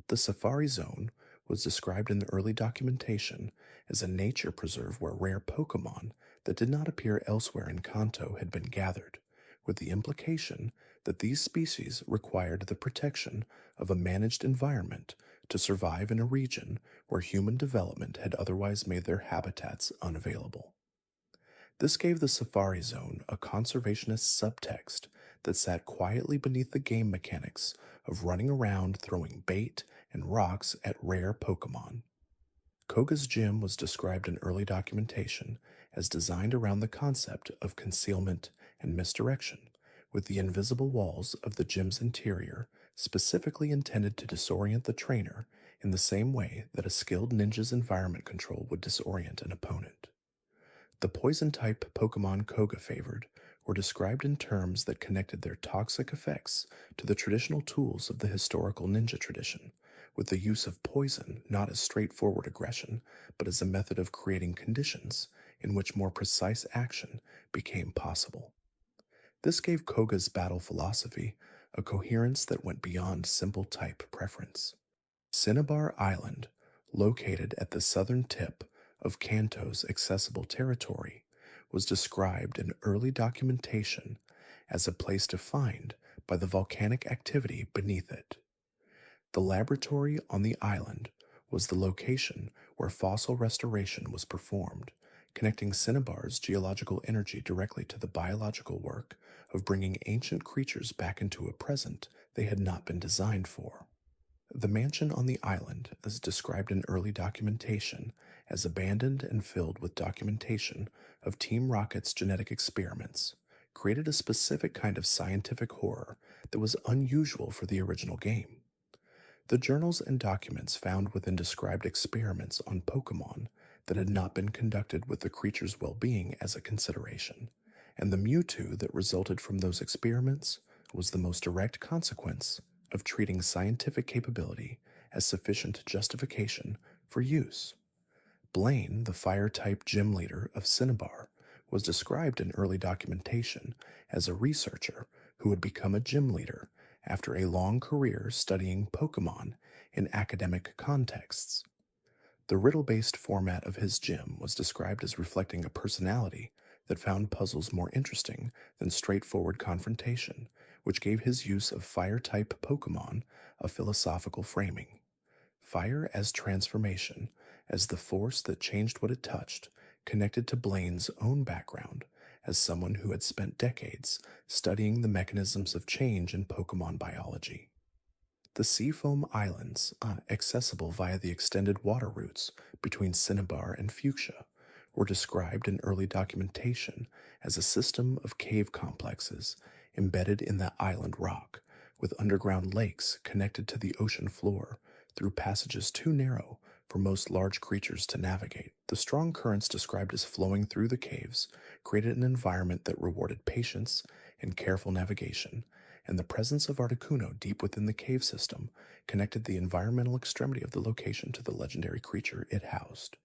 The Safari Zone was described in the early documentation as a nature preserve where rare Pokémon that did not appear elsewhere in Kanto had been gathered, with the implication that these species required the protection of a managed environment to survive in a region where human development had otherwise made their habitats unavailable. This gave the Safari Zone a conservationist subtext that sat quietly beneath the game mechanics of running around throwing bait and rocks at rare Pokémon. Koga's gym was described in early documentation as designed around the concept of concealment and misdirection, with the invisible walls of the gym's interior specifically intended to disorient the trainer in the same way that a skilled ninja's environment control would disorient an opponent. The poison-type Pokémon Koga favored were described in terms that connected their toxic effects to the traditional tools of the historical ninja tradition, with the use of poison not as straightforward aggression, but as a method of creating conditions in which more precise action became possible. This gave Koga's battle philosophy a coherence that went beyond simple type preference. Cinnabar Island, located at the southern tip of Kanto's accessible territory, was described in early documentation as a place defined by the volcanic activity beneath it. The laboratory on the island was the location where fossil restoration was performed, connecting Cinnabar's geological energy directly to the biological work of bringing ancient creatures back into a present they had not been designed for. The mansion on the island is described in early documentation as abandoned and filled with documentation of Team Rocket's genetic experiments, created a specific kind of scientific horror that was unusual for the original game. The journals and documents found within described experiments on Pokémon that had not been conducted with the creature's well-being as a consideration, and the Mewtwo that resulted from those experiments was the most direct consequence of treating scientific capability as sufficient justification for use. Blaine, the fire-type gym leader of Cinnabar, was described in early documentation as a researcher who would become a gym leader after a long career studying Pokémon in academic contexts. The riddle-based format of his gym was described as reflecting a personality that found puzzles more interesting than straightforward confrontation, which gave his use of fire-type Pokémon a philosophical framing. Fire as transformation, as the force that changed what it touched, connected to Blaine's own background as someone who had spent decades studying the mechanisms of change in Pokémon biology. The Seafoam Islands, accessible via the extended water routes between Cinnabar and Fuchsia, were described in early documentation as a system of cave complexes embedded in the island rock, with underground lakes connected to the ocean floor through passages too narrow for most large creatures to navigate. The strong currents described as flowing through the caves created an environment that rewarded patience and careful navigation, and the presence of Articuno deep within the cave system connected the environmental extremity of the location to the legendary creature it housed.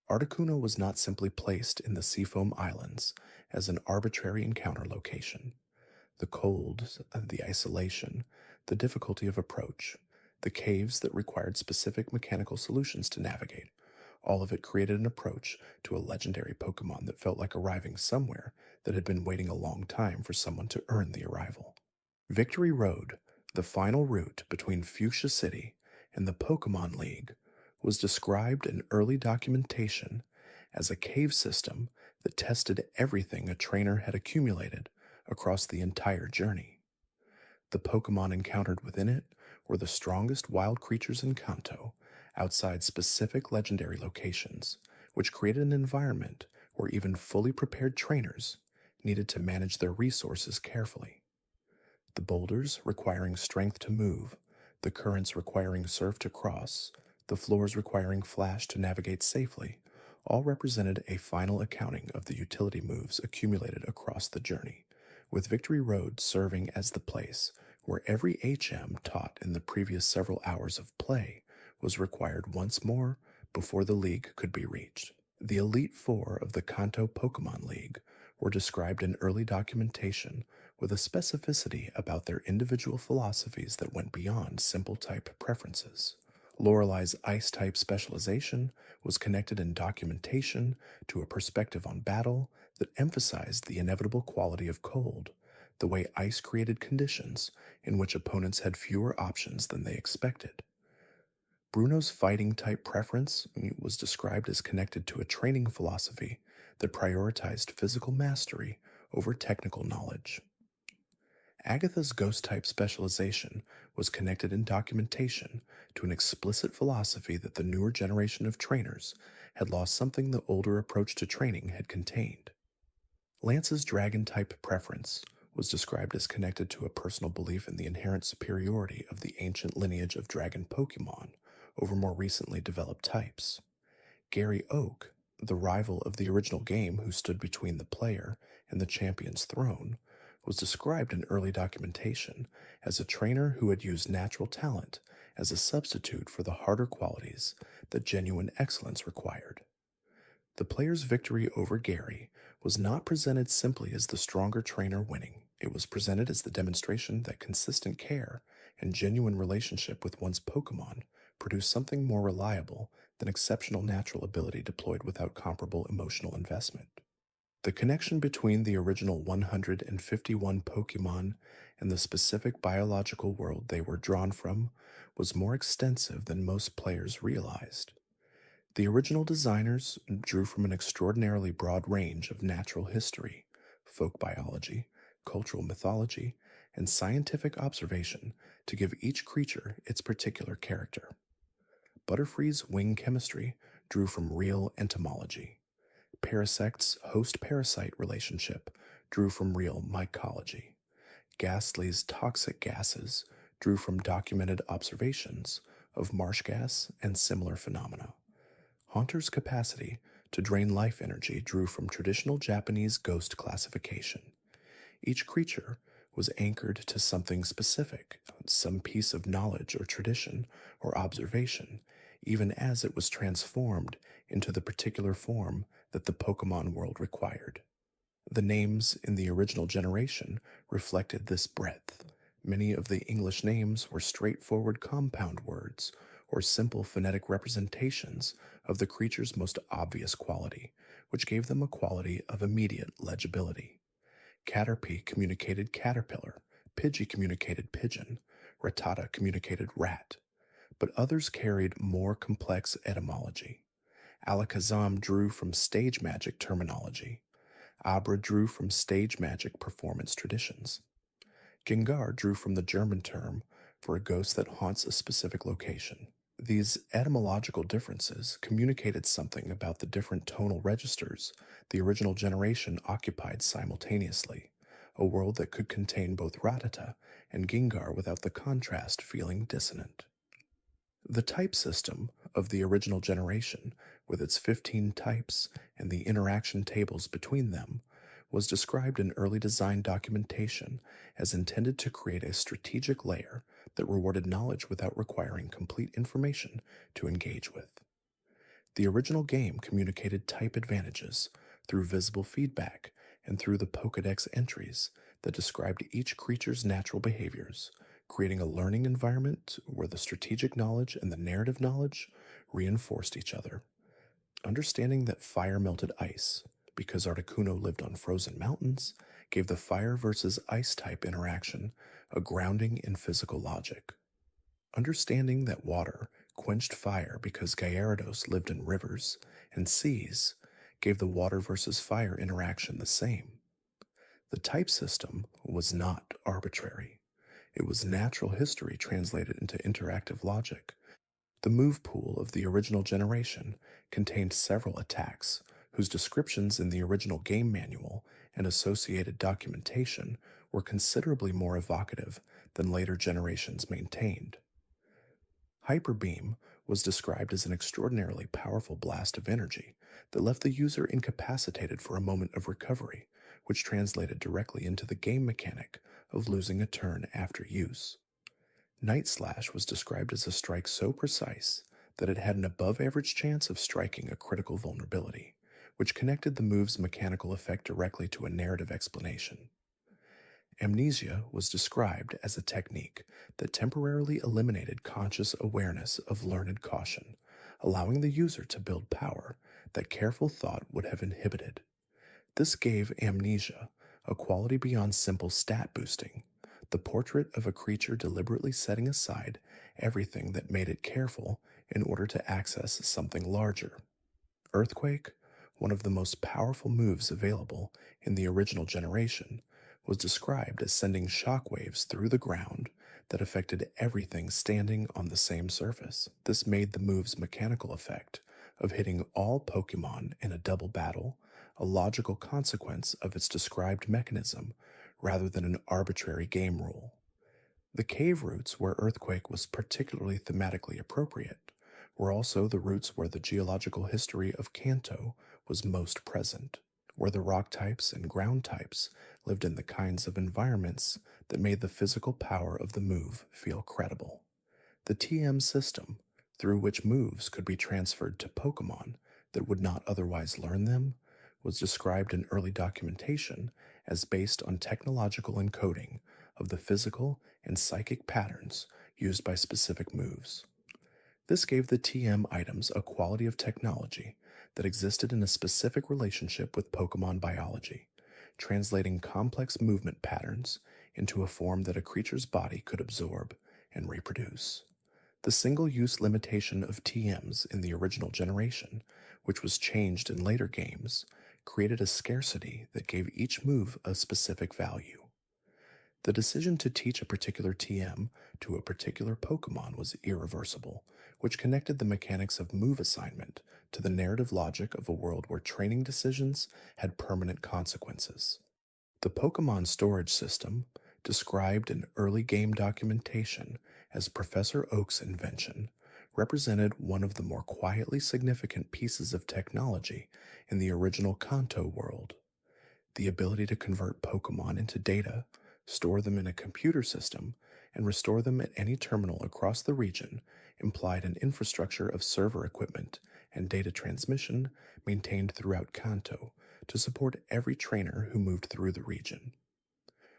Articuno was not simply placed in the Seafoam Islands as an arbitrary encounter location. The cold, the isolation, the difficulty of approach, the caves that required specific mechanical solutions to navigate All of it created an approach to a legendary Pokemon that felt like arriving somewhere that had been waiting a long time for someone to earn the arrival. Victory Road, the final route between Fuchsia City and the Pokemon League, was described in early documentation as a cave system that tested everything a trainer had accumulated across the entire journey. The Pokemon encountered within it were the strongest wild creatures in Kanto, outside specific legendary locations, which created an environment where even fully prepared trainers needed to manage their resources carefully. The boulders requiring strength to move, the currents requiring surf to cross, the floors requiring flash to navigate safely, all represented a final accounting of the utility moves accumulated across the journey, with Victory Road serving as the place where every HM taught in the previous several hours of play was required once more before the league could be reached. The Elite Four of the Kanto Pokemon League were described in early documentation with a specificity about their individual philosophies that went beyond simple type preferences. Lorelei's Ice-type specialization was connected in documentation to a perspective on battle that emphasized the inevitable quality of cold, the way ice created conditions in which opponents had fewer options than they expected. Bruno's fighting-type preference was described as connected to a training philosophy that prioritized physical mastery over technical knowledge. Agatha's ghost-type specialization was connected in documentation to an explicit philosophy that the newer generation of trainers had lost something the older approach to training had contained. Lance's dragon-type preference was described as connected to a personal belief in the inherent superiority of the ancient lineage of dragon Pokémon over more recently developed types. Gary Oak, the rival of the original game who stood between the player and the champion's throne, was described in early documentation as a trainer who had used natural talent as a substitute for the harder qualities that genuine excellence required. The player's victory over Gary was not presented simply as the stronger trainer winning. It was presented as the demonstration that consistent care and genuine relationship with one's Pokemon produce something more reliable than exceptional natural ability deployed without comparable emotional investment. The connection between the original 151 Pokemon and the specific biological world they were drawn from was more extensive than most players realized. The original designers drew from an extraordinarily broad range of natural history, folk biology, cultural mythology, and scientific observation to give each creature its particular character. Butterfree's wing chemistry drew from real entomology. Parasect's host-parasite relationship drew from real mycology. Ghastly's toxic gases drew from documented observations of marsh gas and similar phenomena. Haunter's capacity to drain life energy drew from traditional Japanese ghost classification. Each creature was anchored to something specific, some piece of knowledge or tradition or observation, even as it was transformed into the particular form that the Pokemon world required. The names in the original generation reflected this breadth. Many of the English names were straightforward compound words or simple phonetic representations of the creature's most obvious quality, which gave them a quality of immediate legibility. Caterpie communicated caterpillar, Pidgey communicated pigeon, Rattata communicated rat, but others carried more complex etymology. Alakazam drew from stage magic terminology. Abra drew from stage magic performance traditions. Gengar drew from the German term for a ghost that haunts a specific location. These etymological differences communicated something about the different tonal registers the original generation occupied simultaneously, a world that could contain both Rattata and Gengar without the contrast feeling dissonant. The type system of the original generation, with its 15 types and the interaction tables between them, was described in early design documentation as intended to create a strategic layer that rewarded knowledge without requiring complete information to engage with. The original game communicated type advantages through visible feedback and through the Pokédex entries that described each creature's natural behaviors, creating a learning environment where the strategic knowledge and the narrative knowledge reinforced each other. Understanding that fire melted ice, because Articuno lived on frozen mountains, gave the fire versus ice type interaction a grounding in physical logic. Understanding that water quenched fire because Gyarados lived in rivers and seas gave the water versus fire interaction the same. The type system was not arbitrary. It was natural history translated into interactive logic. The move pool of the original generation contained several attacks whose descriptions in the original game manual and associated documentation were considerably more evocative than later generations maintained. Hyper Beam was described as an extraordinarily powerful blast of energy that left the user incapacitated for a moment of recovery, which translated directly into the game mechanic of losing a turn after use. Night Slash was described as a strike so precise that it had an above average chance of striking a critical vulnerability, which connected the move's mechanical effect directly to a narrative explanation. Amnesia was described as a technique that temporarily eliminated conscious awareness of learned caution, allowing the user to build power that careful thought would have inhibited. This gave Amnesia a quality beyond simple stat boosting, the portrait of a creature deliberately setting aside everything that made it careful in order to access something larger. Earthquake, one of the most powerful moves available in the original generation, was described as sending shockwaves through the ground that affected everything standing on the same surface. This made the move's mechanical effect of hitting all Pokémon in a double battle a logical consequence of its described mechanism rather than an arbitrary game rule. The cave routes where Earthquake was particularly thematically appropriate were also the routes where the geological history of Kanto was most present, where the rock types and ground types lived in the kinds of environments that made the physical power of the move feel credible. The TM system, through which moves could be transferred to Pokémon that would not otherwise learn them, was described in early documentation as based on technological encoding of the physical and psychic patterns used by specific moves. This gave the TM items a quality of technology that existed in a specific relationship with Pokémon biology, translating complex movement patterns into a form that a creature's body could absorb and reproduce. The single-use limitation of TMs in the original generation, which was changed in later games, created a scarcity that gave each move a specific value. The decision to teach a particular TM to a particular Pokémon was irreversible, which connected the mechanics of move assignment to the narrative logic of a world where training decisions had permanent consequences. The Pokémon storage system, described in early game documentation as Professor Oak's invention, represented one of the more quietly significant pieces of technology in the original Kanto world. The ability to convert Pokémon into data, store them in a computer system, and restore them at any terminal across the region implied an infrastructure of server equipment and data transmission maintained throughout Kanto to support every trainer who moved through the region.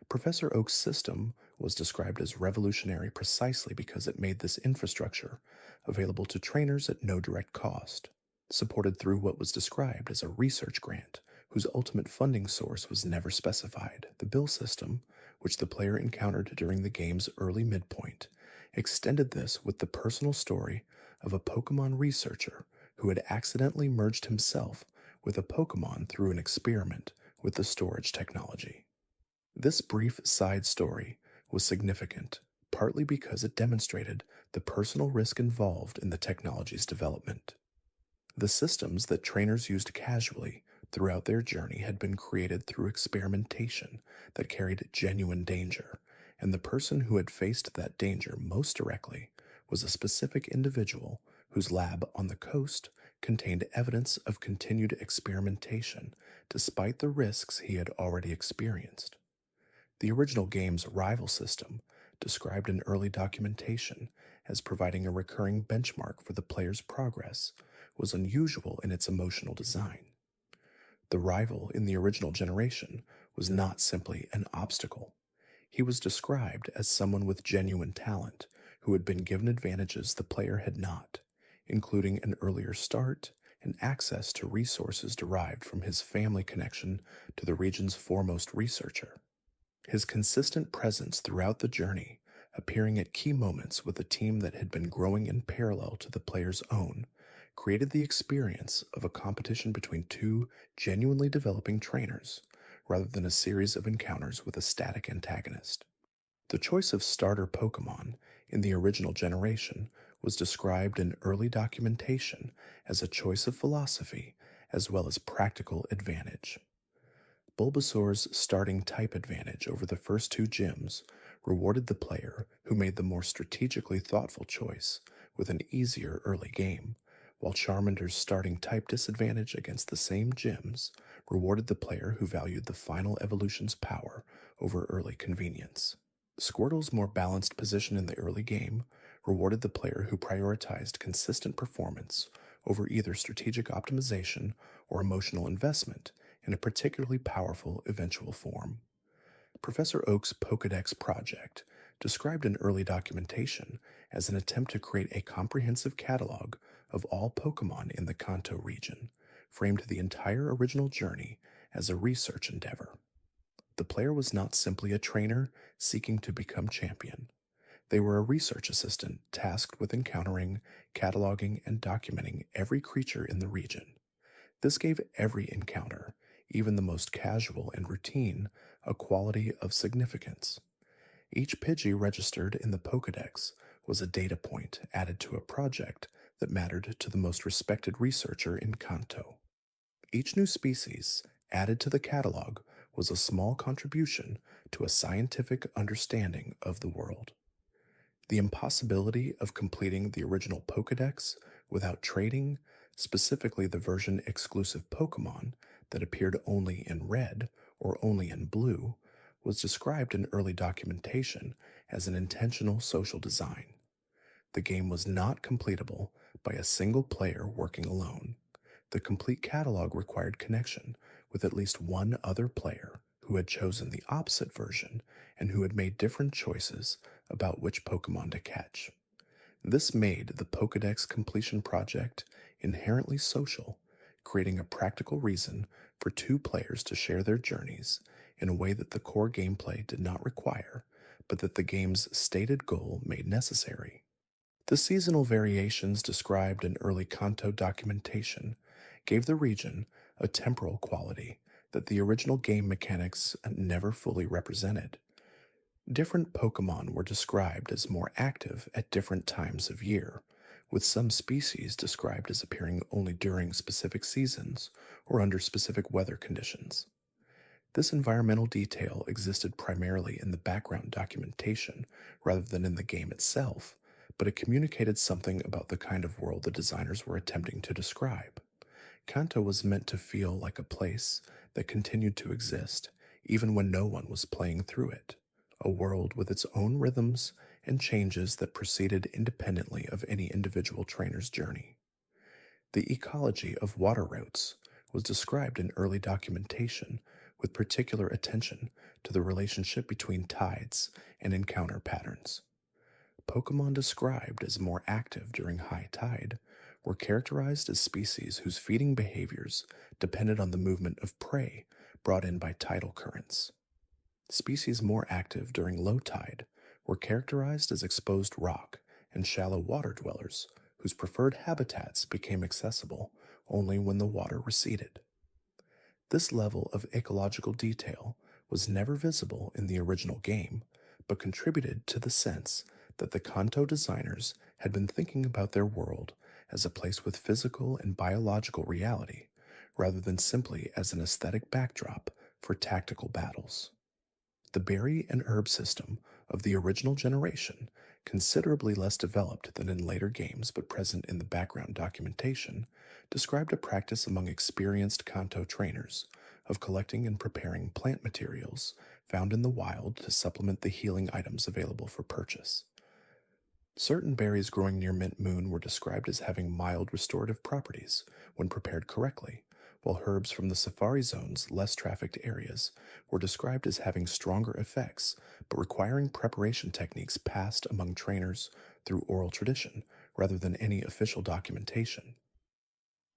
Professor Oak's system was described as revolutionary precisely because it made this infrastructure available to trainers at no direct cost, supported through what was described as a research grant whose ultimate funding source was never specified. The bill system, which the player encountered during the game's early midpoint, extended this with the personal story of a Pokémon researcher who had accidentally merged himself with a Pokémon through an experiment with the storage technology. This brief side story was significant, partly because it demonstrated the personal risk involved in the technology's development. The systems that trainers used casually throughout their journey had been created through experimentation that carried genuine danger, and the person who had faced that danger most directly was a specific individual whose lab on the coast contained evidence of continued experimentation despite the risks he had already experienced. The original game's rival system, described in early documentation as providing a recurring benchmark for the player's progress, was unusual in its emotional design. The rival in the original generation was not simply an obstacle. He was described as someone with genuine talent who had been given advantages the player had not, including an earlier start and access to resources derived from his family connection to the region's foremost researcher. His consistent presence throughout the journey, appearing at key moments with a team that had been growing in parallel to the player's own, created the experience of a competition between two genuinely developing trainers, rather than a series of encounters with a static antagonist. The choice of starter Pokemon in the original generation was described in early documentation as a choice of philosophy as well as practical advantage. Bulbasaur's starting type advantage over the first two gyms rewarded the player who made the more strategically thoughtful choice with an easier early game, while Charmander's starting type disadvantage against the same gyms rewarded the player who valued the final evolution's power over early convenience. Squirtle's more balanced position in the early game rewarded the player who prioritized consistent performance over either strategic optimization or emotional investment in a particularly powerful eventual form. Professor Oak's Pokédex project, described in early documentation as an attempt to create a comprehensive catalog of all Pokémon in the Kanto region, framed the entire original journey as a research endeavor. The player was not simply a trainer seeking to become champion. They were a research assistant tasked with encountering, cataloging, and documenting every creature in the region. This gave every encounter, even the most casual and routine, a quality of significance. Each Pidgey registered in the Pokédex was a data point added to a project that mattered to the most respected researcher in Kanto. Each new species added to the catalog was a small contribution to a scientific understanding of the world. The impossibility of completing the original Pokédex without trading, specifically the version exclusive Pokémon that appeared only in red or only in blue, was described in early documentation as an intentional social design. The game was not completable by a single player working alone. The complete catalog required connection with at least one other player who had chosen the opposite version and who had made different choices about which Pokemon to catch. This made the Pokédex completion project inherently social, creating a practical reason for two players to share their journeys in a way that the core gameplay did not require, but that the game's stated goal made necessary. The seasonal variations described in early Kanto documentation gave the region a temporal quality that the original game mechanics never fully represented. Different Pokemon were described as more active at different times of year, with some species described as appearing only during specific seasons or under specific weather conditions. This environmental detail existed primarily in the background documentation rather than in the game itself, but it communicated something about the kind of world the designers were attempting to describe. Kanto was meant to feel like a place that continued to exist even when no one was playing through it, a world with its own rhythms and changes that proceeded independently of any individual trainer's journey. The ecology of water routes was described in early documentation with particular attention to the relationship between tides and encounter patterns. Pokemon described as more active during high tide were characterized as species whose feeding behaviors depended on the movement of prey brought in by tidal currents. Species more active during low tide were characterized as exposed rock and shallow water dwellers whose preferred habitats became accessible only when the water receded. This level of ecological detail was never visible in the original game, but contributed to the sense that the Kanto designers had been thinking about their world as a place with physical and biological reality, rather than simply as an aesthetic backdrop for tactical battles. The berry and herb system of the original generation, considerably less developed than in later games but present in the background documentation, described a practice among experienced Kanto trainers of collecting and preparing plant materials found in the wild to supplement the healing items available for purchase. Certain berries growing near Mint Moon were described as having mild restorative properties when prepared correctly, while herbs from the Safari Zone's less trafficked areas were described as having stronger effects but requiring preparation techniques passed among trainers through oral tradition rather than any official documentation.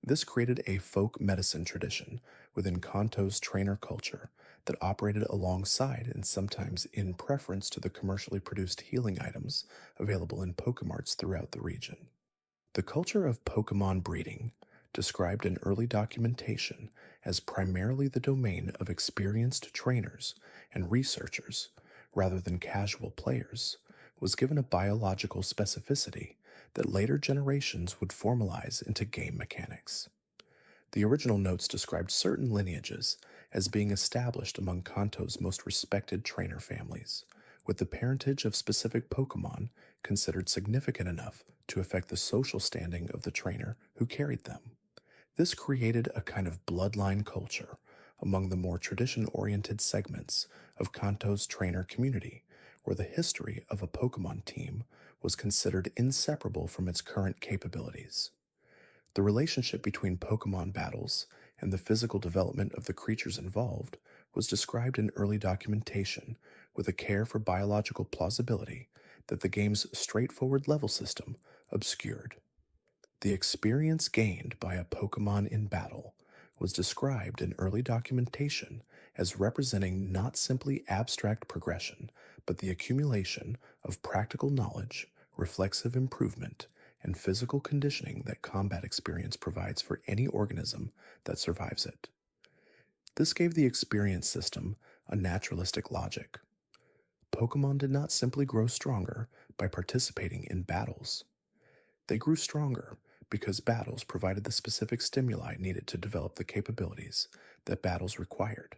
This created a folk medicine tradition within Kanto's trainer culture that operated alongside and sometimes in preference to the commercially produced healing items available in Pokemarts throughout the region. The culture of Pokemon breeding, described in early documentation as primarily the domain of experienced trainers and researchers rather than casual players, was given a biological specificity that later generations would formalize into game mechanics. The original notes described certain lineages as being established among Kanto's most respected trainer families, with the parentage of specific Pokemon considered significant enough to affect the social standing of the trainer who carried them. This created a kind of bloodline culture among the more tradition-oriented segments of Kanto's trainer community, where the history of a Pokemon team was considered inseparable from its current capabilities. The relationship between Pokemon battles and the physical development of the creatures involved was described in early documentation with a care for biological plausibility that the game's straightforward level system obscured. The experience gained by a Pokemon in battle was described in early documentation as representing not simply abstract progression, but the accumulation of practical knowledge, reflexive improvement, and physical conditioning that combat experience provides for any organism that survives it. This gave the experience system a naturalistic logic. Pokemon did not simply grow stronger by participating in battles. They grew stronger because battles provided the specific stimuli needed to develop the capabilities that battles required.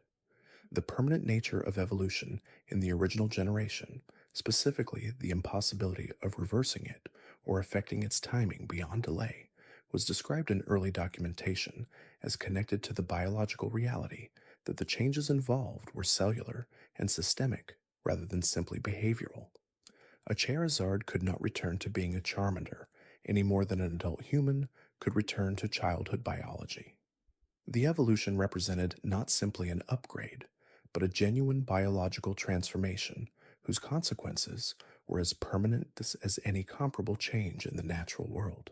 The permanent nature of evolution in the original generation, specifically the impossibility of reversing it or affecting its timing beyond delay, was described in early documentation as connected to the biological reality that the changes involved were cellular and systemic rather than simply behavioral. A Charizard could not return to being a Charmander any more than an adult human could return to childhood biology. The evolution represented not simply an upgrade, but a genuine biological transformation whose consequences were as permanent as any comparable change in the natural world.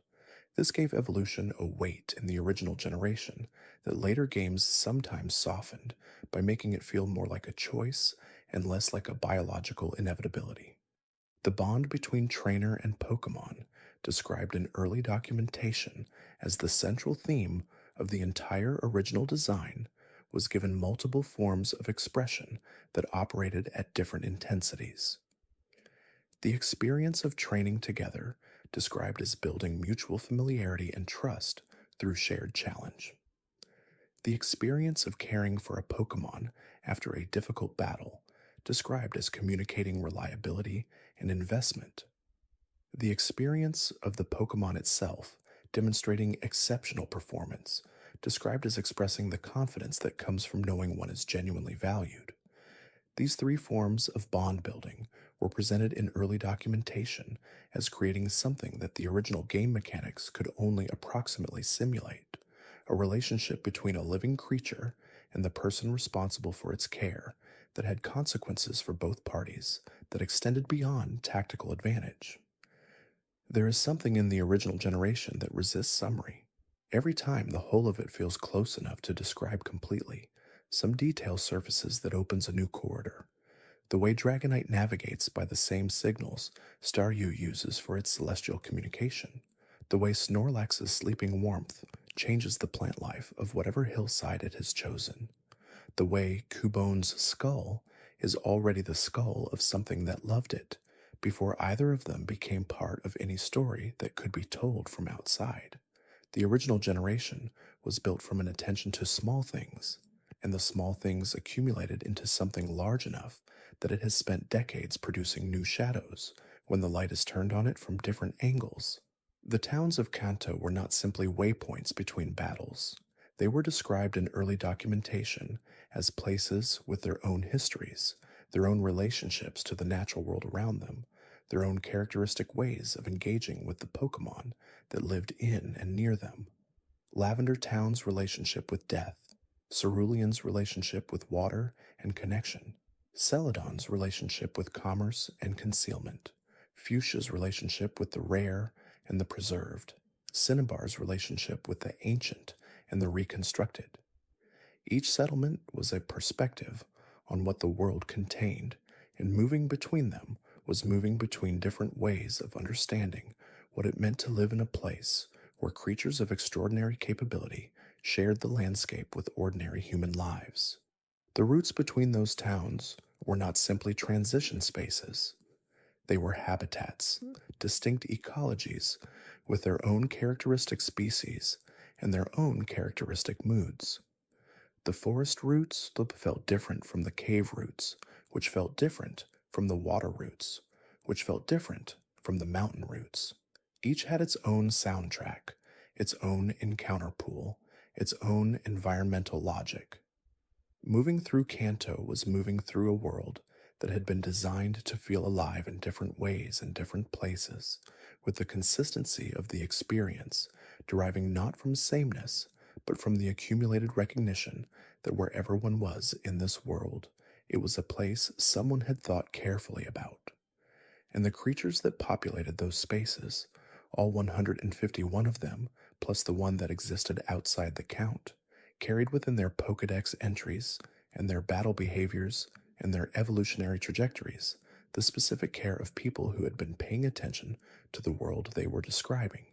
This gave evolution a weight in the original generation that later games sometimes softened by making it feel more like a choice and less like a biological inevitability. The bond between trainer and Pokemon, described in early documentation as the central theme of the entire original design, was given multiple forms of expression that operated at different intensities. The experience of training together, described as building mutual familiarity and trust through shared challenge. The experience of caring for a Pokemon after a difficult battle, described as communicating reliability and investment. The experience of the Pokemon itself, demonstrating exceptional performance, described as expressing the confidence that comes from knowing one is genuinely valued. These three forms of bond building were presented in early documentation as creating something that the original game mechanics could only approximately simulate, a relationship between a living creature and the person responsible for its care that had consequences for both parties that extended beyond tactical advantage. There is something in the original generation that resists summary. Every time the whole of it feels close enough to describe completely, some detail surfaces that opens a new corridor. The way Dragonite navigates by the same signals Staryu uses for its celestial communication. The way Snorlax's sleeping warmth changes the plant life of whatever hillside it has chosen. The way Kubone's skull is already the skull of something that loved it, before either of them became part of any story that could be told from outside. The original generation was built from an attention to small things, and the small things accumulated into something large enough that it has spent decades producing new shadows when the light is turned on it from different angles. The towns of Kanto were not simply waypoints between battles. They were described in early documentation as places with their own histories, their own relationships to the natural world around them, their own characteristic ways of engaging with the Pokemon that lived in and near them. Lavender Town's relationship with death, Cerulean's relationship with water and connection, Celadon's relationship with commerce and concealment, Fuchsia's relationship with the rare and the preserved, Cinnabar's relationship with the ancient and the reconstructed. Each settlement was a perspective on what the world contained, and moving between them was moving between different ways of understanding what it meant to live in a place where creatures of extraordinary capability shared the landscape with ordinary human lives. The routes between those towns were not simply transition spaces, they were habitats, distinct ecologies with their own characteristic species and their own characteristic moods. The forest routes felt different from the cave routes, which felt different from the water routes, which felt different from the mountain routes. Each had its own soundtrack, its own encounter pool, its own environmental logic. Moving through Kanto was moving through a world that had been designed to feel alive in different ways in different places, with the consistency of the experience deriving not from sameness, but from the accumulated recognition that wherever one was in this world, it was a place someone had thought carefully about. And the creatures that populated those spaces, all 151 of them, plus the one that existed outside the count, carried within their Pokedex entries and their battle behaviors and their evolutionary trajectories the specific care of people who had been paying attention to the world they were describing.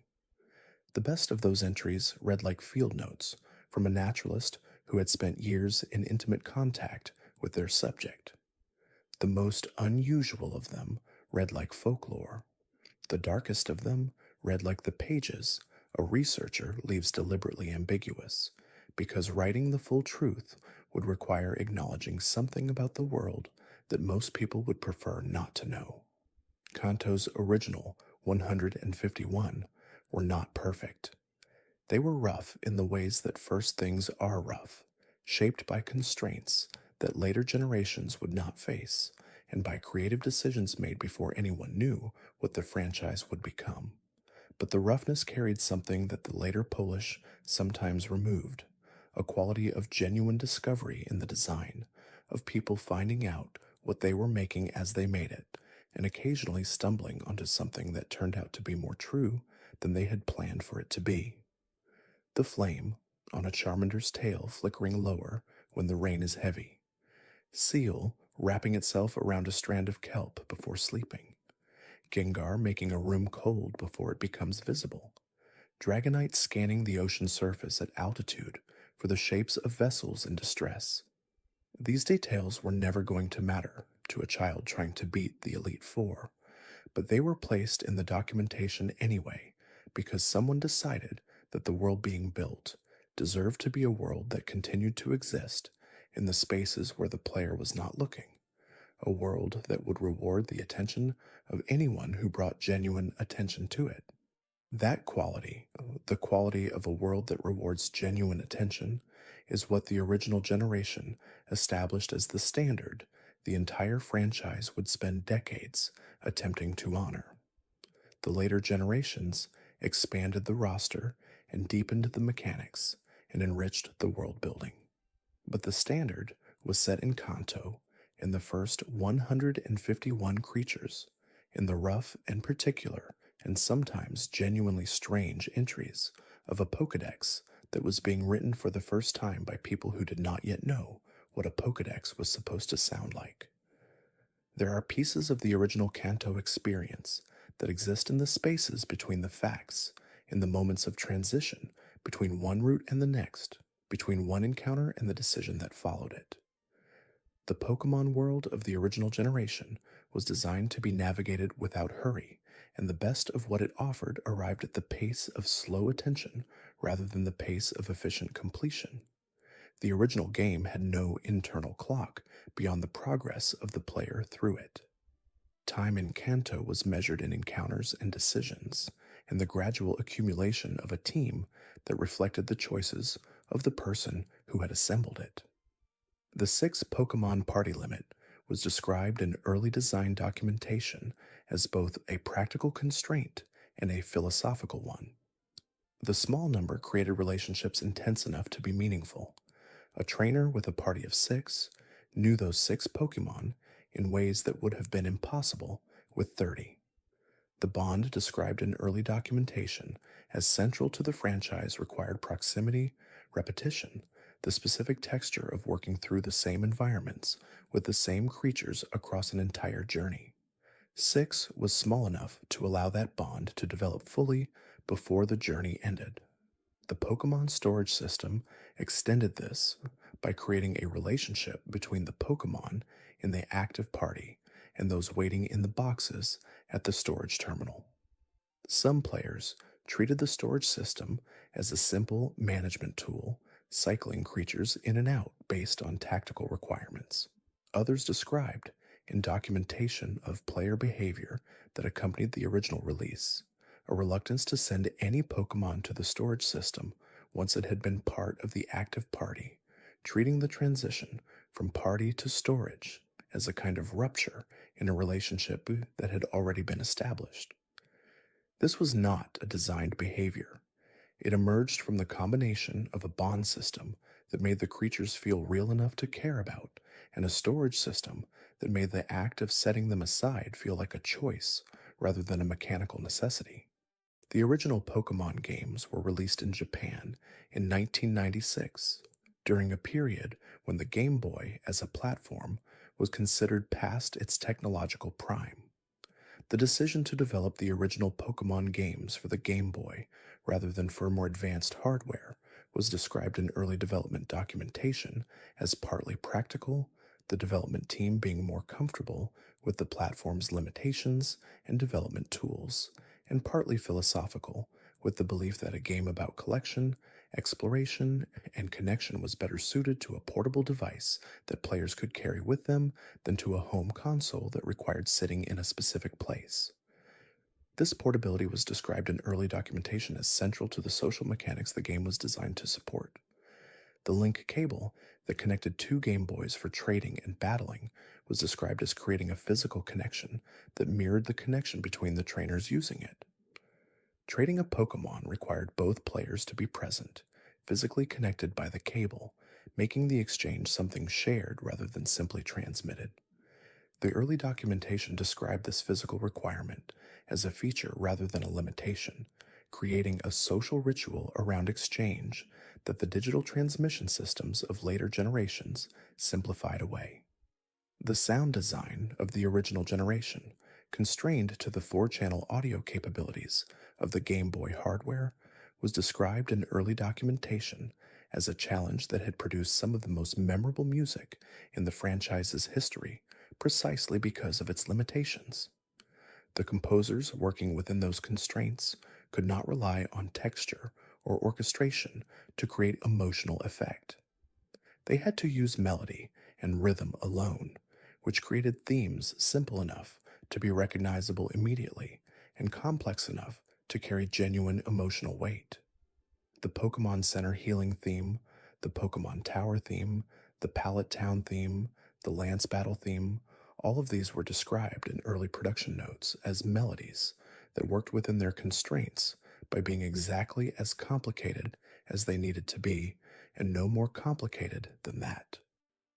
The best of those entries read like field notes from a naturalist who had spent years in intimate contact with their subject. The most unusual of them read like folklore. The darkest of them read like the pages a researcher leaves deliberately ambiguous, because writing the full truth would require acknowledging something about the world that most people would prefer not to know. Kanto's original 151 were not perfect. They were rough in the ways that first things are rough, shaped by constraints that later generations would not face, and by creative decisions made before anyone knew what the franchise would become. But the roughness carried something that the later Polish sometimes removed, a quality of genuine discovery in the design, of people finding out what they were making as they made it, and occasionally stumbling onto something that turned out to be more true than they had planned for it to be. The flame on a Charmander's tail flickering lower when the rain is heavy. Seal wrapping itself around a strand of kelp before sleeping. Gengar making a room cold before it becomes visible. Dragonite scanning the ocean surface at altitude for the shapes of vessels in distress. These details were never going to matter to a child trying to beat the Elite Four, but they were placed in the documentation anyway because someone decided that the world being built deserved to be a world that continued to exist in the spaces where the player was not looking, a world that would reward the attention of anyone who brought genuine attention to it. That quality, the quality of a world that rewards genuine attention, is what the original generation established as the standard the entire franchise would spend decades attempting to honor. The later generations expanded the roster and deepened the mechanics and enriched the world building. But the standard was set in Kanto in the first 151 creatures, in the rough and particular and sometimes genuinely strange entries of a Pokedex that was being written for the first time by people who did not yet know what a Pokedex was supposed to sound like. There are pieces of the original Kanto experience that exist in the spaces between the facts, in the moments of transition between one route and the next, between one encounter and the decision that followed it. The Pokémon world of the original generation was designed to be navigated without hurry, and the best of what it offered arrived at the pace of slow attention rather than the pace of efficient completion. The original game had no internal clock beyond the progress of the player through it. Time in Kanto was measured in encounters and decisions, and the gradual accumulation of a team that reflected the choices of the person who had assembled it. The 6 Pokémon party limit was described in early design documentation as both a practical constraint and a philosophical one. The small number created relationships intense enough to be meaningful. A trainer with a party of 6 knew those 6 Pokémon in ways that would have been impossible with 30. The bond described in early documentation as central to the franchise required proximity, repetition, the specific texture of working through the same environments with the same creatures across an entire journey. 6 was small enough to allow that bond to develop fully before the journey ended. The Pokemon storage system extended this by creating a relationship between the Pokemon in the active party and those waiting in the boxes at the storage terminal. Some players treated the storage system as a simple management tool, cycling creatures in and out based on tactical requirements. Others described, in documentation of player behavior that accompanied the original release, a reluctance to send any Pokemon to the storage system once it had been part of the active party, treating the transition from party to storage as a kind of rupture in a relationship that had already been established. This was not a designed behavior. It emerged from the combination of a bond system that made the creatures feel real enough to care about, and a storage system that made the act of setting them aside feel like a choice rather than a mechanical necessity. The original Pokemon games were released in Japan in 1996, during a period when the Game Boy as a platform was considered past its technological prime. The decision to develop the original Pokemon games for the Game Boy rather than for more advanced hardware was described in early development documentation as partly practical, the development team being more comfortable with the platform's limitations and development tools, and partly philosophical, with the belief that a game about collection, exploration, and connection was better suited to a portable device that players could carry with them than to a home console that required sitting in a specific place. This portability was described in early documentation as central to the social mechanics the game was designed to support. The link cable that connected two Game Boys for trading and battling was described as creating a physical connection that mirrored the connection between the trainers using it. Trading a Pokemon required both players to be present, physically connected by the cable, making the exchange something shared rather than simply transmitted. The early documentation described this physical requirement as a feature rather than a limitation, creating a social ritual around exchange that the digital transmission systems of later generations simplified away. The sound design of the original generation, constrained to the 4-channel audio capabilities of the Game Boy hardware, was described in early documentation as a challenge that had produced some of the most memorable music in the franchise's history precisely because of its limitations. The composers working within those constraints could not rely on texture or orchestration to create emotional effect. They had to use melody and rhythm alone, which created themes simple enough to be recognizable immediately and complex enough to carry genuine emotional weight. The Pokemon Center healing theme, the Pokemon Tower theme, the Pallet Town theme, the Lance Battle theme, all of these were described in early production notes as melodies that worked within their constraints by being exactly as complicated as they needed to be, and no more complicated than that.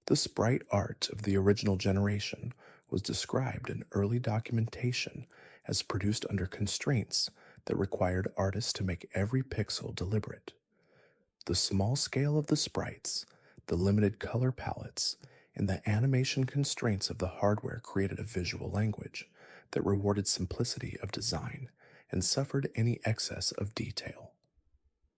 The sprite art of the original generation was described in early documentation as produced under constraints that required artists to make every pixel deliberate. The small scale of the sprites, the limited color palettes, and the animation constraints of the hardware created a visual language that rewarded simplicity of design and suffered any excess of detail.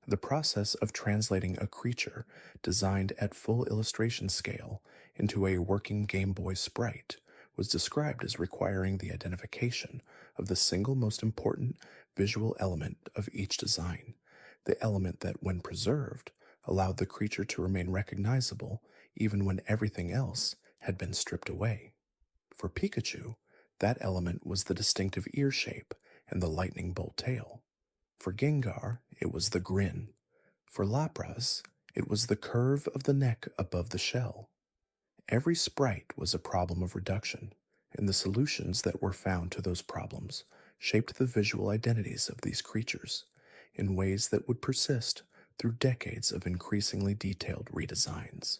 The process of translating a creature designed at full illustration scale into a working Game Boy sprite was described as requiring the identification of the single most important visual element of each design, the element that, when preserved, allowed the creature to remain recognizable even when everything else had been stripped away. For Pikachu, that element was the distinctive ear shape and the lightning bolt tail. For Gengar, it was the grin. For Lapras, it was the curve of the neck above the shell. Every sprite was a problem of reduction, and the solutions that were found to those problems shaped the visual identities of these creatures in ways that would persist through decades of increasingly detailed redesigns.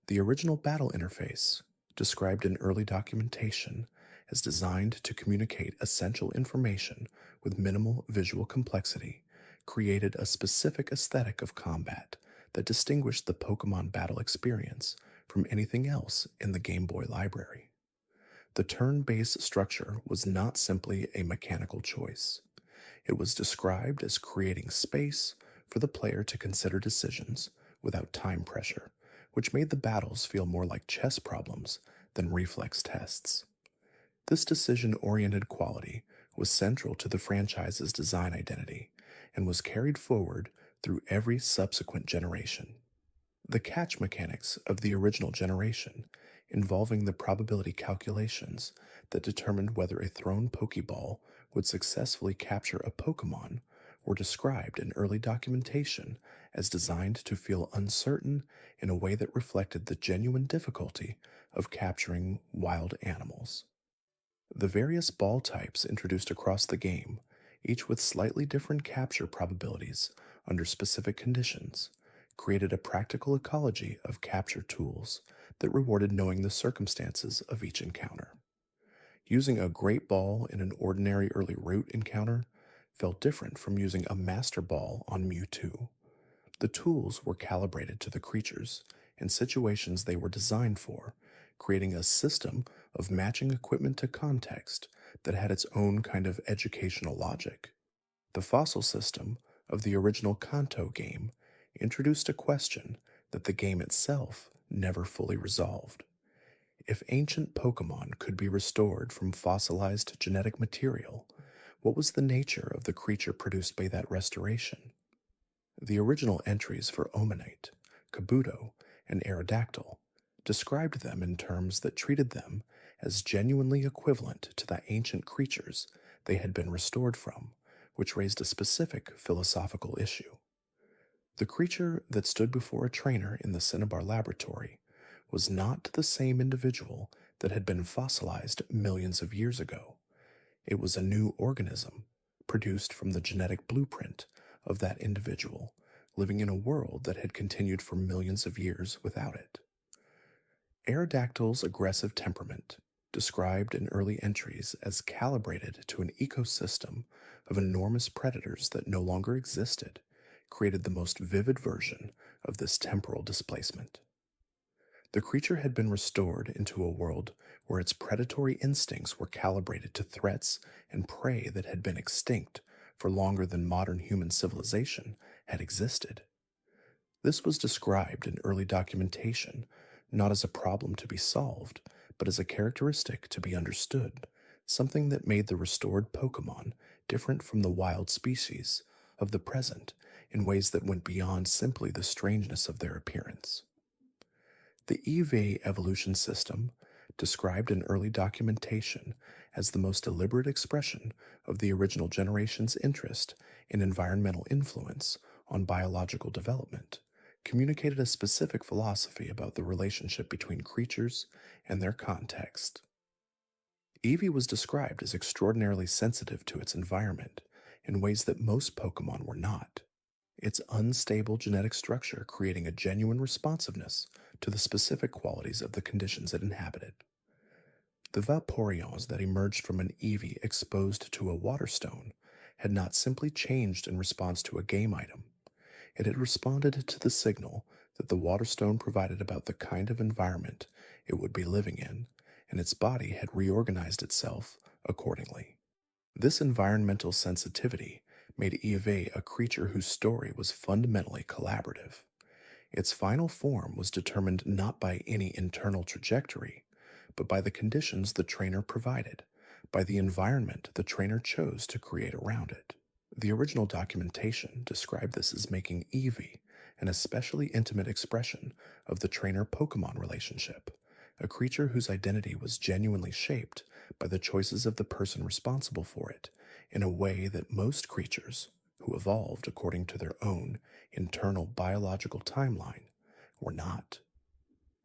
The original battle interface, described in early documentation as designed to communicate essential information with minimal visual complexity, created a specific aesthetic of combat that distinguished the Pokemon battle experience from anything else in the Game Boy library. The turn based structure was not simply a mechanical choice. It was described as creating space for the player to consider decisions without time pressure, which made the battles feel more like chess problems than reflex tests. This decision oriented quality was central to the franchise's design identity and was carried forward through every subsequent generation. The catch mechanics of the original generation, involving the probability calculations that determined whether a thrown Pokeball would successfully capture a Pokemon, were described in early documentation as designed to feel uncertain in a way that reflected the genuine difficulty of capturing wild animals. The various ball types introduced across the game, each with slightly different capture probabilities under specific conditions, created a practical ecology of capture tools that rewarded knowing the circumstances of each encounter. Using a great ball in an ordinary early route encounter felt different from using a master ball on Mewtwo. The tools were calibrated to the creatures and situations they were designed for, creating a system of matching equipment to context that had its own kind of educational logic. The fossil system of the original Kanto game introduced a question that the game itself never fully resolved. If ancient Pokemon could be restored from fossilized genetic material, what was the nature of the creature produced by that restoration? The original entries for Omanite, Kabuto, and Aerodactyl described them in terms that treated them as genuinely equivalent to the ancient creatures they had been restored from, which raised a specific philosophical issue. The creature that stood before a trainer in the Cinnabar laboratory was not the same individual that had been fossilized millions of years ago. It was a new organism, produced from the genetic blueprint of that individual, living in a world that had continued for millions of years without it. Aerodactyl's aggressive temperament, described in early entries as calibrated to an ecosystem of enormous predators that no longer existed, created the most vivid version of this temporal displacement. The creature had been restored into a world where its predatory instincts were calibrated to threats and prey that had been extinct for longer than modern human civilization had existed. This was described in early documentation not as a problem to be solved, but as a characteristic to be understood, something that made the restored Pokemon different from the wild species of the present in ways that went beyond simply the strangeness of their appearance. The EV evolution system, described in early documentation as the most deliberate expression of the original generation's interest in environmental influence on biological development, communicated a specific philosophy about the relationship between creatures and their context. Eevee was described as extraordinarily sensitive to its environment in ways that most Pokemon were not, its unstable genetic structure creating a genuine responsiveness to the specific qualities of the conditions it inhabited. The Vaporeons that emerged from an Eevee exposed to a water stone had not simply changed in response to a game item. It had responded to the signal that the water stone provided about the kind of environment it would be living in, and its body had reorganized itself accordingly. This environmental sensitivity made Eevee a creature whose story was fundamentally collaborative. Its final form was determined not by any internal trajectory, but by the conditions the trainer provided, by the environment the trainer chose to create around it. The original documentation described this as making Eevee an especially intimate expression of the trainer-Pokemon relationship, a creature whose identity was genuinely shaped by the choices of the person responsible for it, in a way that most creatures, who evolved according to their own internal biological timeline, were not.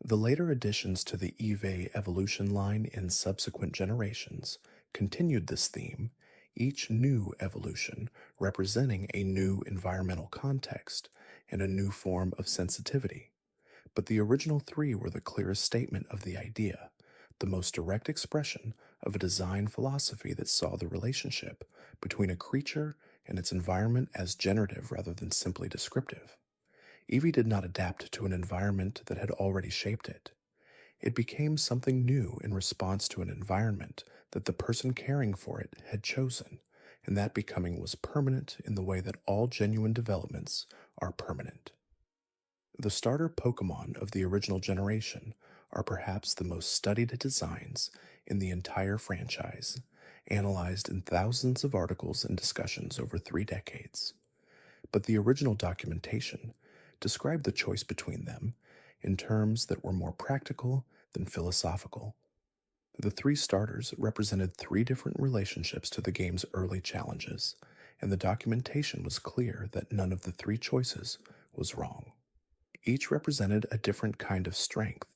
The later additions to the Eevee evolution line in subsequent generations continued this theme, each new evolution representing a new environmental context and a new form of sensitivity. But the original three were the clearest statement of the idea, the most direct expression of a design philosophy that saw the relationship between a creature and its environment as generative rather than simply descriptive. Eevee did not adapt to an environment that had already shaped it. It became something new in response to an environment that the person caring for it had chosen, and that becoming was permanent in the way that all genuine developments are permanent. The starter Pokémon of the original generation are perhaps the most studied designs in the entire franchise, analyzed in thousands of articles and discussions over 3 decades. But the original documentation described the choice between them in terms that were more practical than philosophical. The three starters represented three different relationships to the game's early challenges, and the documentation was clear that none of the three choices was wrong. Each represented a different kind of strength,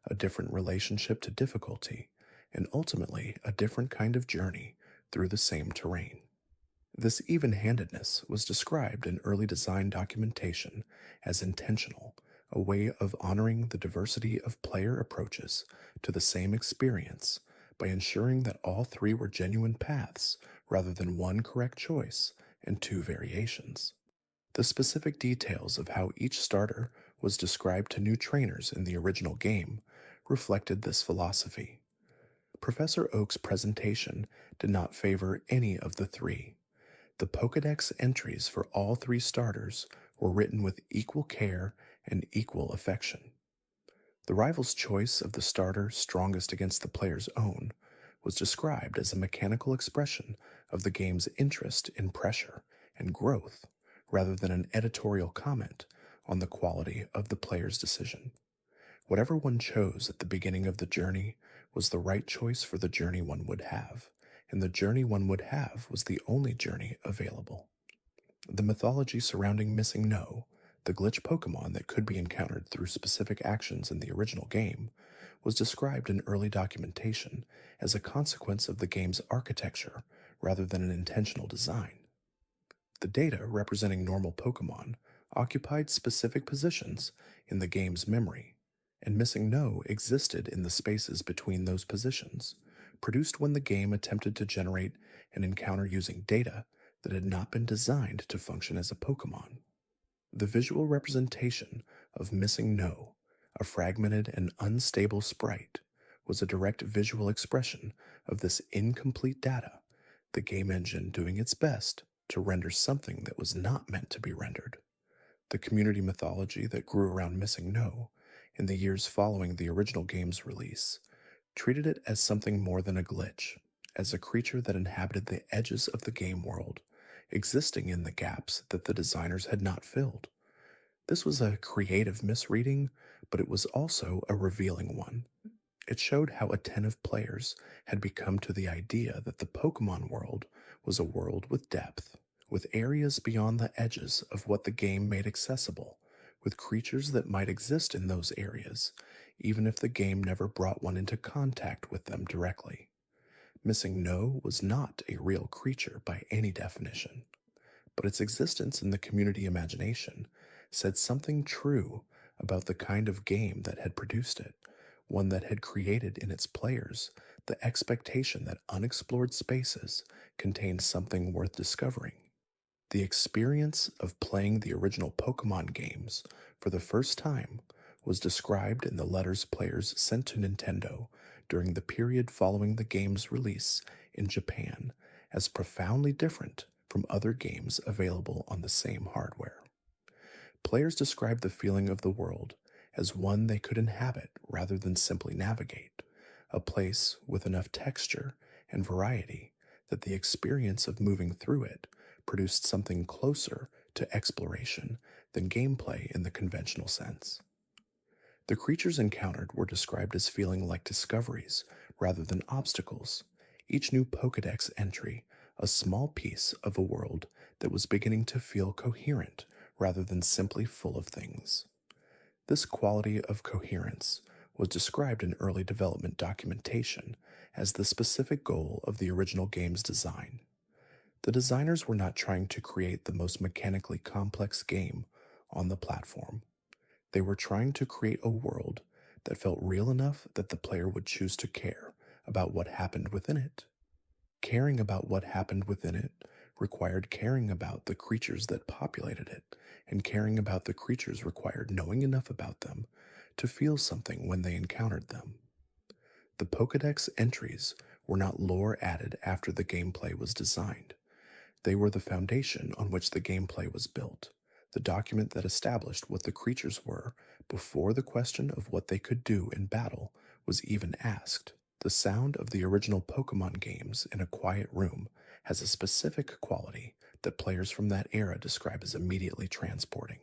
a different relationship to difficulty, and ultimately a different kind of journey through the same terrain. This even handedness was described in early design documentation as intentional, a way of honoring the diversity of player approaches to the same experience by ensuring that all three were genuine paths rather than one correct choice and two variations. The specific details of how each starter was described to new trainers in the original game reflected this philosophy. Professor Oak's presentation did not favor any of the three. The Pokédex entries for all three starters were written with equal care and equal affection. The rival's choice of the starter strongest against the player's own was described as a mechanical expression of the game's interest in pressure and growth, rather than an editorial comment on the quality of the player's decision. Whatever one chose at the beginning of the journey was the right choice for the journey one would have, and the journey one would have was the only journey available. The mythology surrounding Missing No, the glitch Pokémon that could be encountered through specific actions in the original game, was described in early documentation as a consequence of the game's architecture rather than an intentional design. The data representing normal Pokémon occupied specific positions in the game's memory, and Missing No existed in the spaces between those positions, produced when the game attempted to generate an encounter using data that had not been designed to function as a Pokémon. The visual representation of Missing No, a fragmented and unstable sprite, was a direct visual expression of this incomplete data, the game engine doing its best to render something that was not meant to be rendered. The community mythology that grew around Missing No in the years following the original game's release treated it as something more than a glitch, as a creature that inhabited the edges of the game world, existing in the gaps that the designers had not filled. This was a creative misreading, but it was also a revealing one. It showed how attentive players had become to the idea that the Pokemon world was a world with depth, with areas beyond the edges of what the game made accessible, with creatures that might exist in those areas, even if the game never brought one into contact with them directly. Missing No was not a real creature by any definition, but its existence in the community imagination said something true about the kind of game that had produced it, one that had created in its players the expectation that unexplored spaces contained something worth discovering. The experience of playing the original Pokemon games for the first time was described in the letters players sent to Nintendo during the period following the game's release in Japan as profoundly different from other games available on the same hardware. Players described the feeling of the world as one they could inhabit rather than simply navigate, a place with enough texture and variety that the experience of moving through it produced something closer to exploration than gameplay in the conventional sense. The creatures encountered were described as feeling like discoveries rather than obstacles, each new Pokédex entry a small piece of a world that was beginning to feel coherent rather than simply full of things. This quality of coherence was described in early development documentation as the specific goal of the original game's design. The designers were not trying to create the most mechanically complex game on the platform. They were trying to create a world that felt real enough that the player would choose to care about what happened within it. Caring about what happened within it required caring about the creatures that populated it, and caring about the creatures required knowing enough about them to feel something when they encountered them. The Pokedex entries were not lore added after the gameplay was designed. They were the foundation on which the gameplay was built, the document that established what the creatures were before the question of what they could do in battle was even asked. The sound of the original Pokemon games in a quiet room has a specific quality that players from that era describe as immediately transporting.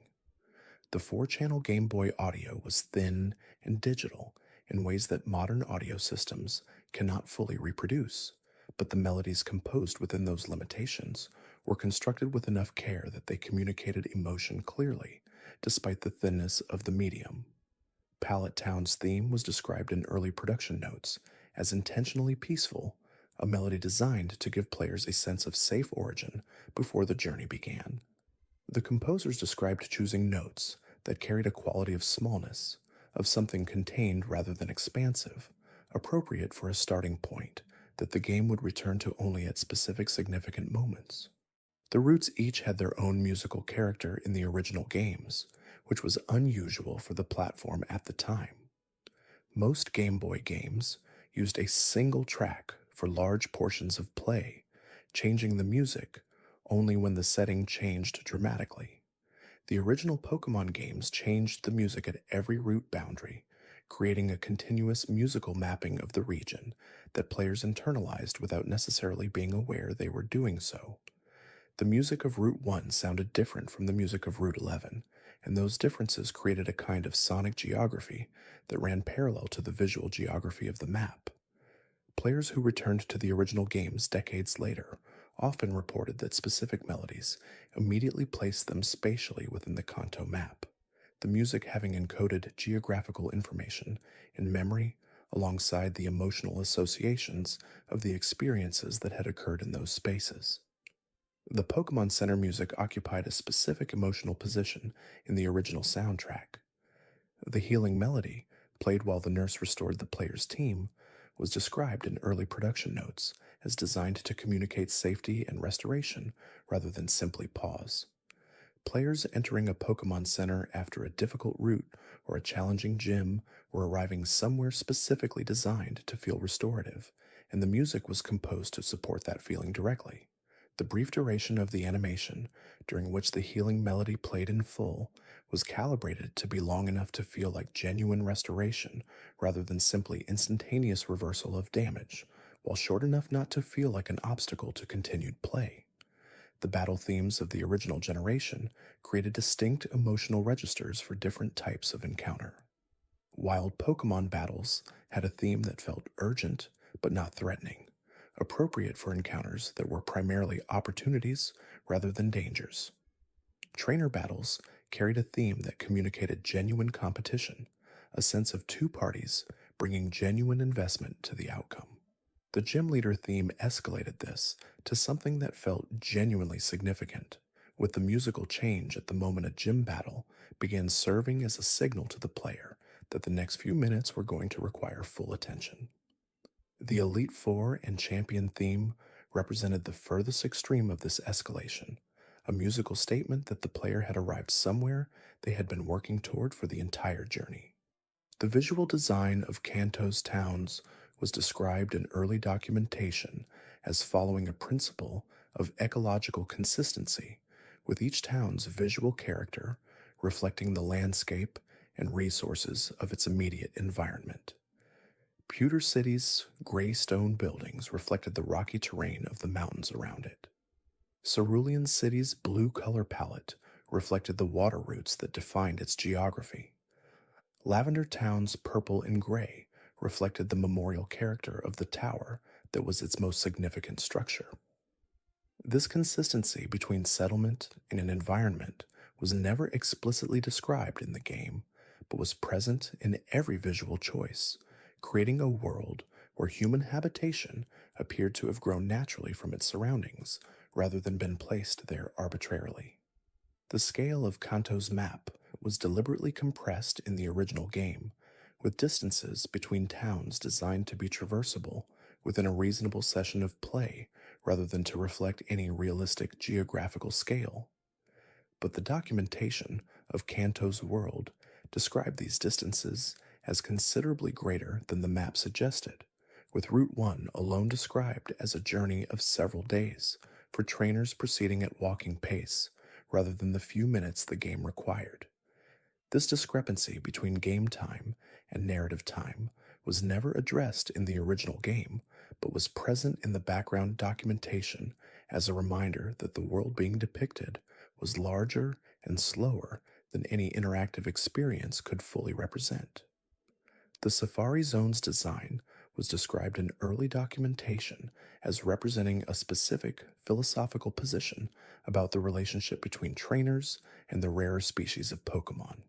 The 4-channel Game Boy audio was thin and digital in ways that modern audio systems cannot fully reproduce, but the melodies composed within those limitations were constructed with enough care that they communicated emotion clearly, despite the thinness of the medium. Pallet Town's theme was described in early production notes as intentionally peaceful, a melody designed to give players a sense of safe origin before the journey began. The composers described choosing notes that carried a quality of smallness, of something contained rather than expansive, appropriate for a starting point that the game would return to only at specific significant moments. The roots each had their own musical character in the original games, which was unusual for the platform at the time. Most Game Boy games used a single track for large portions of play, changing the music only when the setting changed dramatically. The original Pokemon games changed the music at every route boundary, creating a continuous musical mapping of the region that players internalized without necessarily being aware they were doing so. The music of Route 1 sounded different from the music of Route 11, and those differences created a kind of sonic geography that ran parallel to the visual geography of the map. Players who returned to the original games decades later often reported that specific melodies immediately placed them spatially within the Kanto map, the music having encoded geographical information in memory alongside the emotional associations of the experiences that had occurred in those spaces. The Pokemon Center music occupied a specific emotional position in the original soundtrack. The healing melody, played while the nurse restored the player's team, was described in early production notes as designed to communicate safety and restoration rather than simply pause. Players entering a Pokemon Center after a difficult route or a challenging gym were arriving somewhere specifically designed to feel restorative, and the music was composed to support that feeling directly. The brief duration of the animation, during which the healing melody played in full, was calibrated to be long enough to feel like genuine restoration rather than simply instantaneous reversal of damage, while short enough not to feel like an obstacle to continued play. The battle themes of the original generation created distinct emotional registers for different types of encounter. Wild Pokemon battles had a theme that felt urgent but not threatening, appropriate for encounters that were primarily opportunities rather than dangers. Trainer battles carried a theme that communicated genuine competition, a sense of two parties bringing genuine investment to the outcome. The gym leader theme escalated this to something that felt genuinely significant, with the musical change at the moment a gym battle began serving as a signal to the player that the next few minutes were going to require full attention. The Elite Four and Champion theme represented the furthest extreme of this escalation, a musical statement that the player had arrived somewhere they had been working toward for the entire journey. The visual design of Kanto's towns was described in early documentation as following a principle of ecological consistency, with each town's visual character reflecting the landscape and resources of its immediate environment. Pewter City's gray stone buildings reflected the rocky terrain of the mountains around it. Cerulean City's blue color palette reflected the water routes that defined its geography. Lavender Town's purple and gray reflected the memorial character of the tower that was its most significant structure. This consistency between settlement and an environment was never explicitly described in the game, but was present in every visual choice, creating a world where human habitation appeared to have grown naturally from its surroundings, rather than been placed there arbitrarily. The scale of Kanto's map was deliberately compressed in the original game, with distances between towns designed to be traversable within a reasonable session of play rather than to reflect any realistic geographical scale. But the documentation of Kanto's world described these distances as considerably greater than the map suggested, with Route 1 alone described as a journey of several days for trainers proceeding at walking pace rather than the few minutes the game required. This discrepancy between game time and narrative time was never addressed in the original game, but was present in the background documentation as a reminder that the world being depicted was larger and slower than any interactive experience could fully represent. The Safari Zone's design was described in early documentation as representing a specific philosophical position about the relationship between trainers and the rarer species of Pokémon.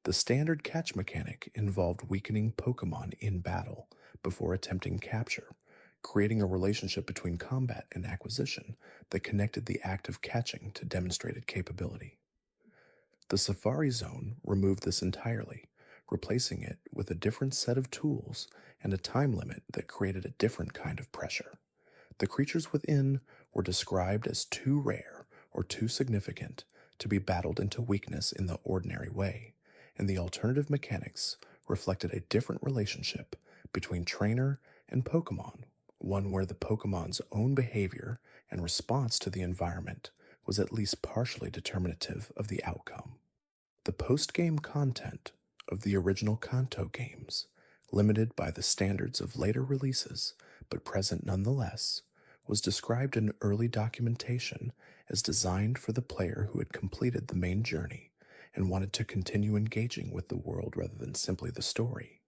The standard catch mechanic involved weakening Pokémon in battle before attempting capture, creating a relationship between combat and acquisition that connected the act of catching to demonstrated capability. The Safari Zone removed this entirely, replacing it with a different set of tools and a time limit that created a different kind of pressure. The creatures within were described as too rare or too significant to be battled into weakness in the ordinary way, and the alternative mechanics reflected a different relationship between trainer and Pokémon, one where the Pokémon's own behavior and response to the environment was at least partially determinative of the outcome. The post-game content of the original Kanto games, limited by the standards of later releases but present nonetheless, was described in early documentation as designed for the player who had completed the main journey and wanted to continue engaging with the world rather than simply the story.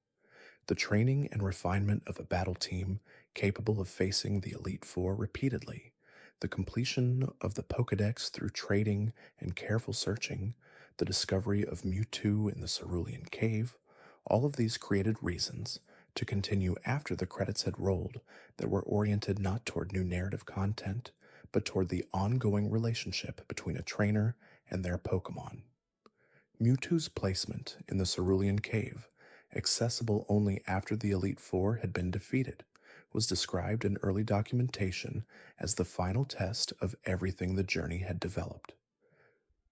The training and refinement of a battle team capable of facing the Elite Four repeatedly, the completion of the Pokédex through trading and careful searching, the discovery of Mewtwo in the Cerulean Cave, all of these created reasons to continue after the credits had rolled that were oriented not toward new narrative content, but toward the ongoing relationship between a trainer and their Pokémon. Mewtwo's placement in the Cerulean Cave, accessible only after the Elite Four had been defeated, was described in early documentation as the final test of everything the journey had developed.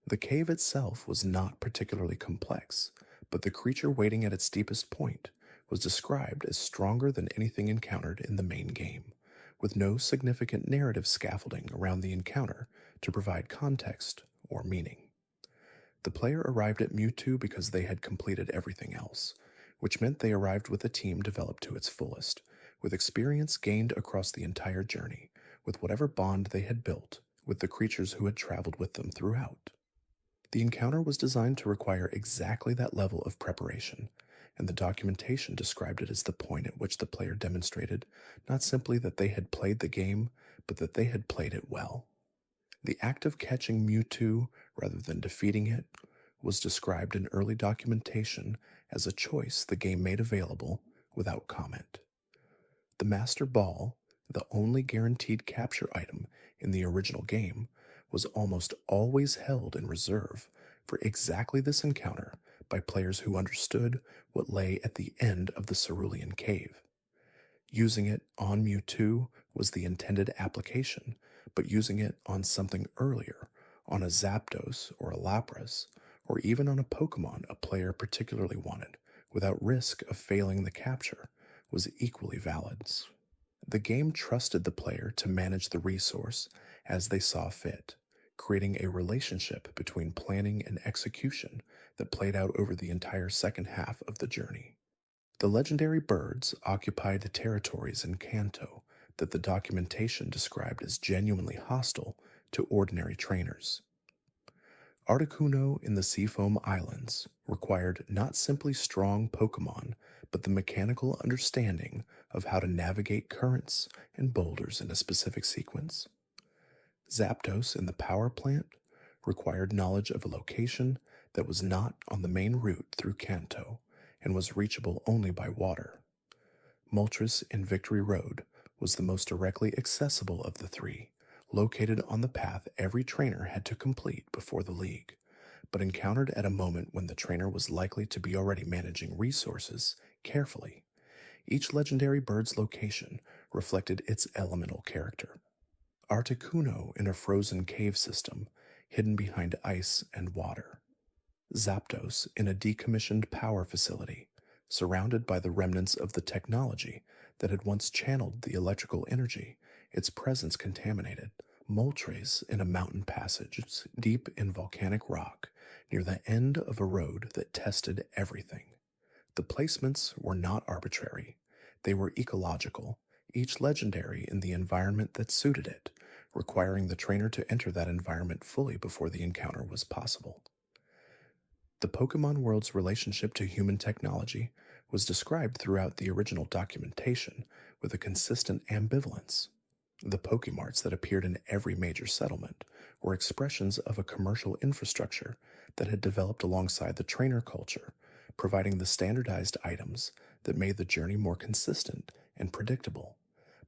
The cave itself was not particularly complex, but the creature waiting at its deepest point was described as stronger than anything encountered in the main game, with no significant narrative scaffolding around the encounter to provide context or meaning. The player arrived at Mewtwo because they had completed everything else, which meant they arrived with a team developed to its fullest, with experience gained across the entire journey, with whatever bond they had built with the creatures who had traveled with them throughout. The encounter was designed to require exactly that level of preparation, and the documentation described it as the point at which the player demonstrated not simply that they had played the game, but that they had played it well. The act of catching Mewtwo rather than defeating it was described in early documentation as a choice the game made available without comment. The Master Ball, the only guaranteed capture item in the original game, was almost always held in reserve for exactly this encounter by players who understood what lay at the end of the Cerulean Cave. Using it on Mewtwo was the intended application, but using it on something earlier, on a Zapdos or a Lapras, or even on a Pokémon a player particularly wanted, without risk of failing the capture, was equally valid. The game trusted the player to manage the resource as they saw fit, creating a relationship between planning and execution that played out over the entire second half of the journey. The legendary birds occupied territories in Kanto that the documentation described as genuinely hostile to ordinary trainers. Articuno in the Seafoam Islands required not simply strong Pokémon, but the mechanical understanding of how to navigate currents and boulders in a specific sequence. Zapdos in the power plant required knowledge of a location that was not on the main route through Kanto and was reachable only by water. Moltres in Victory Road was the most directly accessible of the three, located on the path every trainer had to complete before the league, but encountered at a moment when the trainer was likely to be already managing resources carefully. Each legendary bird's location reflected its elemental character. Articuno in a frozen cave system, hidden behind ice and water. Zapdos in a decommissioned power facility, surrounded by the remnants of the technology that had once channeled the electrical energy its presence contaminated. Moltres in a mountain passage deep in volcanic rock, near the end of a road that tested everything. The placements were not arbitrary, they were ecological, each legendary in the environment that suited it, requiring the trainer to enter that environment fully before the encounter was possible. The Pokemon world's relationship to human technology was described throughout the original documentation with a consistent ambivalence. The Pokemarts that appeared in every major settlement were expressions of a commercial infrastructure that had developed alongside the trainer culture, providing the standardized items that made the journey more consistent and predictable.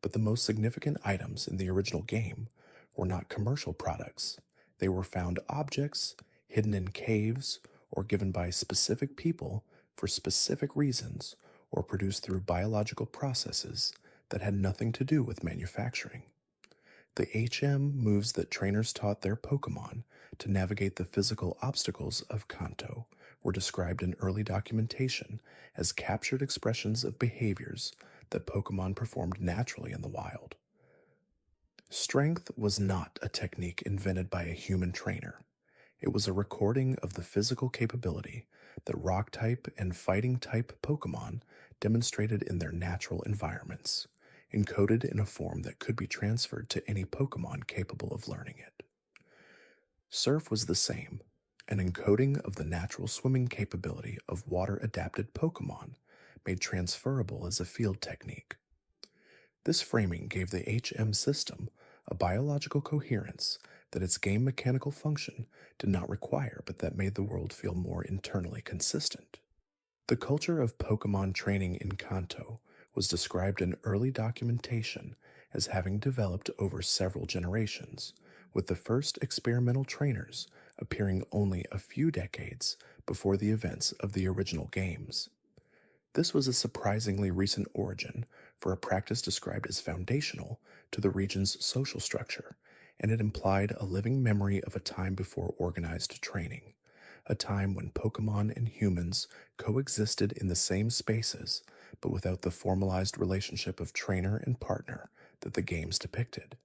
But the most significant items in the original game were not commercial products. They were found objects hidden in caves or given by specific people for specific reasons or produced through biological processes that had nothing to do with manufacturing. The HM moves that trainers taught their Pokemon to navigate the physical obstacles of Kanto were described in early documentation as captured expressions of behaviors that Pokemon performed naturally in the wild. Strength was not a technique invented by a human trainer. It was a recording of the physical capability that rock-type and fighting-type Pokemon demonstrated in their natural environments, encoded in a form that could be transferred to any Pokemon capable of learning it. Surf was the same, an encoding of the natural swimming capability of water-adapted Pokemon made transferable as a field technique. This framing gave the HM system a biological coherence that its game mechanical function did not require, but that made the world feel more internally consistent. The culture of Pokemon training in Kanto was described in early documentation as having developed over several generations, with the first experimental trainers appearing only a few decades before the events of the original games. This was a surprisingly recent origin for a practice described as foundational to the region's social structure, and it implied a living memory of a time before organized training, a time when Pokemon and humans coexisted in the same spaces, but without the formalized relationship of trainer and partner that the games depicted.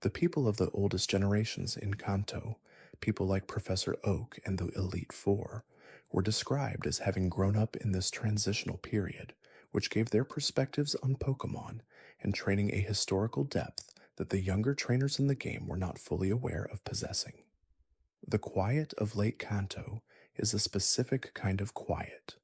The people of the oldest generations in Kanto, people like Professor Oak and the Elite Four, were described as having grown up in this transitional period, which gave their perspectives on Pokemon and training a historical depth that the younger trainers in the game were not fully aware of possessing. The quiet of Lake Kanto is a specific kind of quiet.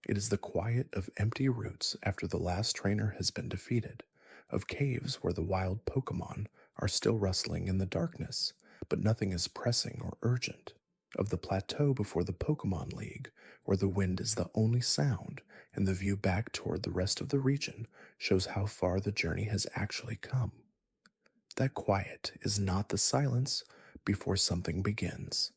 It is the quiet of empty roots after the last trainer has been defeated, of caves where the wild Pokemon are still rustling in the darkness, but nothing is pressing or urgent, of the plateau before the Pokemon League, where the wind is the only sound and the view back toward the rest of the region shows how far the journey has actually come. That quiet is not the silence before something begins.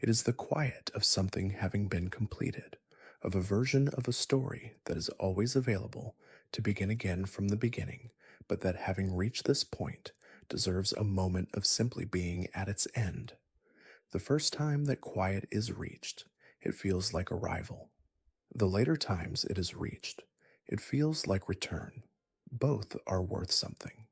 It is the quiet of something having been completed, of a version of a story that is always available to begin again from the beginning, but that having reached this point deserves a moment of simply being at its end. The first time that quiet is reached, it feels like arrival. The later times it is reached, it feels like return. Both are worth something.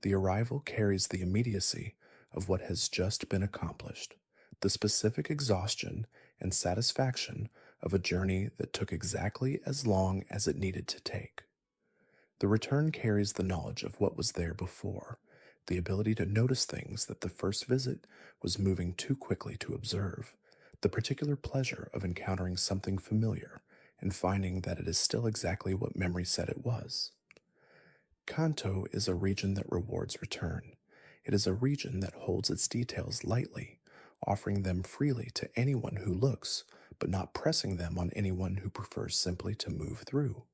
The arrival carries the immediacy of what has just been accomplished, the specific exhaustion and satisfaction of a journey that took exactly as long as it needed to take. The return carries the knowledge of what was there before, the ability to notice things that the first visit was moving too quickly to observe, the particular pleasure of encountering something familiar and finding that it is still exactly what memory said it was. Kanto is a region that rewards return. It is a region that holds its details lightly, offering them freely to anyone who looks, but not pressing them on anyone who prefers simply to move through.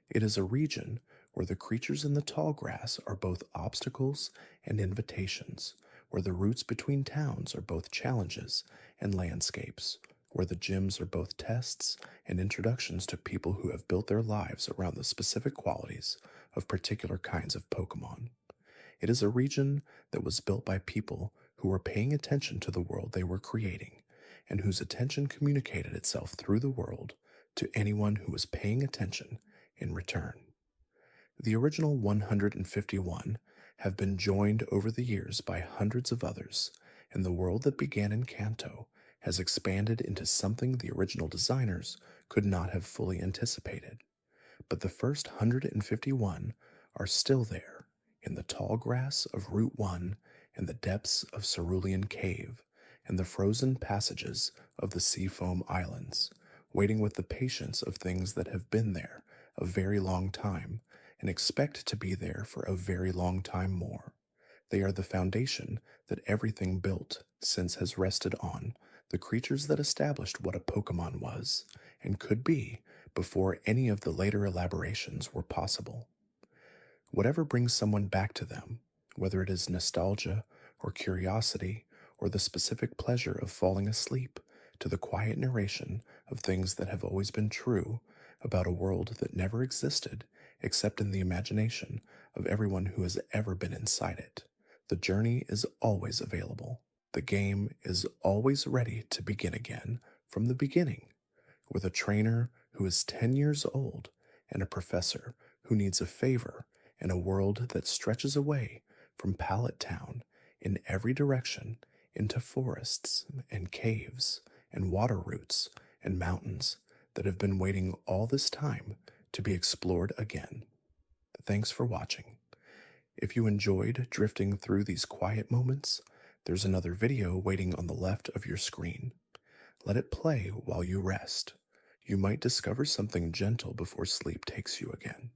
It is a region where the creatures in the tall grass are both obstacles and invitations, where the routes between towns are both challenges and landscapes, where the gyms are both tests and introductions to people who have built their lives around the specific qualities of particular kinds of Pokemon. It is a region that was built by people who were paying attention to the world they were creating, and whose attention communicated itself through the world to anyone who was paying attention in return. The original 151 have been joined over the years by hundreds of others, and the world that began in Kanto has expanded into something the original designers could not have fully anticipated. But the first 151 are still there, in the tall grass of Route 1 and the depths of Cerulean Cave and the frozen passages of the Seafoam Islands, waiting with the patience of things that have been there a very long time and expect to be there for a very long time more. They are the foundation that everything built since has rested on, the creatures that established what a Pokemon was and could be before any of the later elaborations were possible. Whatever brings someone back to them, whether it is nostalgia or curiosity or the specific pleasure of falling asleep to the quiet narration of things that have always been true about a world that never existed except in the imagination of everyone who has ever been inside it. The journey is always available. The game is always ready to begin again from the beginning, with a trainer who is 10 years old and a professor who needs a favor in a world that stretches away from Pallet Town in every direction into forests and caves and water routes and mountains that have been waiting all this time to be explored again. Thanks for watching. If you enjoyed drifting through these quiet moments, there's another video waiting on the left of your screen. Let it play while you rest. You might discover something gentle before sleep takes you again.